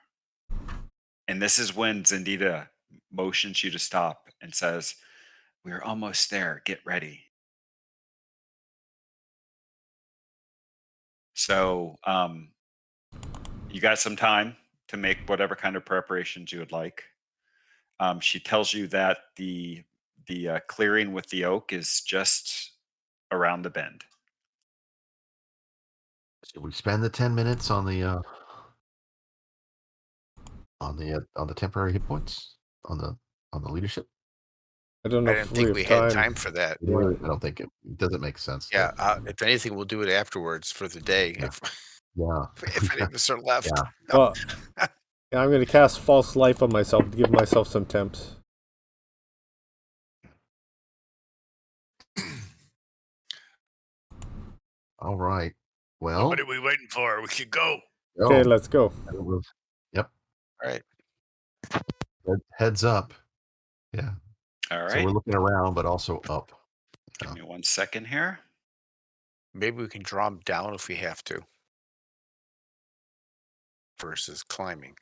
Speaker 1: And this is when Zendita motions you to stop and says, "We're almost there. Get ready." So, you got some time to make whatever kind of preparations you would like. She tells you that the clearing with the oak is just around the bend.
Speaker 3: Should we spend the 10 minutes on the temporary hit points on the leadership?
Speaker 2: I don't know
Speaker 4: I
Speaker 2: if
Speaker 4: didn't
Speaker 2: we
Speaker 4: think
Speaker 2: have
Speaker 4: we had
Speaker 2: time.
Speaker 4: time for that.
Speaker 2: Yeah.
Speaker 3: I don't think it doesn't make sense.
Speaker 4: Yeah, if anything, we'll do it afterwards for the day
Speaker 3: Yeah.
Speaker 4: if
Speaker 3: Yeah.
Speaker 4: if any of us are left.
Speaker 3: Yeah.
Speaker 2: Well, I'm going to cast false life on myself to give myself some temps.
Speaker 3: All right. Well,
Speaker 5: What are we waiting for? We should go.
Speaker 2: Okay,
Speaker 3: go.
Speaker 2: let's go.
Speaker 3: Yep.
Speaker 4: Alright.
Speaker 3: Heads up. Yeah.
Speaker 1: All
Speaker 3: So we're
Speaker 1: right.
Speaker 3: looking around, but also up.
Speaker 1: Give me 1 second here.
Speaker 4: Maybe we can draw them down if we have to. Versus climbing.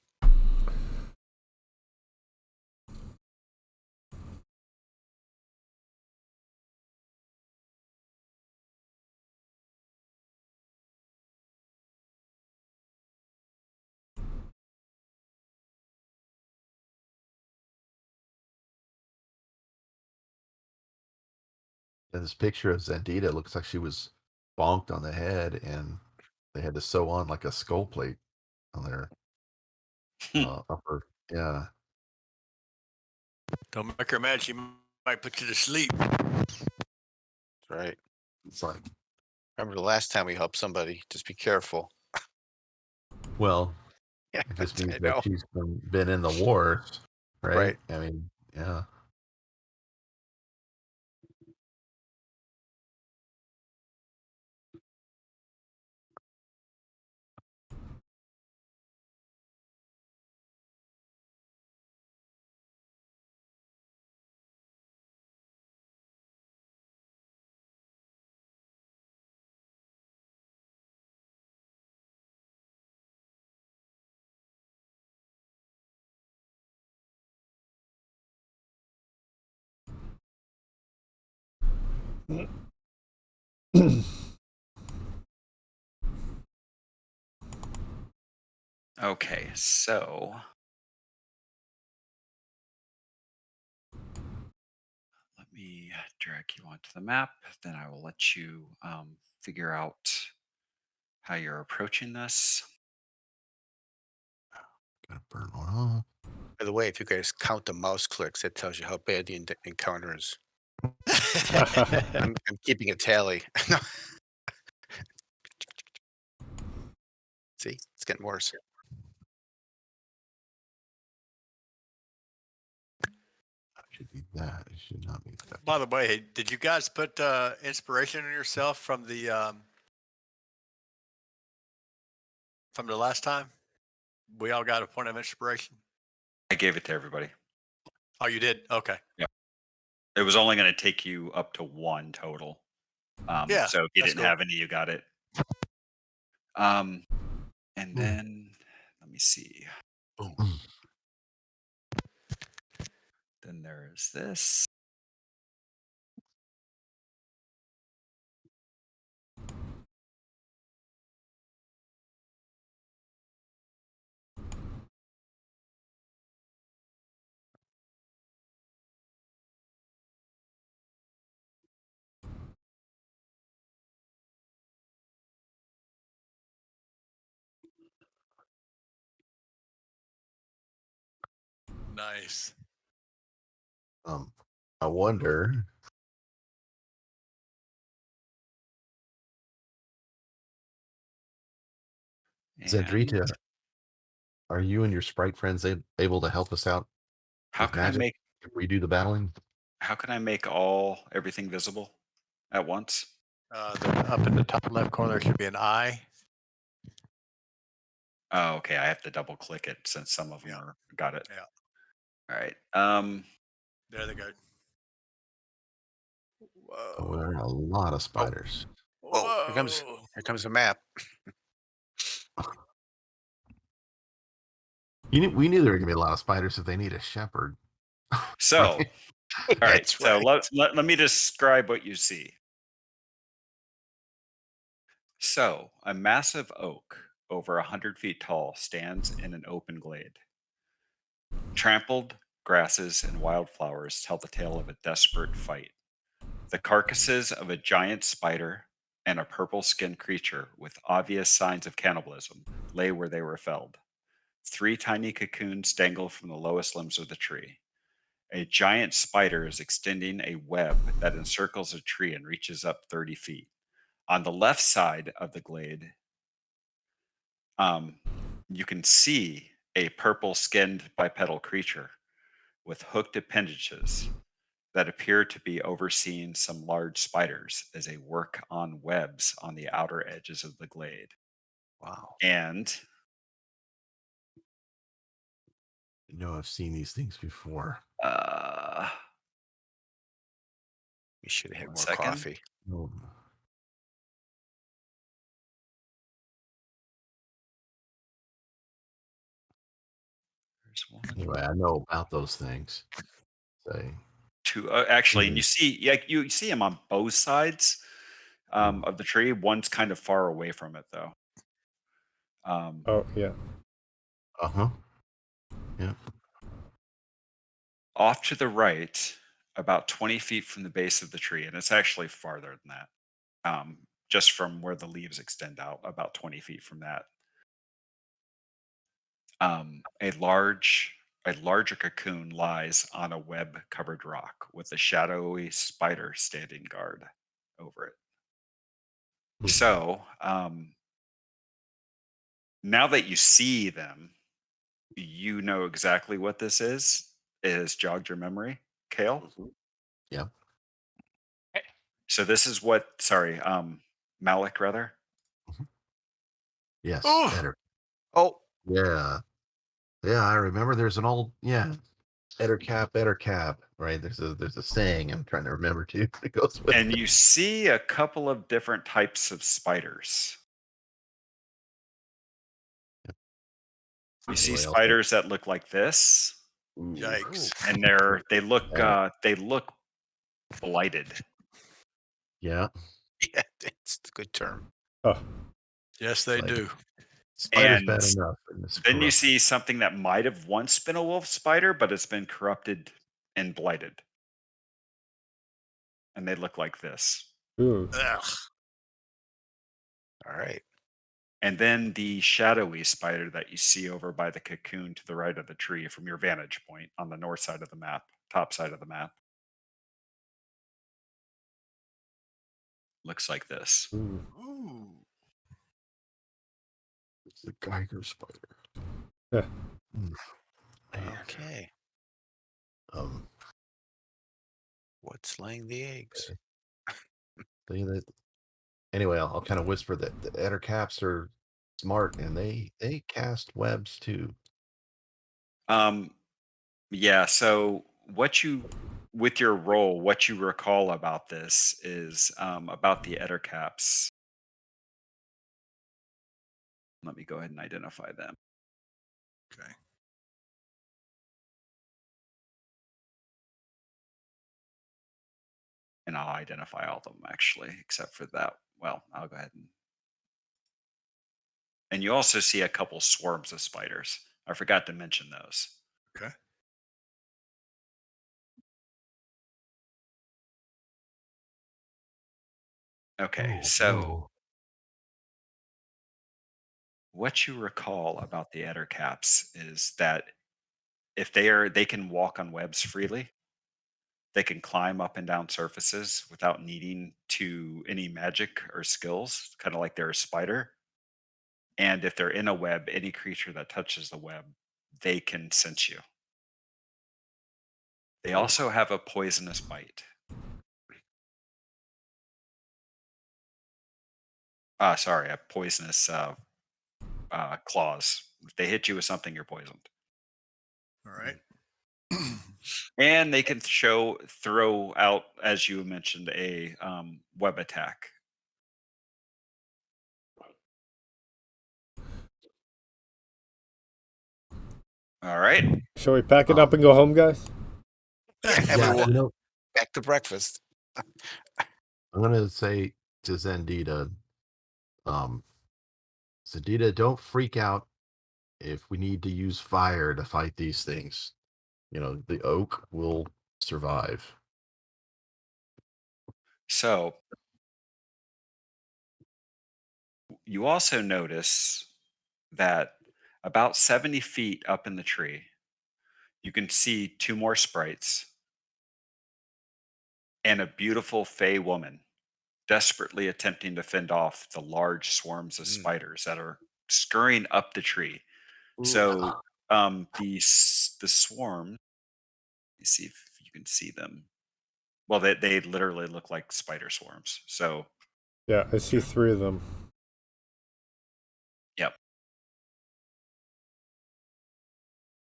Speaker 3: And this picture of Zendita looks like she was bonked on the head, and they had to sew on like a skull plate on their upper. Yeah.
Speaker 5: Don't make her mad. She might put you to sleep.
Speaker 4: That's right.
Speaker 3: It's like,
Speaker 4: Remember the last time we helped somebody? Just be careful.
Speaker 3: well,
Speaker 4: Yeah,
Speaker 3: it just means
Speaker 4: I
Speaker 3: that
Speaker 4: know.
Speaker 3: she's been in the wars, right?
Speaker 4: Right.
Speaker 3: I mean, yeah.
Speaker 1: Okay, so let me drag you onto the map. Then I will let you figure out how you're approaching this.
Speaker 3: Gotta burn one off.
Speaker 4: By the way, if you guys count the mouse clicks, it tells you how bad the encounter is. I'm keeping a tally. No. See, it's getting worse.
Speaker 3: Should be that. It should not be that.
Speaker 5: By the way, did you guys put inspiration in yourself from the last time? We all got a point of inspiration.
Speaker 1: I gave it to everybody.
Speaker 5: Oh, you did? Okay.
Speaker 1: Yeah. It was only going to take you up to 1 total.
Speaker 5: Yeah,
Speaker 1: So if you
Speaker 5: that's
Speaker 1: didn't
Speaker 5: cool.
Speaker 1: have any, you got it. And then let me see.
Speaker 3: Boom.
Speaker 1: Then there's this.
Speaker 5: Nice.
Speaker 3: I wonder. Zedrita,
Speaker 1: And
Speaker 3: are you and your sprite friends able to help us out
Speaker 1: how
Speaker 3: with
Speaker 1: can I
Speaker 3: magic
Speaker 1: make
Speaker 3: if we do the battling?
Speaker 1: everything visible at once?
Speaker 5: Up in the top left corner should be an eye.
Speaker 1: Oh, okay. I have to double click it since some of them got it.
Speaker 5: Yeah.
Speaker 1: All right.
Speaker 5: There they go.
Speaker 3: Oh, there
Speaker 5: Whoa.
Speaker 3: are a lot of spiders.
Speaker 4: Whoa! Here comes the map.
Speaker 3: We knew there were gonna be a lot of spiders if they need a shepherd.
Speaker 1: So, all right.
Speaker 4: That's
Speaker 1: So
Speaker 4: right.
Speaker 1: let me describe what you see. So, a massive oak over 100 feet tall stands in an open glade. Trampled grasses and wildflowers tell the tale of a desperate fight. The carcasses of a giant spider and a purple skinned creature with obvious signs of cannibalism lay where they were felled. 3 tiny cocoons dangle from the lowest limbs of the tree. A giant spider is extending a web that encircles a tree and reaches up 30 feet. On the left side of the glade, you can see a purple skinned bipedal creature with hooked appendages that appear to be overseeing some large spiders as they work on webs on the outer edges of the glade.
Speaker 4: Wow.
Speaker 1: And
Speaker 3: You know, I've seen these things before.
Speaker 4: We should have had
Speaker 1: 1
Speaker 4: more
Speaker 1: second.
Speaker 4: coffee.
Speaker 3: Oh,
Speaker 1: There's 1,
Speaker 3: anyway, I know about those things. Say,
Speaker 1: 2. Actually, and you see them on both sides of the tree. One's kind of far away from it, though.
Speaker 2: Oh, yeah.
Speaker 3: uh-huh. Yeah.
Speaker 1: Off to the right, about 20 feet from the base of the tree, and it's actually farther than that. Just from where the leaves extend out, about 20 feet from that. A larger cocoon lies on a web-covered rock with a shadowy spider standing guard over it.
Speaker 3: Hmm.
Speaker 1: So, now that you see them, you know exactly what this is. It has jogged your memory, Kale.
Speaker 3: Mhm. Yeah.
Speaker 1: So this is what, sorry, Malik, rather.
Speaker 3: Yes.
Speaker 5: Ooh.
Speaker 3: Better.
Speaker 4: Oh,
Speaker 3: Yeah. Yeah, I remember there's an old better cap, right? There's a saying I'm trying to remember too that goes with
Speaker 1: And
Speaker 3: it.
Speaker 1: you see a couple of different types of spiders. You see
Speaker 3: Anybody else?
Speaker 1: spiders that look like this,
Speaker 3: Ooh.
Speaker 5: Yikes.
Speaker 1: and they look blighted.
Speaker 3: Yeah.
Speaker 4: Yeah, it's a good term.
Speaker 2: Oh,
Speaker 5: Yes, they
Speaker 3: Like-
Speaker 5: do.
Speaker 3: Spider's
Speaker 1: And
Speaker 3: bad enough. And it's
Speaker 1: Then you
Speaker 3: corrupt.
Speaker 1: see something that might have once been a wolf spider, but it's been corrupted and blighted. And they look like this.
Speaker 2: ooh.
Speaker 5: Ugh.
Speaker 4: All right.
Speaker 1: And then the shadowy spider that you see over by the cocoon to the right of the tree from your vantage point on the north side of the map, top side of the map, looks like this.
Speaker 2: Ooh.
Speaker 5: Ooh.
Speaker 3: It's the Geiger spider.
Speaker 2: Yeah.
Speaker 3: Man.
Speaker 4: Okay.
Speaker 3: Um,
Speaker 4: What's laying the eggs?
Speaker 3: anyway, I'll kind of whisper that the Ettercaps are smart and they cast webs too.
Speaker 1: Yeah, so with your role, what you recall about this is about the Ettercaps. Let me go ahead and identify them.
Speaker 5: Okay.
Speaker 1: And I'll identify all of them actually, except for that. Well, I'll go ahead and you also see a couple swarms of spiders. I forgot to mention those.
Speaker 5: Okay.
Speaker 1: Okay, so what you recall about the Ettercaps is that if they can walk on webs freely. They can climb up and down surfaces without needing to any magic or skills, kind of like they're a spider. And if they're in a web, any creature that touches the web, they can sense you. They also have a poisonous bite. Sorry, a poisonous claws. If they hit you with something, you're poisoned.
Speaker 5: All right.
Speaker 1: And they can throw out, as you mentioned, a web attack. All right.
Speaker 2: Shall we pack it up and go home, guys?
Speaker 4: And
Speaker 3: Yeah,
Speaker 4: we walk
Speaker 3: you know,
Speaker 4: back to breakfast.
Speaker 3: I'm gonna say to Zendita, um, Zendita, don't freak out if we need to use fire to fight these things. You know, the oak will survive.
Speaker 1: So you also notice that about 70 feet up in the tree, you can see two more sprites and a beautiful fey woman desperately attempting to fend off the large swarms of spiders that are scurrying up the tree. So the swarm, let me see if you can see them. Well, they literally look like spider swarms. So,
Speaker 2: Yeah, I see 3 of them.
Speaker 1: yep.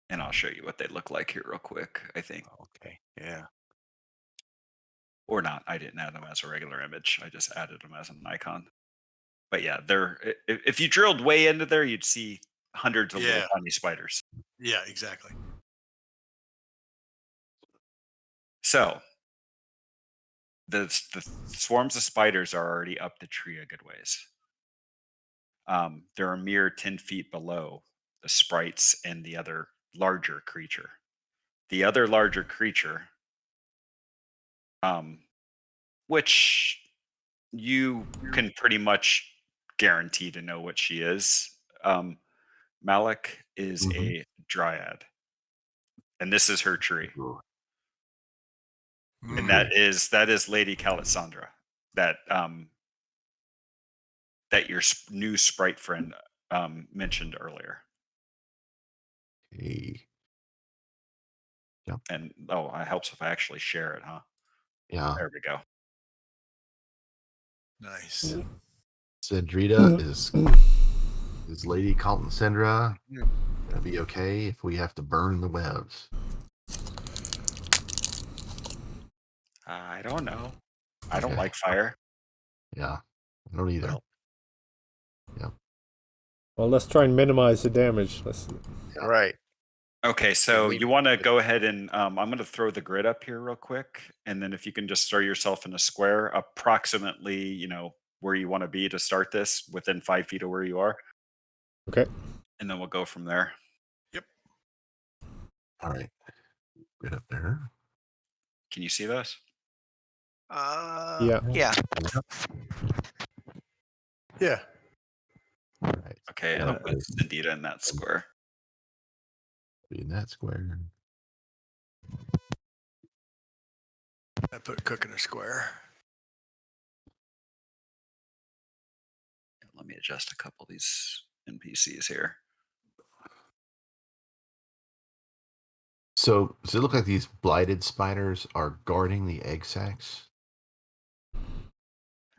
Speaker 1: And I'll show you what they look like here real quick, I think.
Speaker 4: Okay. Yeah.
Speaker 1: Or not. I didn't add them as a regular image. I just added them as an icon. But yeah, if you drilled way into there, you'd see hundreds of little
Speaker 5: Yeah.
Speaker 1: tiny spiders.
Speaker 5: Yeah, exactly.
Speaker 1: So the swarms of spiders are already up the tree a good ways. They're a mere 10 feet below the sprites and the other larger creature. The other larger creature, which you can pretty much guarantee to know what she is. Malik is
Speaker 3: Mhm.
Speaker 1: a dryad, and this is her tree, and
Speaker 3: Okay.
Speaker 1: that is Lady Calisandra, that that your new sprite friend mentioned earlier.
Speaker 3: Okay.
Speaker 1: And it helps if I actually share it, huh?
Speaker 3: Yeah.
Speaker 1: There we go.
Speaker 5: Nice.
Speaker 3: Zendrita is Lady Calton-Sendra gonna be okay if we have to burn the webs?
Speaker 1: I don't know. I don't
Speaker 3: Okay.
Speaker 1: like fire.
Speaker 3: Yeah. I don't either.
Speaker 5: Well,
Speaker 2: Well, let's try and minimize the damage. Let's.
Speaker 4: Right.
Speaker 1: Okay, so
Speaker 4: leave
Speaker 1: you
Speaker 4: it
Speaker 1: want to
Speaker 4: with-
Speaker 1: go ahead and I'm going to throw the grid up here real quick, and then if you can just throw yourself in a square, approximately, where you want to be to start this, within 5 feet of where you are,
Speaker 2: Okay.
Speaker 1: and then we'll go from there.
Speaker 3: All right. Get up there.
Speaker 1: Can you see those?
Speaker 2: Yeah.
Speaker 4: Yeah.
Speaker 5: Yeah.
Speaker 3: All right.
Speaker 1: Okay, and I'll put Sandita in that square.
Speaker 3: Be in that square.
Speaker 5: I put Cook in a square.
Speaker 1: Let me adjust a couple of these NPCs here.
Speaker 3: So does it look like these blighted spiders are guarding the egg sacs?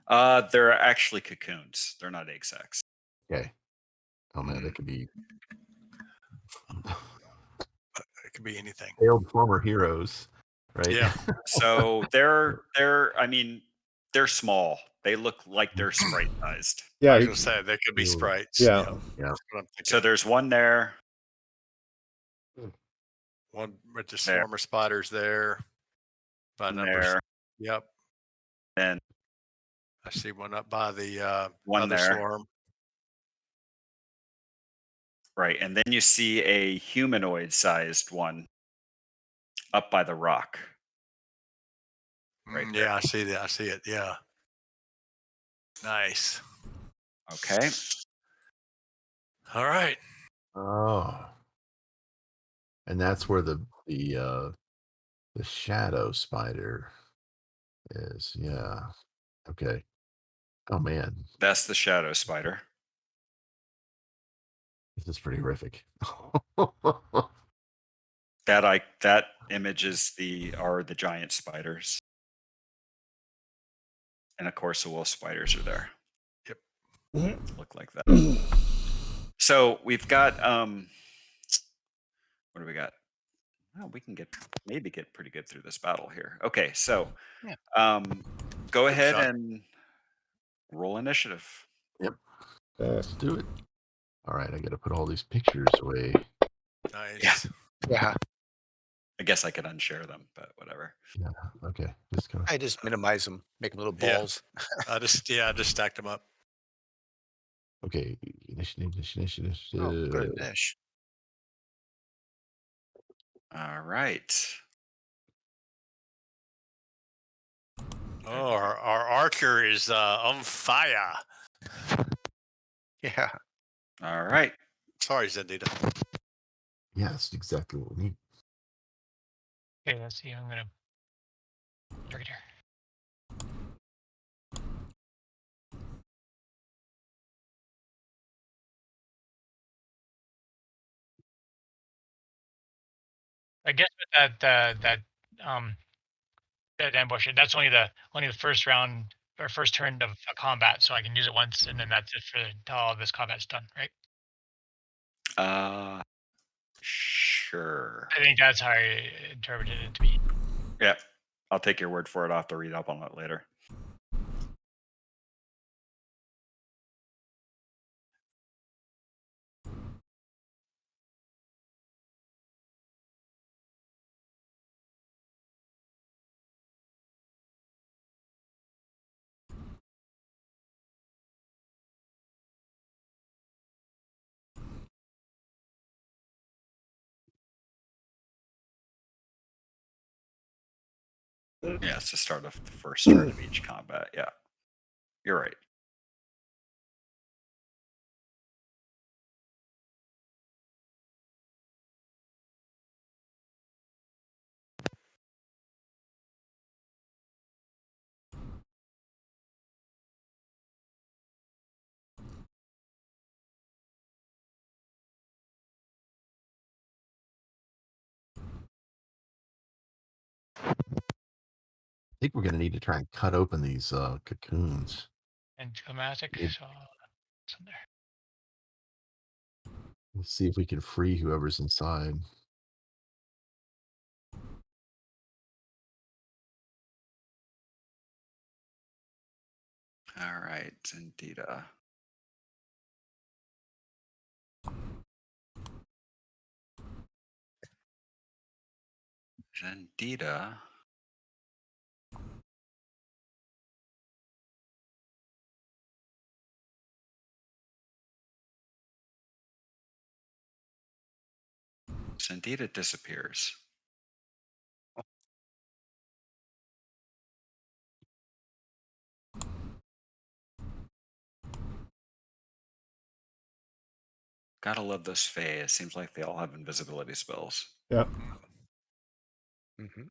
Speaker 1: They're actually cocoons. They're not egg sacs.
Speaker 3: Okay. Oh man, they could be
Speaker 5: It could be anything.
Speaker 3: failed former heroes, right?
Speaker 5: Yeah.
Speaker 1: So they're small. They look like they're sprite sized.
Speaker 5: I
Speaker 2: Yeah.
Speaker 5: was gonna say they could be
Speaker 3: Ooh.
Speaker 5: sprites.
Speaker 2: Yeah.
Speaker 5: That's
Speaker 3: Yeah.
Speaker 5: what I'm thinking.
Speaker 1: So there's one there.
Speaker 5: One with the
Speaker 1: There.
Speaker 5: swarm of spiders there. By
Speaker 1: One
Speaker 5: numbers.
Speaker 1: there.
Speaker 5: Yep.
Speaker 1: And
Speaker 5: I see one up by the
Speaker 1: one
Speaker 5: by the
Speaker 1: there.
Speaker 5: swarm.
Speaker 1: Right. And then you see a humanoid sized one up by the rock. Right there.
Speaker 5: Yeah, I see that. I see it. Yeah. Nice.
Speaker 1: Okay.
Speaker 5: All right.
Speaker 3: Oh. And that's where the shadow spider is. Yeah. Okay. Oh man,
Speaker 1: That's the shadow spider.
Speaker 3: this is pretty horrific.
Speaker 1: That image are the giant spiders. And of course the wolf spiders are there.
Speaker 5: Yep.
Speaker 1: Look like that. So we've got what do we got? Oh, we can maybe get pretty good through this battle here. Okay, so go ahead
Speaker 5: shot.
Speaker 1: and roll initiative.
Speaker 3: Let's do it. All right, I got to put all these pictures away.
Speaker 5: Nice.
Speaker 4: Yeah.
Speaker 1: I guess I could unshare them, but whatever.
Speaker 3: Yeah. Okay. Just go.
Speaker 4: I just minimize them, make them little
Speaker 5: Yeah.
Speaker 4: balls.
Speaker 5: I just stacked them up.
Speaker 3: Okay. Initiative.
Speaker 4: Oh, good niche.
Speaker 1: All right.
Speaker 5: Oh, our archer is on fire.
Speaker 4: Yeah.
Speaker 1: All right.
Speaker 5: Sorry, Zendita.
Speaker 3: Yeah, that's exactly what we need.
Speaker 6: Okay, let's see. I'm gonna target here. I guess with that ambush, that's only the first round or first turn of combat, so I can use it once, and then that's it for until all this combat's done, right?
Speaker 1: Sure.
Speaker 6: I think that's how I interpreted it to be.
Speaker 1: Yeah. I'll take your word for it. I'll have to read up on it later. Yeah, it's the start of the first turn of each combat. Yeah. You're right.
Speaker 3: I think we're going to need to try and cut open these cocoons.
Speaker 6: And schematic,
Speaker 3: It-
Speaker 6: so it's in there.
Speaker 3: Let's see if we can free whoever's inside.
Speaker 1: All right, Zendita. Zendita. Zendita disappears. Gotta love those Fae. It seems like they all have invisibility spells.
Speaker 2: Yeah.
Speaker 4: Mm-hmm.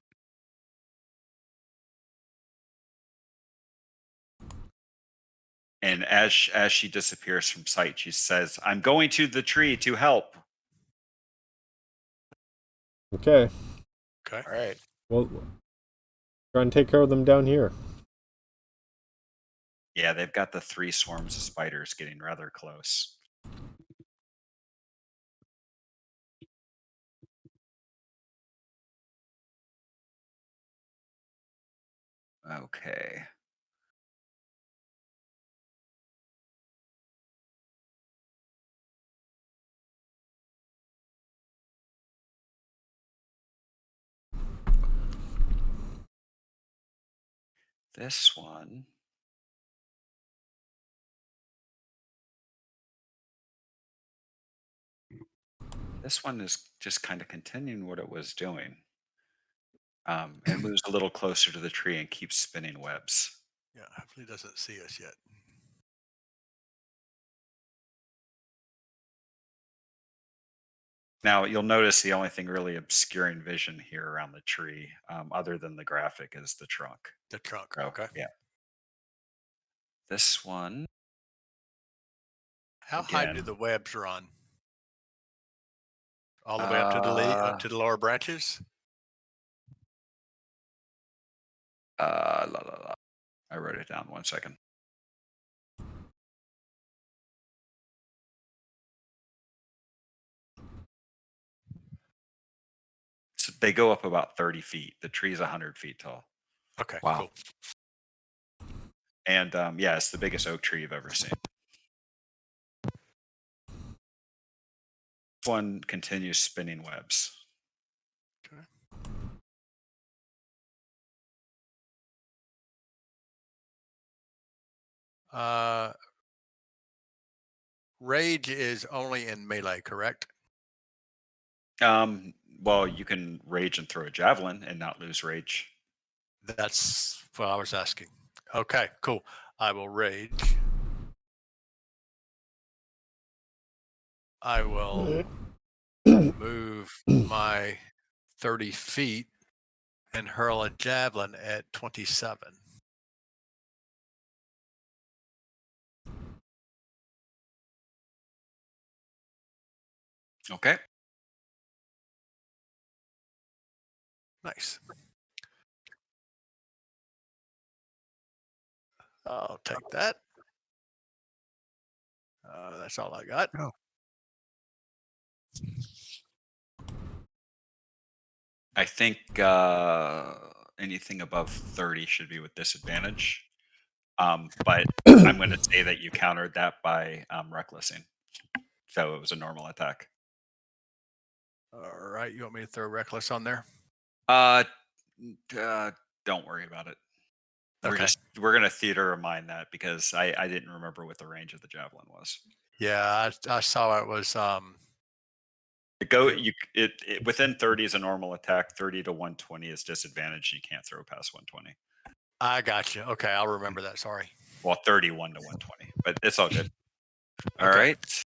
Speaker 1: And as she disappears from sight, she says, "I'm going to the tree to help."
Speaker 2: Okay.
Speaker 5: Okay.
Speaker 4: All right.
Speaker 2: Well, try and take care of them down here.
Speaker 1: Yeah, they've got the 3 swarms of spiders getting rather close. Okay. This one. This one is just kind of continuing what it was doing. It moves a little closer to the tree and keeps spinning webs.
Speaker 5: Yeah. Hopefully, it doesn't see us yet.
Speaker 1: Now, you'll notice the only thing really obscuring vision here around the tree, other than the graphic, is the trunk.
Speaker 5: The trunk.
Speaker 1: So,
Speaker 5: Okay.
Speaker 1: yeah. This one,
Speaker 5: How high do
Speaker 1: again,
Speaker 5: the webs run? All the way up to the up to the lower branches.
Speaker 1: la, la, la. I wrote it down. 1 second. So they go up about 30 feet. The tree's 100 feet tall.
Speaker 5: Okay.
Speaker 3: Wow.
Speaker 5: Cool.
Speaker 1: And yeah, it's the biggest oak tree you've ever seen. This one continues spinning webs.
Speaker 5: Okay. Rage is only in melee, correct?
Speaker 1: Well, you can rage and throw a javelin and not lose rage.
Speaker 5: That's what I was asking. Okay, cool. I will rage. I will move my 30 feet and hurl a javelin at 27.
Speaker 1: Okay.
Speaker 5: Nice. I'll take that. That's all I got.
Speaker 3: Oh.
Speaker 1: I think anything above 30 should be with disadvantage. But I'm going to say that you countered that by recklessing. So it was a normal attack.
Speaker 5: All right, you want me to throw reckless on there?
Speaker 1: Don't worry about it.
Speaker 5: Okay.
Speaker 1: We're gonna theater of mind that because I didn't remember what the range of the javelin was.
Speaker 5: Yeah, I saw it was
Speaker 1: It within 30 is a normal attack. 30 to 120 is disadvantage. You can't throw past 120.
Speaker 5: I got you. Okay, I'll remember that. Sorry.
Speaker 1: Well, 31 to 120, but it's all good. All
Speaker 5: Okay.
Speaker 1: right.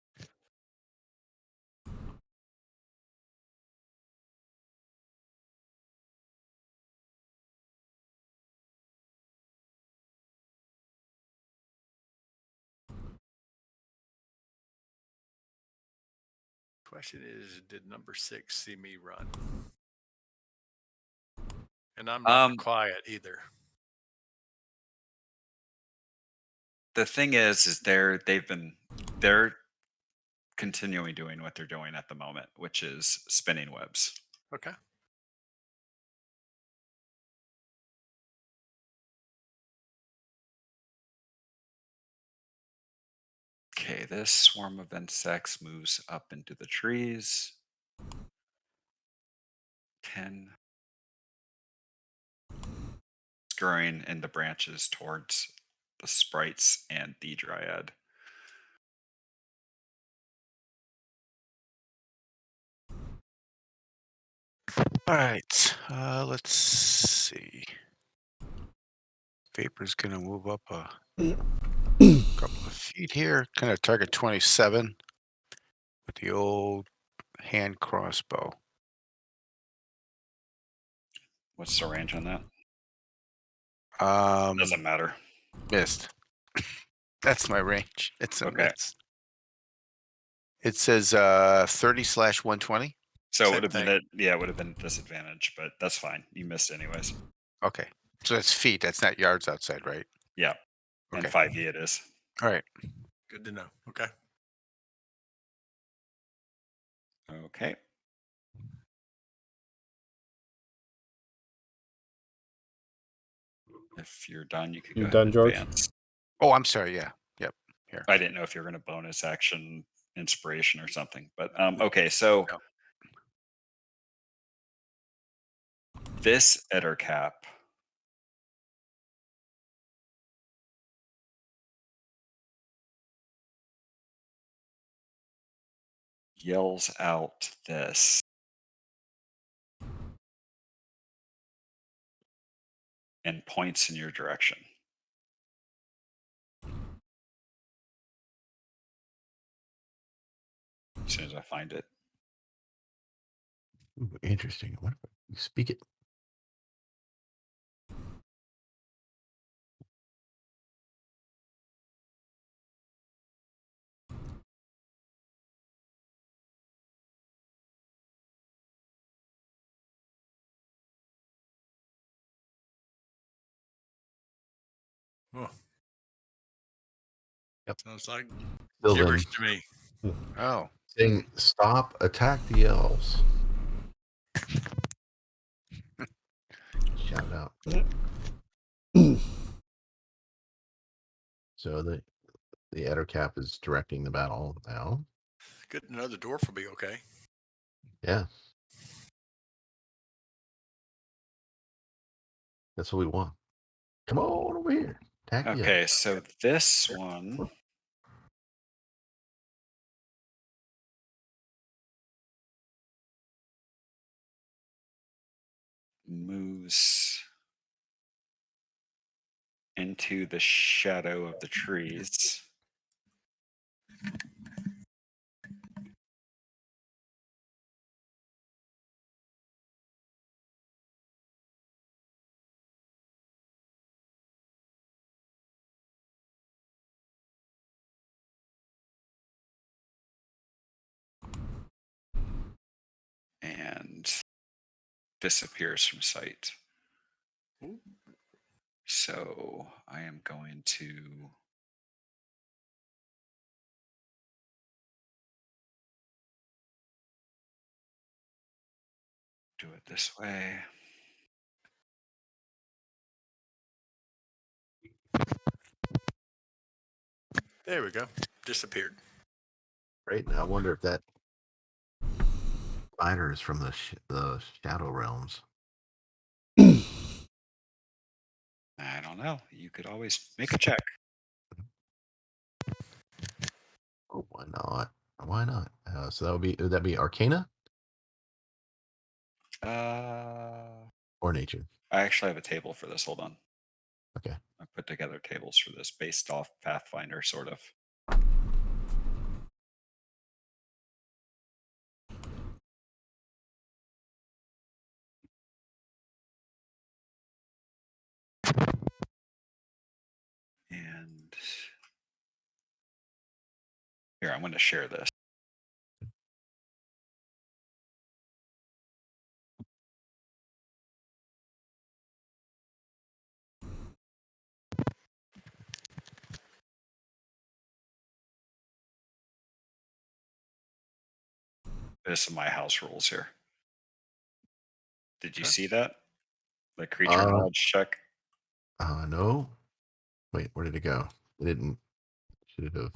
Speaker 5: Question is, did number 6 see me run? And I'm not quiet either.
Speaker 1: The thing is they're continuing doing what they're doing at the moment, which is spinning webs.
Speaker 5: Okay.
Speaker 1: Okay, this swarm of insects moves up into the trees. 10. scurrying in the branches towards the sprites and the dryad.
Speaker 4: All right. Let's see. Vapor's gonna move up a couple of feet here. Kind of target 27 with the old hand crossbow.
Speaker 1: What's the range on that?
Speaker 4: Um,
Speaker 1: Doesn't matter.
Speaker 4: missed. That's my range. It's a
Speaker 1: Okay.
Speaker 4: miss. It says 30/120.
Speaker 1: So it
Speaker 5: Same
Speaker 1: would have been
Speaker 5: thing.
Speaker 1: it would have been a disadvantage, but that's fine. You missed anyways.
Speaker 4: Okay. So that's feet. That's not yards outside, right?
Speaker 1: Yeah. And
Speaker 4: Okay.
Speaker 1: 5e it is.
Speaker 4: All right.
Speaker 5: Good to know. Okay.
Speaker 1: Okay. If you're done, you could
Speaker 2: You
Speaker 1: go
Speaker 2: done,
Speaker 1: ahead and
Speaker 2: George?
Speaker 1: advance.
Speaker 4: Oh, I'm sorry. Yeah. Yep. Here.
Speaker 1: I didn't know if you were going to bonus action inspiration or something, but okay. So
Speaker 4: No.
Speaker 1: this Ettercap yells out this. And points in your direction. As soon as I find it.
Speaker 3: Ooh, interesting. What if you speak it?
Speaker 5: Oh.
Speaker 3: Yep.
Speaker 5: Sounds like
Speaker 3: Till then,
Speaker 5: gibberish to me.
Speaker 4: Oh.
Speaker 3: saying stop, attack the elves. Shout out. So the Ettercap is directing the battle now.
Speaker 5: Good to know the dwarf will be okay.
Speaker 3: Yeah. That's what we want. Come on over here. Attack the
Speaker 1: Okay,
Speaker 3: elves.
Speaker 1: so this one moves into the shadow of the trees. And disappears from sight. So I am going to do it this way.
Speaker 5: There we go. Disappeared.
Speaker 3: Right now, I wonder if that spider is from the Shadow Realms.
Speaker 1: I don't know. You could always make a check.
Speaker 3: Oh, why not? Why not? So would that be Arcana or Nature?
Speaker 1: I actually have a table for this. Hold on.
Speaker 3: Okay.
Speaker 1: I put together tables for this based off Pathfinder, sort of. And here, I'm going to share this. This is my house rules here. Did you
Speaker 5: Okay.
Speaker 1: see that? The creature knowledge check?
Speaker 3: No. Wait, where did it go? It didn't. Should have.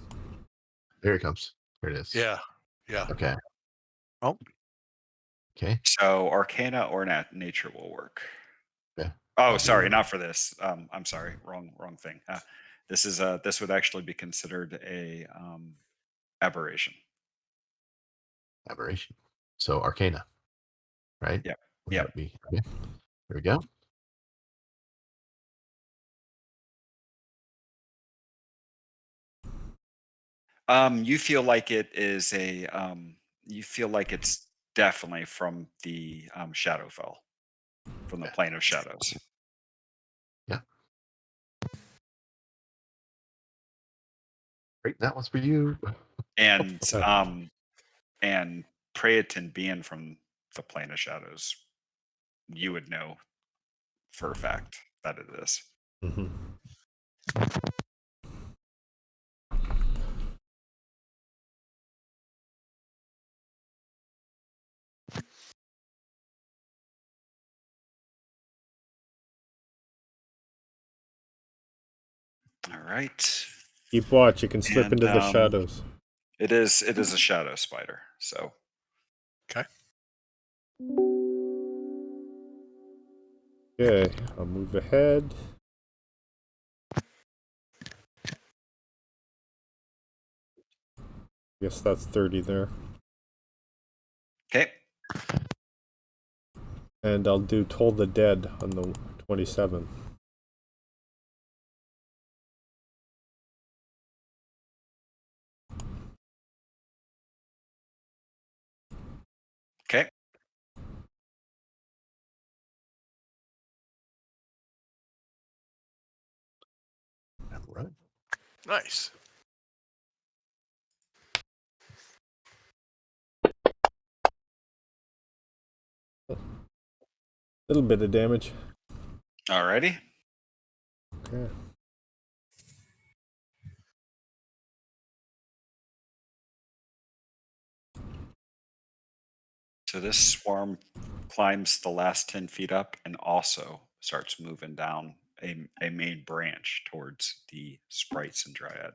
Speaker 3: There it comes. There it is.
Speaker 5: Yeah. Yeah.
Speaker 3: Okay.
Speaker 4: Oh.
Speaker 3: Okay.
Speaker 1: So Arcana or Nature will work.
Speaker 3: Yeah.
Speaker 1: Oh, sorry, not for this. I'm sorry, wrong thing. This would actually be considered a aberration.
Speaker 3: Aberration. So Arcana, right?
Speaker 1: Yep.
Speaker 3: Would
Speaker 1: Yep.
Speaker 3: that be? Okay. There we go.
Speaker 1: You feel like it is a. You feel like it's definitely from the Shadowfell, from the
Speaker 3: Okay.
Speaker 1: plane of shadows.
Speaker 3: Yeah. Great. That one's for you.
Speaker 1: And and Praeton being from the plane of shadows, you would know for a fact that it is.
Speaker 2: Mm-hmm.
Speaker 1: All right.
Speaker 2: Keep watch. You can slip
Speaker 1: And,
Speaker 2: into the shadows.
Speaker 1: It is a shadow spider. So
Speaker 5: Okay.
Speaker 2: Okay, I'll move ahead. Guess that's 30 there.
Speaker 1: okay.
Speaker 2: And I'll do Toll the Dead on the 27th.
Speaker 1: Okay.
Speaker 3: All right.
Speaker 5: Nice.
Speaker 2: Little bit of damage.
Speaker 1: Alrighty.
Speaker 2: Okay.
Speaker 1: So this swarm climbs the last 10 feet up and also starts moving down a main branch towards the sprites and dryad.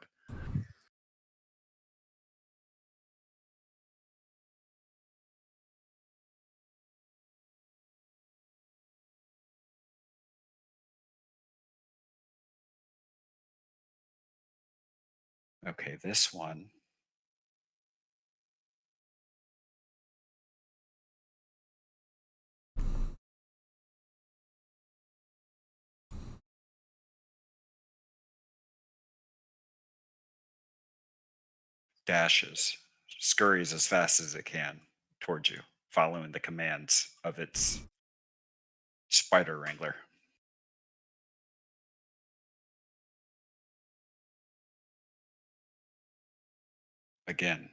Speaker 1: Okay, this one. Dashes, scurries as fast as it can towards you, following the commands of its spider wrangler. Again,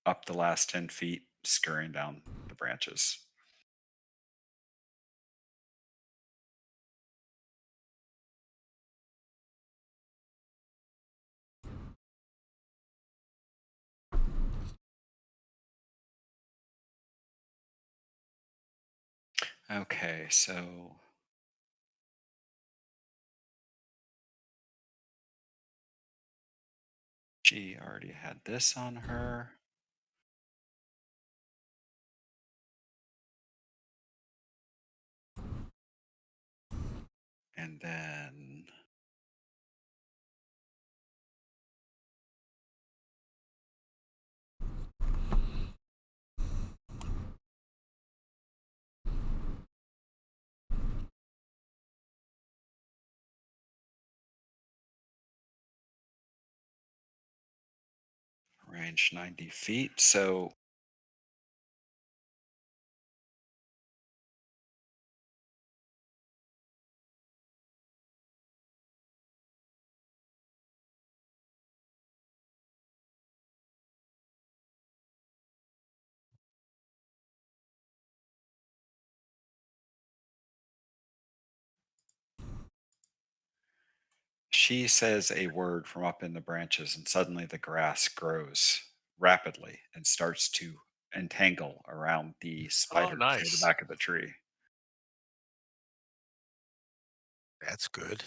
Speaker 1: up the last 10 feet, scurrying down the branches. Okay, so she already had this on her. And then range 90 feet. So she says a word from up in the branches, and suddenly the grass grows rapidly and starts to entangle around the spiders near the
Speaker 5: nice.
Speaker 1: back of the tree.
Speaker 4: That's good.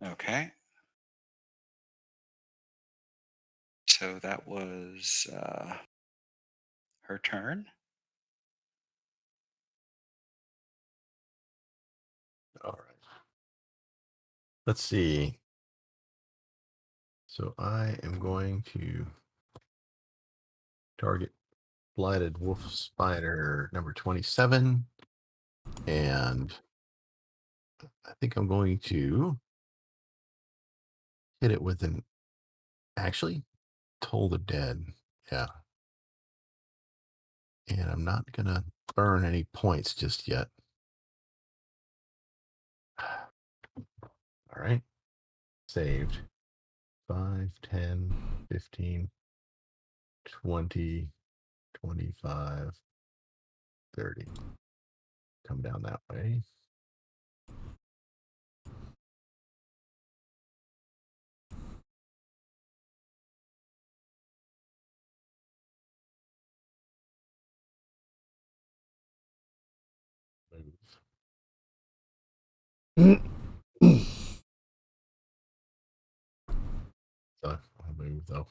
Speaker 1: Okay. So that was her turn.
Speaker 3: All right. Let's see. So I am going to target Blighted Wolf Spider number 27. And I think I'm going to hit it with an actually Toll the Dead. Yeah. And I'm not going to burn any points just yet. All right. Saved. 5, 10, 15, 20, 25, 30. Come down that way. Move. So I'll move though.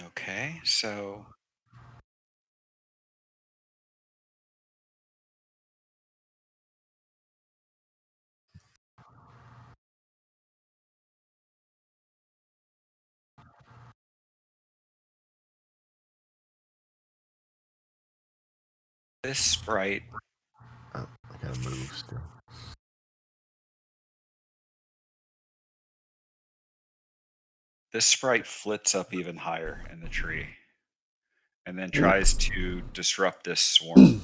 Speaker 1: Okay, so this sprite,
Speaker 3: Oh, I gotta move still.
Speaker 1: this sprite flits up even higher in the tree, and then tries to disrupt this swarm.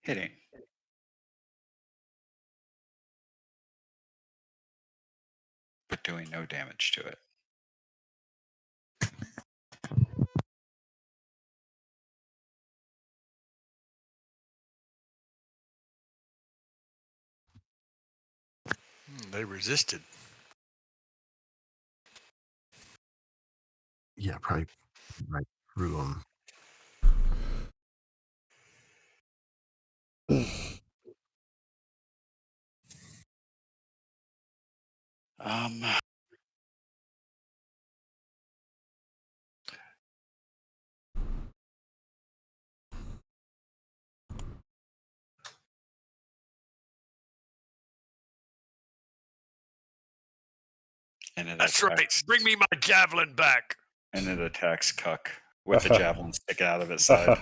Speaker 1: Hitting. But doing no damage to it.
Speaker 5: They resisted.
Speaker 3: Yeah, probably right through them.
Speaker 1: Um, and it
Speaker 5: That's
Speaker 1: attacks,
Speaker 5: right. Bring me my javelin back.
Speaker 1: and it attacks Cuck with a javelin sticking out of its side.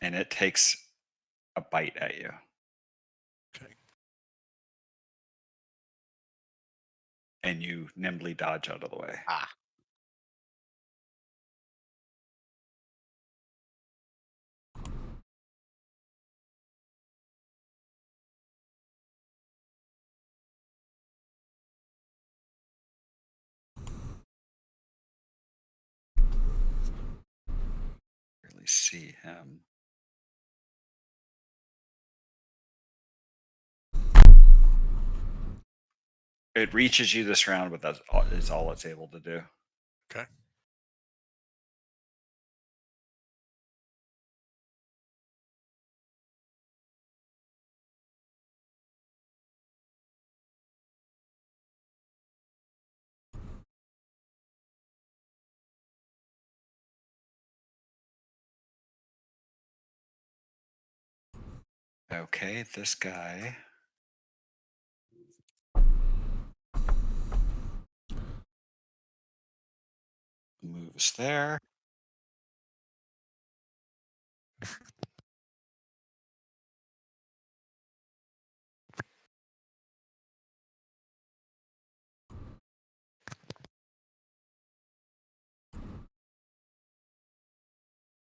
Speaker 1: And it takes a bite at you.
Speaker 5: Okay.
Speaker 1: And you nimbly dodge out of the way.
Speaker 5: Ah.
Speaker 1: Really see him. It reaches you this round, but that is all it's able to do.
Speaker 5: Okay.
Speaker 1: Okay, this guy moves there.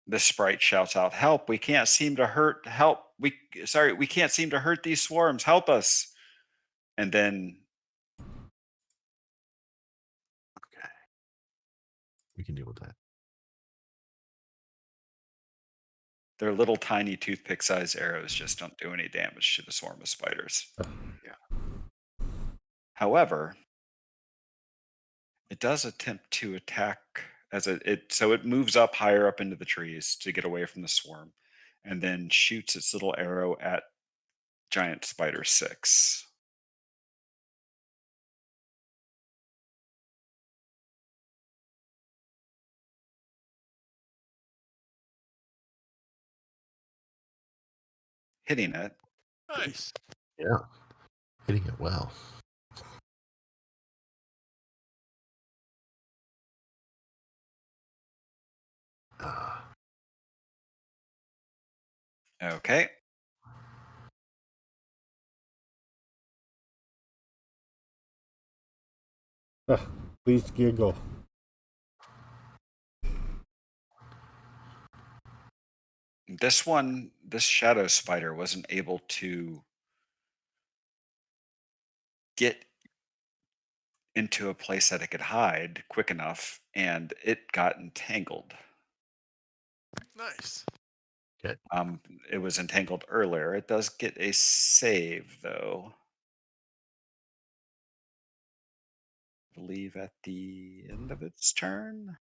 Speaker 1: The sprite shouts out, "Help! We can't seem to hurt. Help! We can't seem to hurt these swarms. Help us!" And then
Speaker 3: Okay. We can deal with that.
Speaker 1: Their little tiny toothpick-sized arrows just don't do any damage to the swarm of spiders.
Speaker 4: Yeah.
Speaker 1: However, it does attempt to attack so it moves up higher up into the trees to get away from the swarm, and then shoots its little arrow at giant spider 6. Hitting it.
Speaker 5: Nice.
Speaker 3: Yeah. Hitting it well.
Speaker 1: Okay.
Speaker 2: Please giggle.
Speaker 1: This shadow spider wasn't able to get into a place that it could hide quick enough, and it got entangled.
Speaker 5: Nice.
Speaker 3: Okay.
Speaker 1: It was entangled earlier. It does get a save, though. I believe at the end of its turn.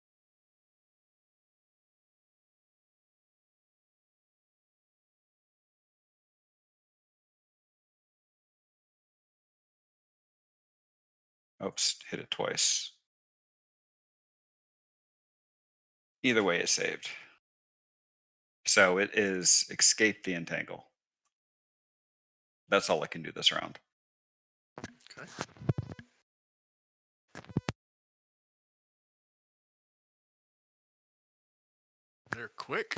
Speaker 1: Oops, hit it twice. Either way, it saved. So it is escape the entangle. That's all it can do this round.
Speaker 5: Okay. They're quick.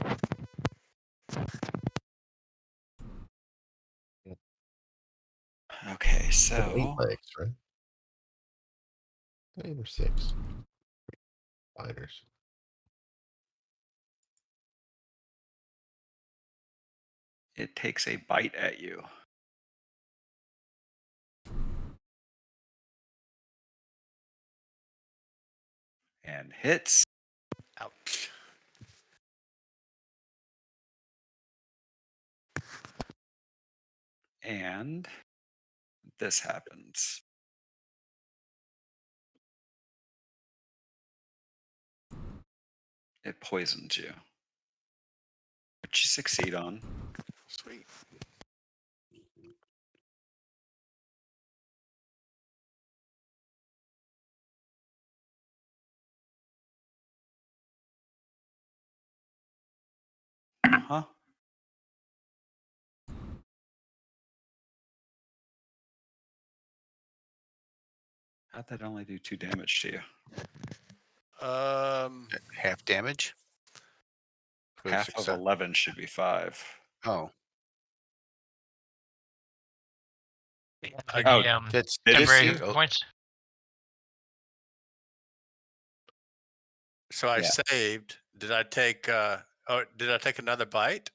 Speaker 1: Okay,
Speaker 3: They have
Speaker 1: so
Speaker 3: 8 legs, right? 8 or 6 spiders.
Speaker 1: it takes a bite at you. And hits.
Speaker 5: Ouch.
Speaker 1: And this happens. It poisons you, which you succeed on.
Speaker 5: Sweet.
Speaker 1: Huh? How'd that only do 2 damage to you?
Speaker 4: Half damage. For
Speaker 1: Half of
Speaker 4: success.
Speaker 1: 11 should be 5.
Speaker 4: Oh,
Speaker 6: Like
Speaker 1: Oh,
Speaker 6: the
Speaker 4: that's
Speaker 1: it is
Speaker 6: temporary
Speaker 1: you?
Speaker 6: hit points.
Speaker 5: So I
Speaker 1: Yeah.
Speaker 5: saved. Did I take? Did I take another bite?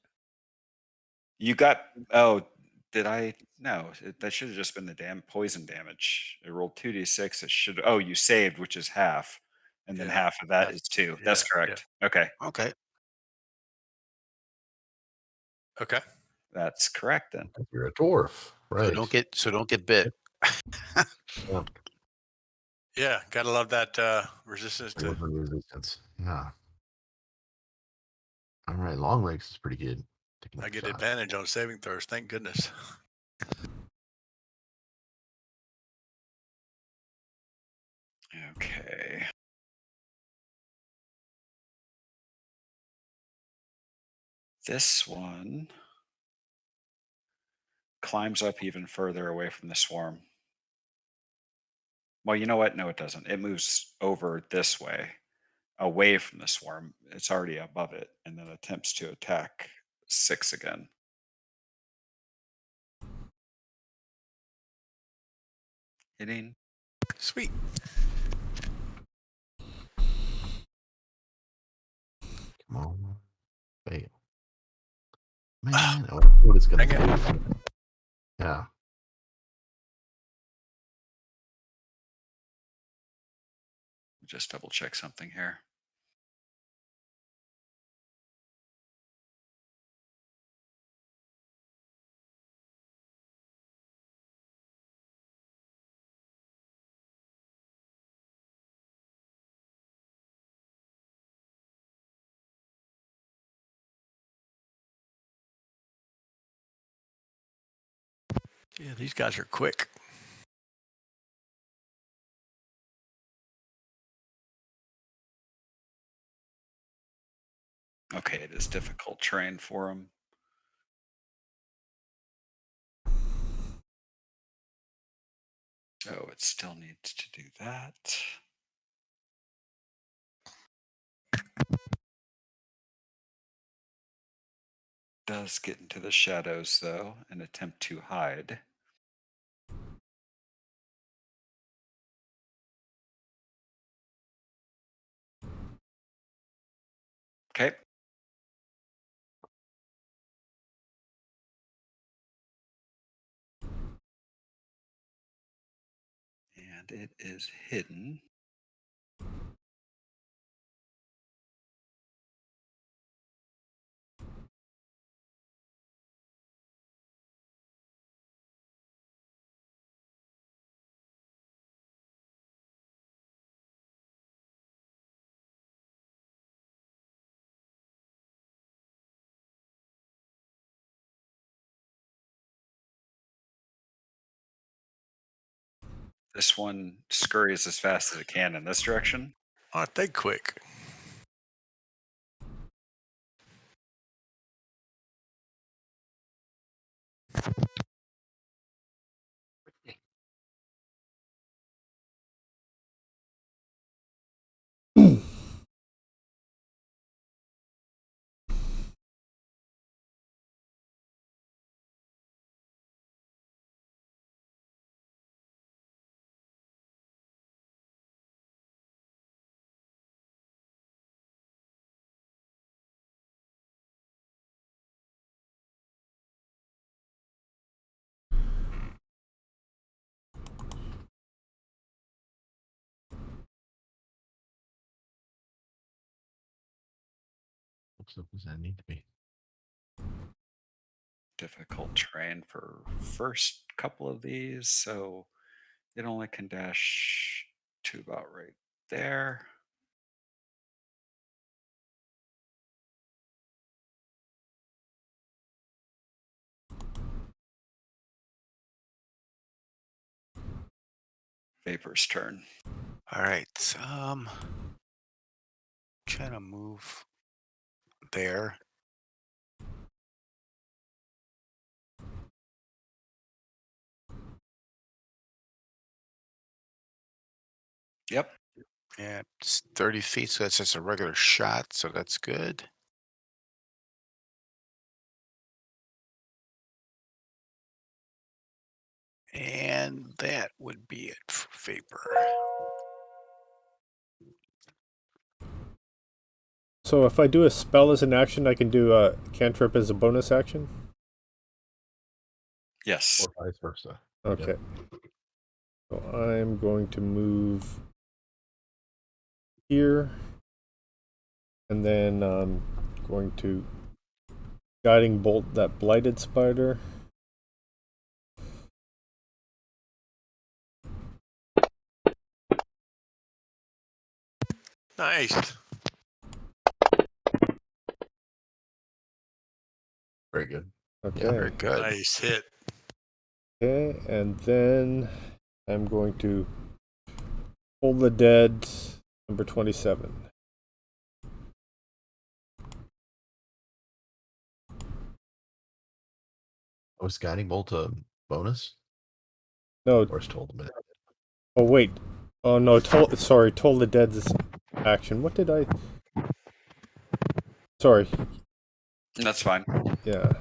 Speaker 1: You got. Oh, did I? No, that should have just been the poison damage. It rolled 2d6. It should. Oh, you saved, which is half, and then
Speaker 5: Yeah,
Speaker 1: half of that
Speaker 5: half-
Speaker 1: is 2.
Speaker 5: yeah,
Speaker 1: That's
Speaker 5: yeah.
Speaker 1: correct. Okay,
Speaker 4: okay.
Speaker 5: Okay.
Speaker 1: that's correct then.
Speaker 3: You're a dwarf, right?
Speaker 4: So don't get bit.
Speaker 3: Yeah.
Speaker 5: Yeah, gotta love that resistance to.
Speaker 3: Dwarven resistance. Yeah. All right. Long legs is pretty good. Taking
Speaker 5: I
Speaker 3: that
Speaker 5: get
Speaker 3: shot.
Speaker 5: advantage on saving throws. Thank goodness.
Speaker 1: Okay. This one climbs up even further away from the swarm. Well, you know what? No, it doesn't. It moves over this way, away from the swarm. It's already above it, and then attempts to attack 6 again. Hitting.
Speaker 5: Sweet.
Speaker 3: Come on. Fail. Man, I wonder what it's going to
Speaker 5: Dang
Speaker 3: do. Yeah.
Speaker 1: Just double check something here.
Speaker 5: Yeah, these guys are quick.
Speaker 1: Okay, it is difficult terrain for him. So it still needs to do that. Does get into the shadows though and attempt to hide. Okay. And it is hidden. This one scurries as fast as it can in this direction.
Speaker 5: Aren't they quick?
Speaker 3: So what does that need to be?
Speaker 1: Difficult terrain for first couple of these, so it only can dash to about right there. Vapor's turn.
Speaker 4: All right. Trying to move there.
Speaker 1: Yep.
Speaker 4: Yeah, it's 30 feet, so that's just a regular shot, so that's good. And that would be it for Vapor.
Speaker 2: So if I do a spell as an action, I can do a cantrip as a bonus action?
Speaker 1: Yes.
Speaker 3: Or vice versa.
Speaker 2: Okay. So I'm going to move here. And then I'm going to guiding bolt that blighted spider.
Speaker 5: Nice.
Speaker 3: Very good.
Speaker 2: Okay.
Speaker 4: Very good.
Speaker 5: Nice hit.
Speaker 2: Okay, and then I'm going to pull the dead, number 27.
Speaker 3: Was guiding bolt a bonus?
Speaker 2: No,
Speaker 3: Or is told a minute?
Speaker 2: oh wait. Oh no, toll the dead's action. What did I... Sorry,
Speaker 1: That's fine.
Speaker 2: yeah.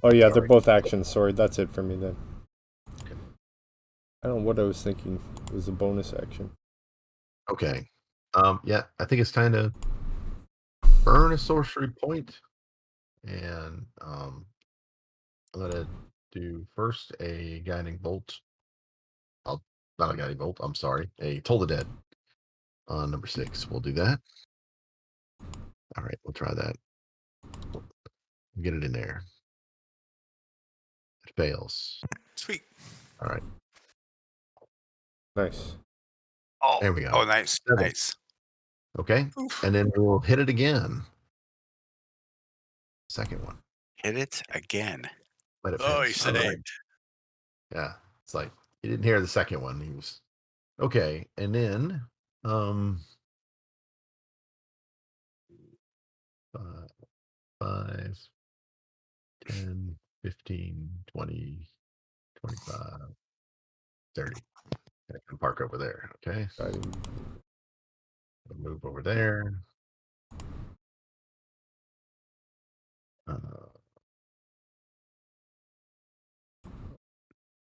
Speaker 2: Oh yeah, they're
Speaker 3: Sorry.
Speaker 2: both actions, sorry, that's it for me then. I don't know what I was thinking. It was a bonus action.
Speaker 3: Okay. Yeah, I think it's time to burn a sorcery point. And I'm gonna do first a guiding bolt. Not a guiding bolt, I'm sorry. A Toll the Dead on number 6. We'll do that. All right, we'll try that. Get it in there. It fails.
Speaker 5: Sweet.
Speaker 3: All right.
Speaker 2: Nice.
Speaker 4: Oh,
Speaker 3: There we go.
Speaker 4: Oh, nice.
Speaker 3: 7.
Speaker 4: Nice.
Speaker 3: Okay.
Speaker 5: Oof.
Speaker 3: And then we'll hit it again. Second one.
Speaker 4: Hit it again.
Speaker 3: Let it
Speaker 5: Oh,
Speaker 3: pass.
Speaker 5: he
Speaker 3: All right.
Speaker 5: saved.
Speaker 3: Yeah, it's like he didn't hear the second one. He was okay, and then 5, 10, 15, 20, 25, 30. I can park over there. Okay,
Speaker 2: I,
Speaker 3: I'll move over there.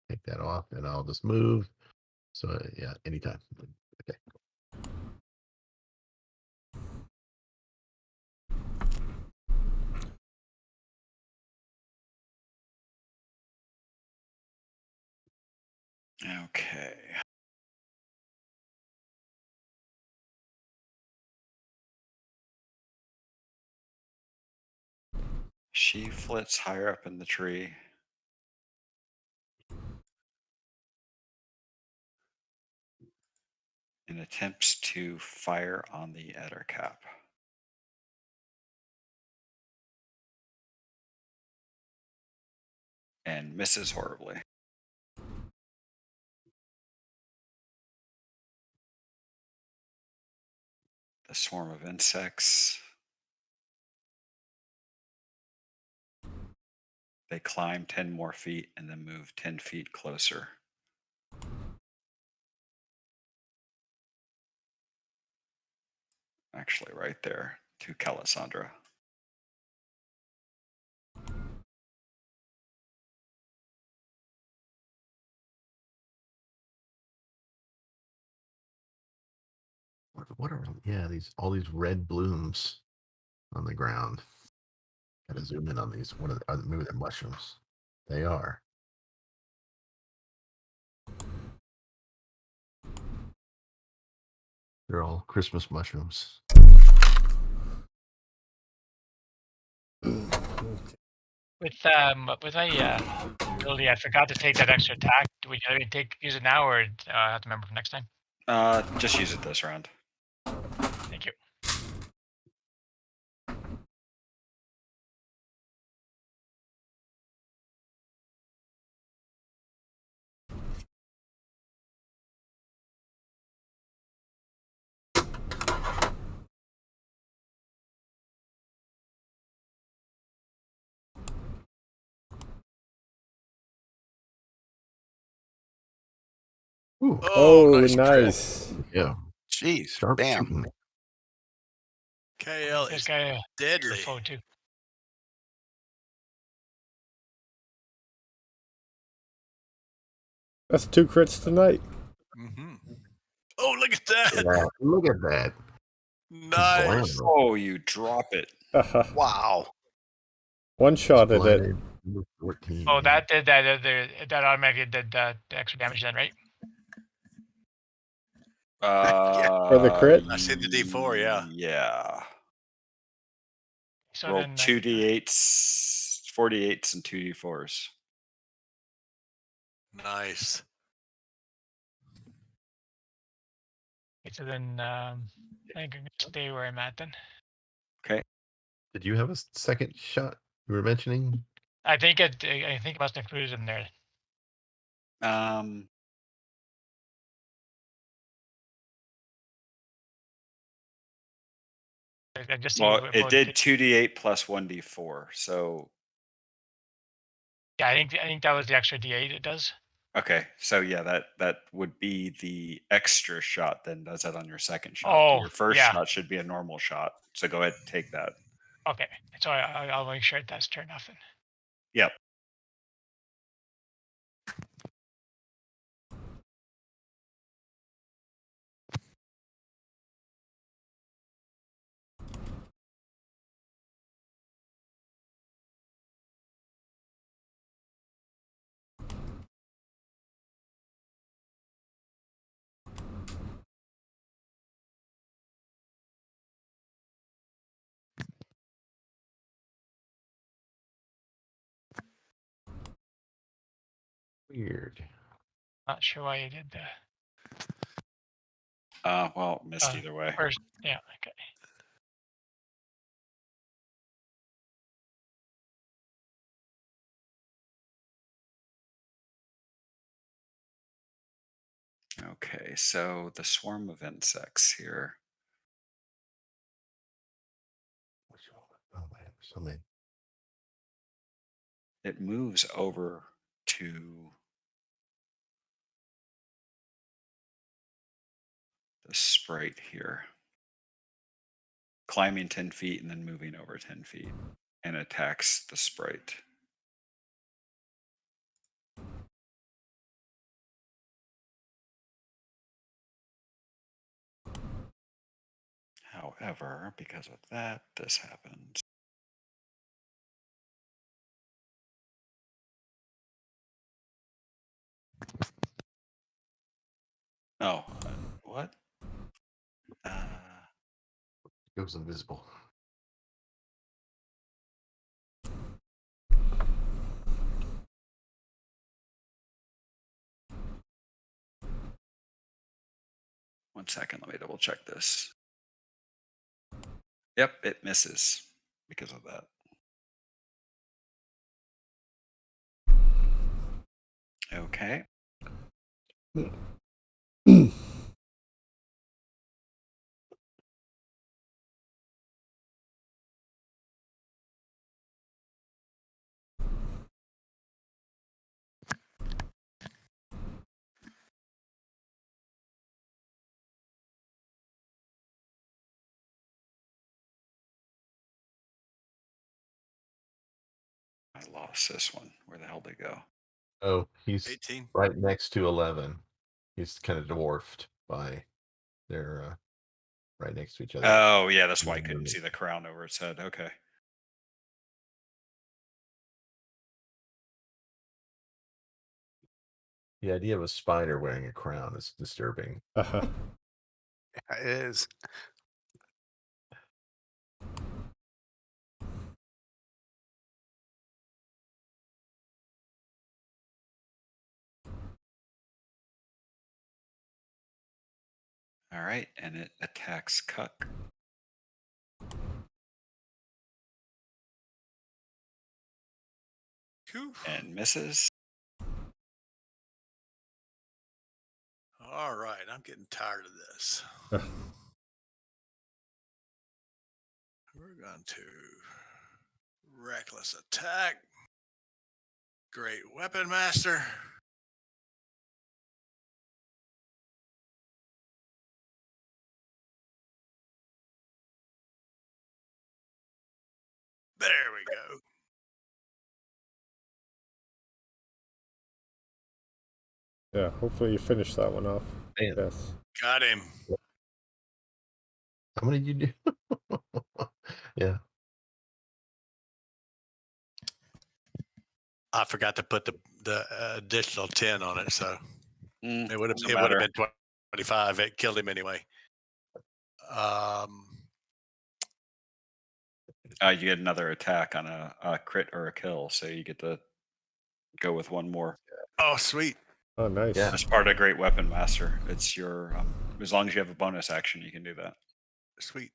Speaker 3: Take that off, and I'll just move. So yeah, anytime. Okay.
Speaker 1: Okay. She flits higher up in the tree. And attempts to fire on the Ettercap. And misses horribly. The swarm of insects. They climb 10 more feet and then move 10 feet closer. Actually, right there to Calisandra.
Speaker 3: What are all these red blooms on the ground? Gotta zoom in on these. What are maybe they're mushrooms? They are. They're all Christmas mushrooms.
Speaker 6: With my ability, I forgot to take that extra attack. Do we use it now, or I have to remember for next time?
Speaker 1: Just use it this round.
Speaker 6: Thank you.
Speaker 3: Ooh,
Speaker 2: oh,
Speaker 5: nice. Crit.
Speaker 2: nice.
Speaker 3: yeah.
Speaker 4: Jeez,
Speaker 3: Sharp
Speaker 4: bam.
Speaker 3: shooting.
Speaker 5: KL
Speaker 6: This
Speaker 5: is
Speaker 6: guy
Speaker 5: deadly.
Speaker 6: foe too.
Speaker 2: That's 2 crits tonight.
Speaker 5: Mm-hmm. Oh, look at that.
Speaker 3: Yeah, look at that.
Speaker 5: Nice.
Speaker 3: Blam.
Speaker 1: Oh, you drop it.
Speaker 4: Wow.
Speaker 2: One shot at it.
Speaker 3: Splendid. Number 14.
Speaker 6: Oh, that did that automatically did the extra damage then, right?
Speaker 2: For the crit?
Speaker 5: I see the D4, yeah.
Speaker 1: Yeah.
Speaker 6: So
Speaker 1: Roll
Speaker 6: then
Speaker 1: 2d8s, 48s, and 2d4s.
Speaker 5: Nice.
Speaker 6: so then I think I'm gonna stay where I'm at then.
Speaker 1: Okay.
Speaker 3: Did you have a second shot you were mentioning?
Speaker 6: I think it must include in there. I just see
Speaker 1: Well, it
Speaker 6: both-
Speaker 1: did 2d8 plus 1d4. So
Speaker 6: Yeah, I think that was the extra D8 it does.
Speaker 1: okay, so yeah, that would be the extra shot. Then does that on your second shot?
Speaker 6: Oh,
Speaker 1: Your first
Speaker 6: yeah.
Speaker 1: shot should be a normal shot. So go ahead and take that.
Speaker 6: Okay, so I'll make sure that's turned off then.
Speaker 1: Yep.
Speaker 3: Weird.
Speaker 6: Not sure why you did that.
Speaker 1: Well, missed either way.
Speaker 6: First, yeah, okay.
Speaker 1: Okay, so the swarm of insects here.
Speaker 3: Which one? Oh man, so many.
Speaker 1: It moves over to the sprite here, climbing 10 feet and then moving over 10 feet, and attacks the sprite. However, because of that, this happens. Oh, what?
Speaker 3: It goes invisible.
Speaker 1: One second, let me double check this. Yep, it misses because of that. Okay. I lost this one. Where the hell did it go?
Speaker 3: Oh, he's
Speaker 5: 18.
Speaker 3: right next to 11. He's kind of dwarfed by their right next to each other.
Speaker 1: Oh, yeah, that's why I couldn't see the crown over its head. Okay.
Speaker 3: The idea of a spider wearing a crown is disturbing.
Speaker 2: Uh-huh.
Speaker 4: It is.
Speaker 1: All right, and it attacks Cuck.
Speaker 5: Whew.
Speaker 1: And misses.
Speaker 5: All right, I'm getting tired of this. We're going to reckless attack. Great weapon master. There we go.
Speaker 2: Yeah, hopefully you finish that one off.
Speaker 3: Man,
Speaker 2: Yes.
Speaker 5: Got him.
Speaker 3: how many did you do? Yeah.
Speaker 5: I forgot to put the additional 10 on it, so it would have
Speaker 1: doesn't matter.
Speaker 5: been 25. It killed him anyway.
Speaker 1: You get another attack on a crit or a kill, so you get to go with one more.
Speaker 5: Oh, sweet.
Speaker 2: Oh, nice.
Speaker 3: Yeah.
Speaker 1: As part of Great Weapon Master, it's your as long as you have a bonus action, you can do that.
Speaker 5: Sweet.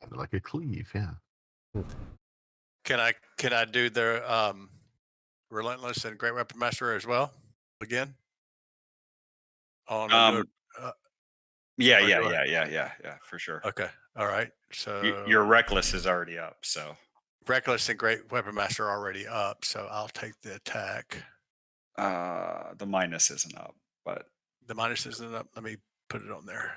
Speaker 3: Kind of like a cleave, yeah.
Speaker 5: Can I do the relentless and great weapon master as well again? Oh, no, do it.
Speaker 1: Yeah,
Speaker 5: or
Speaker 1: yeah,
Speaker 5: do I-
Speaker 1: yeah, for sure.
Speaker 5: Okay. All right. So
Speaker 1: Your reckless is already up, so
Speaker 5: reckless and great weapon master are already up. So I'll take the attack.
Speaker 1: the minus isn't up, but
Speaker 5: The minus isn't up. Let me put it on there.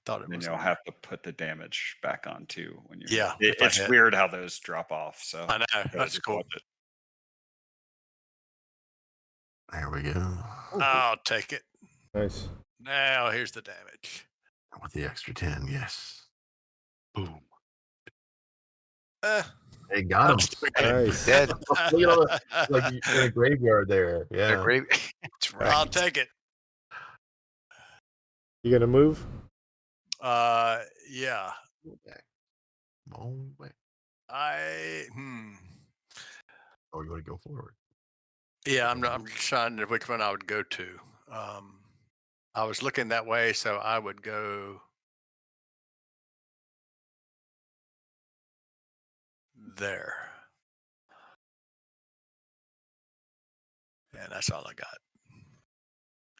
Speaker 5: Thought it
Speaker 1: then
Speaker 5: was.
Speaker 1: you'll
Speaker 5: On
Speaker 1: have to put the damage back on too when you.
Speaker 5: Yeah, if I
Speaker 1: It's
Speaker 5: hit.
Speaker 1: weird how those drop off. So
Speaker 5: I know.
Speaker 1: gotta
Speaker 5: That's
Speaker 1: just
Speaker 5: cool.
Speaker 1: watch it.
Speaker 3: There we go.
Speaker 5: I'll take it.
Speaker 2: Nice.
Speaker 5: Now here's the damage.
Speaker 3: With the extra 10, yes. Boom. They got him.
Speaker 2: Nice.
Speaker 4: Dead.
Speaker 3: Look at all the, like in a graveyard there.
Speaker 4: They're
Speaker 3: Yeah.
Speaker 4: great. That's right.
Speaker 5: I'll take it.
Speaker 2: You gonna move?
Speaker 5: Yeah.
Speaker 3: Back. Oh, wait. Oh, you want to go forward?
Speaker 5: Yeah, I'm trying to which one I would go to. I was looking that way, so I would go there. And that's all I got.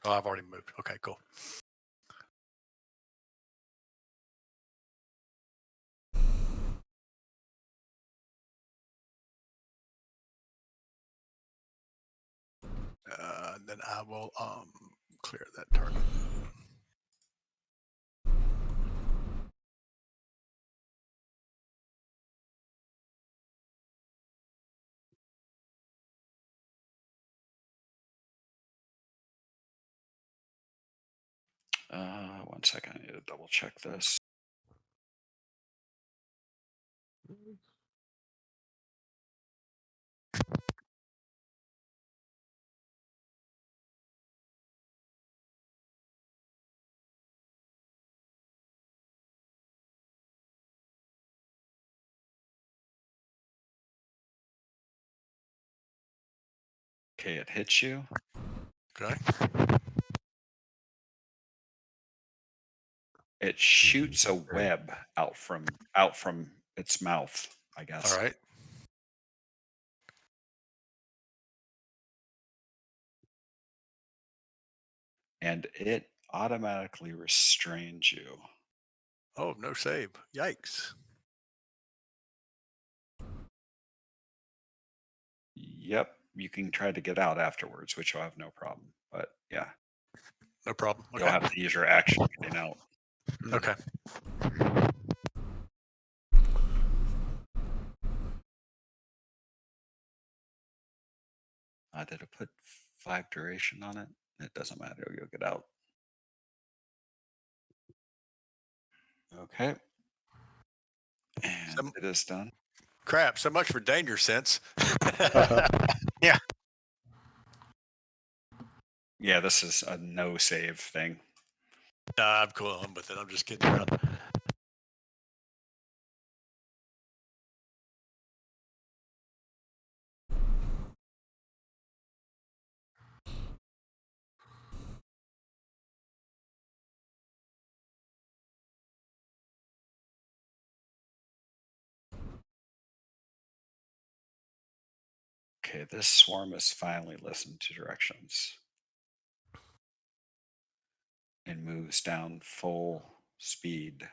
Speaker 5: Oh, I've already moved. Okay, cool. I will clear that target.
Speaker 1: One second, I need to double check this. Okay, it hits you.
Speaker 5: Okay.
Speaker 1: It shoots a web out from its mouth, I guess.
Speaker 5: All right.
Speaker 1: And it automatically restrains you.
Speaker 5: Oh, no save. Yikes.
Speaker 1: Yep, you can try to get out afterwards, which you'll have no problem. But yeah,
Speaker 5: No problem.
Speaker 1: you'll have to use your action getting out.
Speaker 5: Okay.
Speaker 1: Did it put 5 duration on it? It doesn't matter. You'll get out. Okay. And
Speaker 5: Some-
Speaker 1: it is done.
Speaker 5: Crap. So much for danger sense.
Speaker 1: Yeah, this is a no save thing.
Speaker 5: Nah, I'm cool. I'm with it. I'm just kidding around.
Speaker 1: Okay, this swarm has finally listened to directions and moves down full speed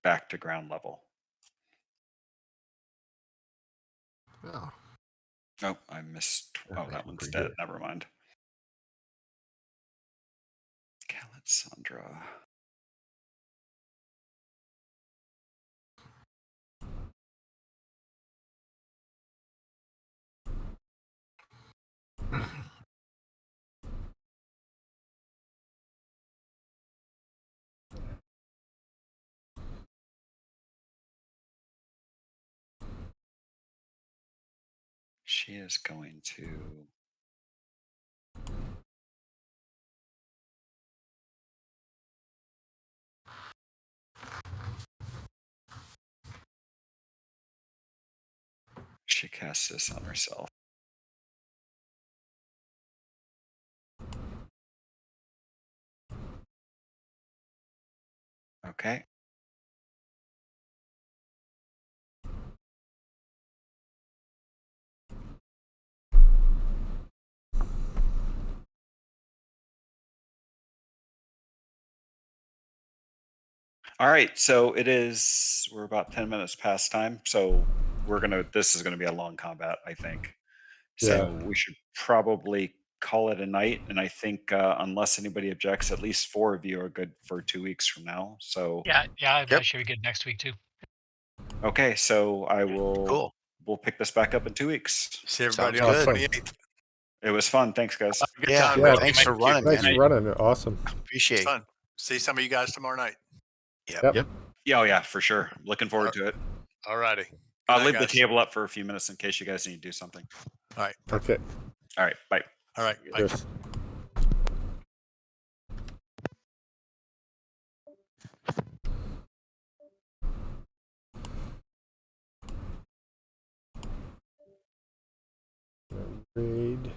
Speaker 1: back to ground level.
Speaker 3: Oh,
Speaker 1: Oh, I missed.
Speaker 3: That
Speaker 1: Oh,
Speaker 3: makes
Speaker 1: that
Speaker 3: it
Speaker 1: one's
Speaker 3: pretty
Speaker 1: dead.
Speaker 3: good.
Speaker 1: Never mind. Calytsandra. She is going to. She casts this on herself. Okay. All right. So it is. We're about 10 minutes past time. So this is gonna be a long combat, I think. So we should probably call it a night. And I think unless anybody objects, at least 4 of you are good for 2 weeks from now. So
Speaker 6: Yeah,
Speaker 5: Yep.
Speaker 6: that should be good next week too.
Speaker 1: okay. So
Speaker 5: Cool.
Speaker 1: we'll pick this back up in 2 weeks.
Speaker 5: See everybody
Speaker 3: Sounds
Speaker 5: on the
Speaker 2: good.
Speaker 5: 28th.
Speaker 1: It was fun. Thanks, guys.
Speaker 5: Good
Speaker 3: Yeah,
Speaker 5: time.
Speaker 2: yeah,
Speaker 5: man.
Speaker 3: thanks for
Speaker 5: Thank you.
Speaker 3: running,
Speaker 2: Thanks
Speaker 3: man.
Speaker 2: for running. Awesome.
Speaker 5: It's
Speaker 3: Appreciate it.
Speaker 5: fun. See some of you guys tomorrow night.
Speaker 2: Yep.
Speaker 3: Yep.
Speaker 1: Yeah, oh yeah, for sure. Looking forward to it.
Speaker 5: All righty.
Speaker 1: I'll
Speaker 5: night,
Speaker 1: leave the
Speaker 5: guys.
Speaker 1: table up for a few minutes in case you guys need to do something.
Speaker 5: All right.
Speaker 2: Okay.
Speaker 1: All right. Bye.
Speaker 5: All right. Bye.
Speaker 2: Cheers. Raid.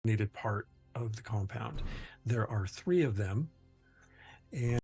Speaker 8: needed part of the compound. There are 3 of them, and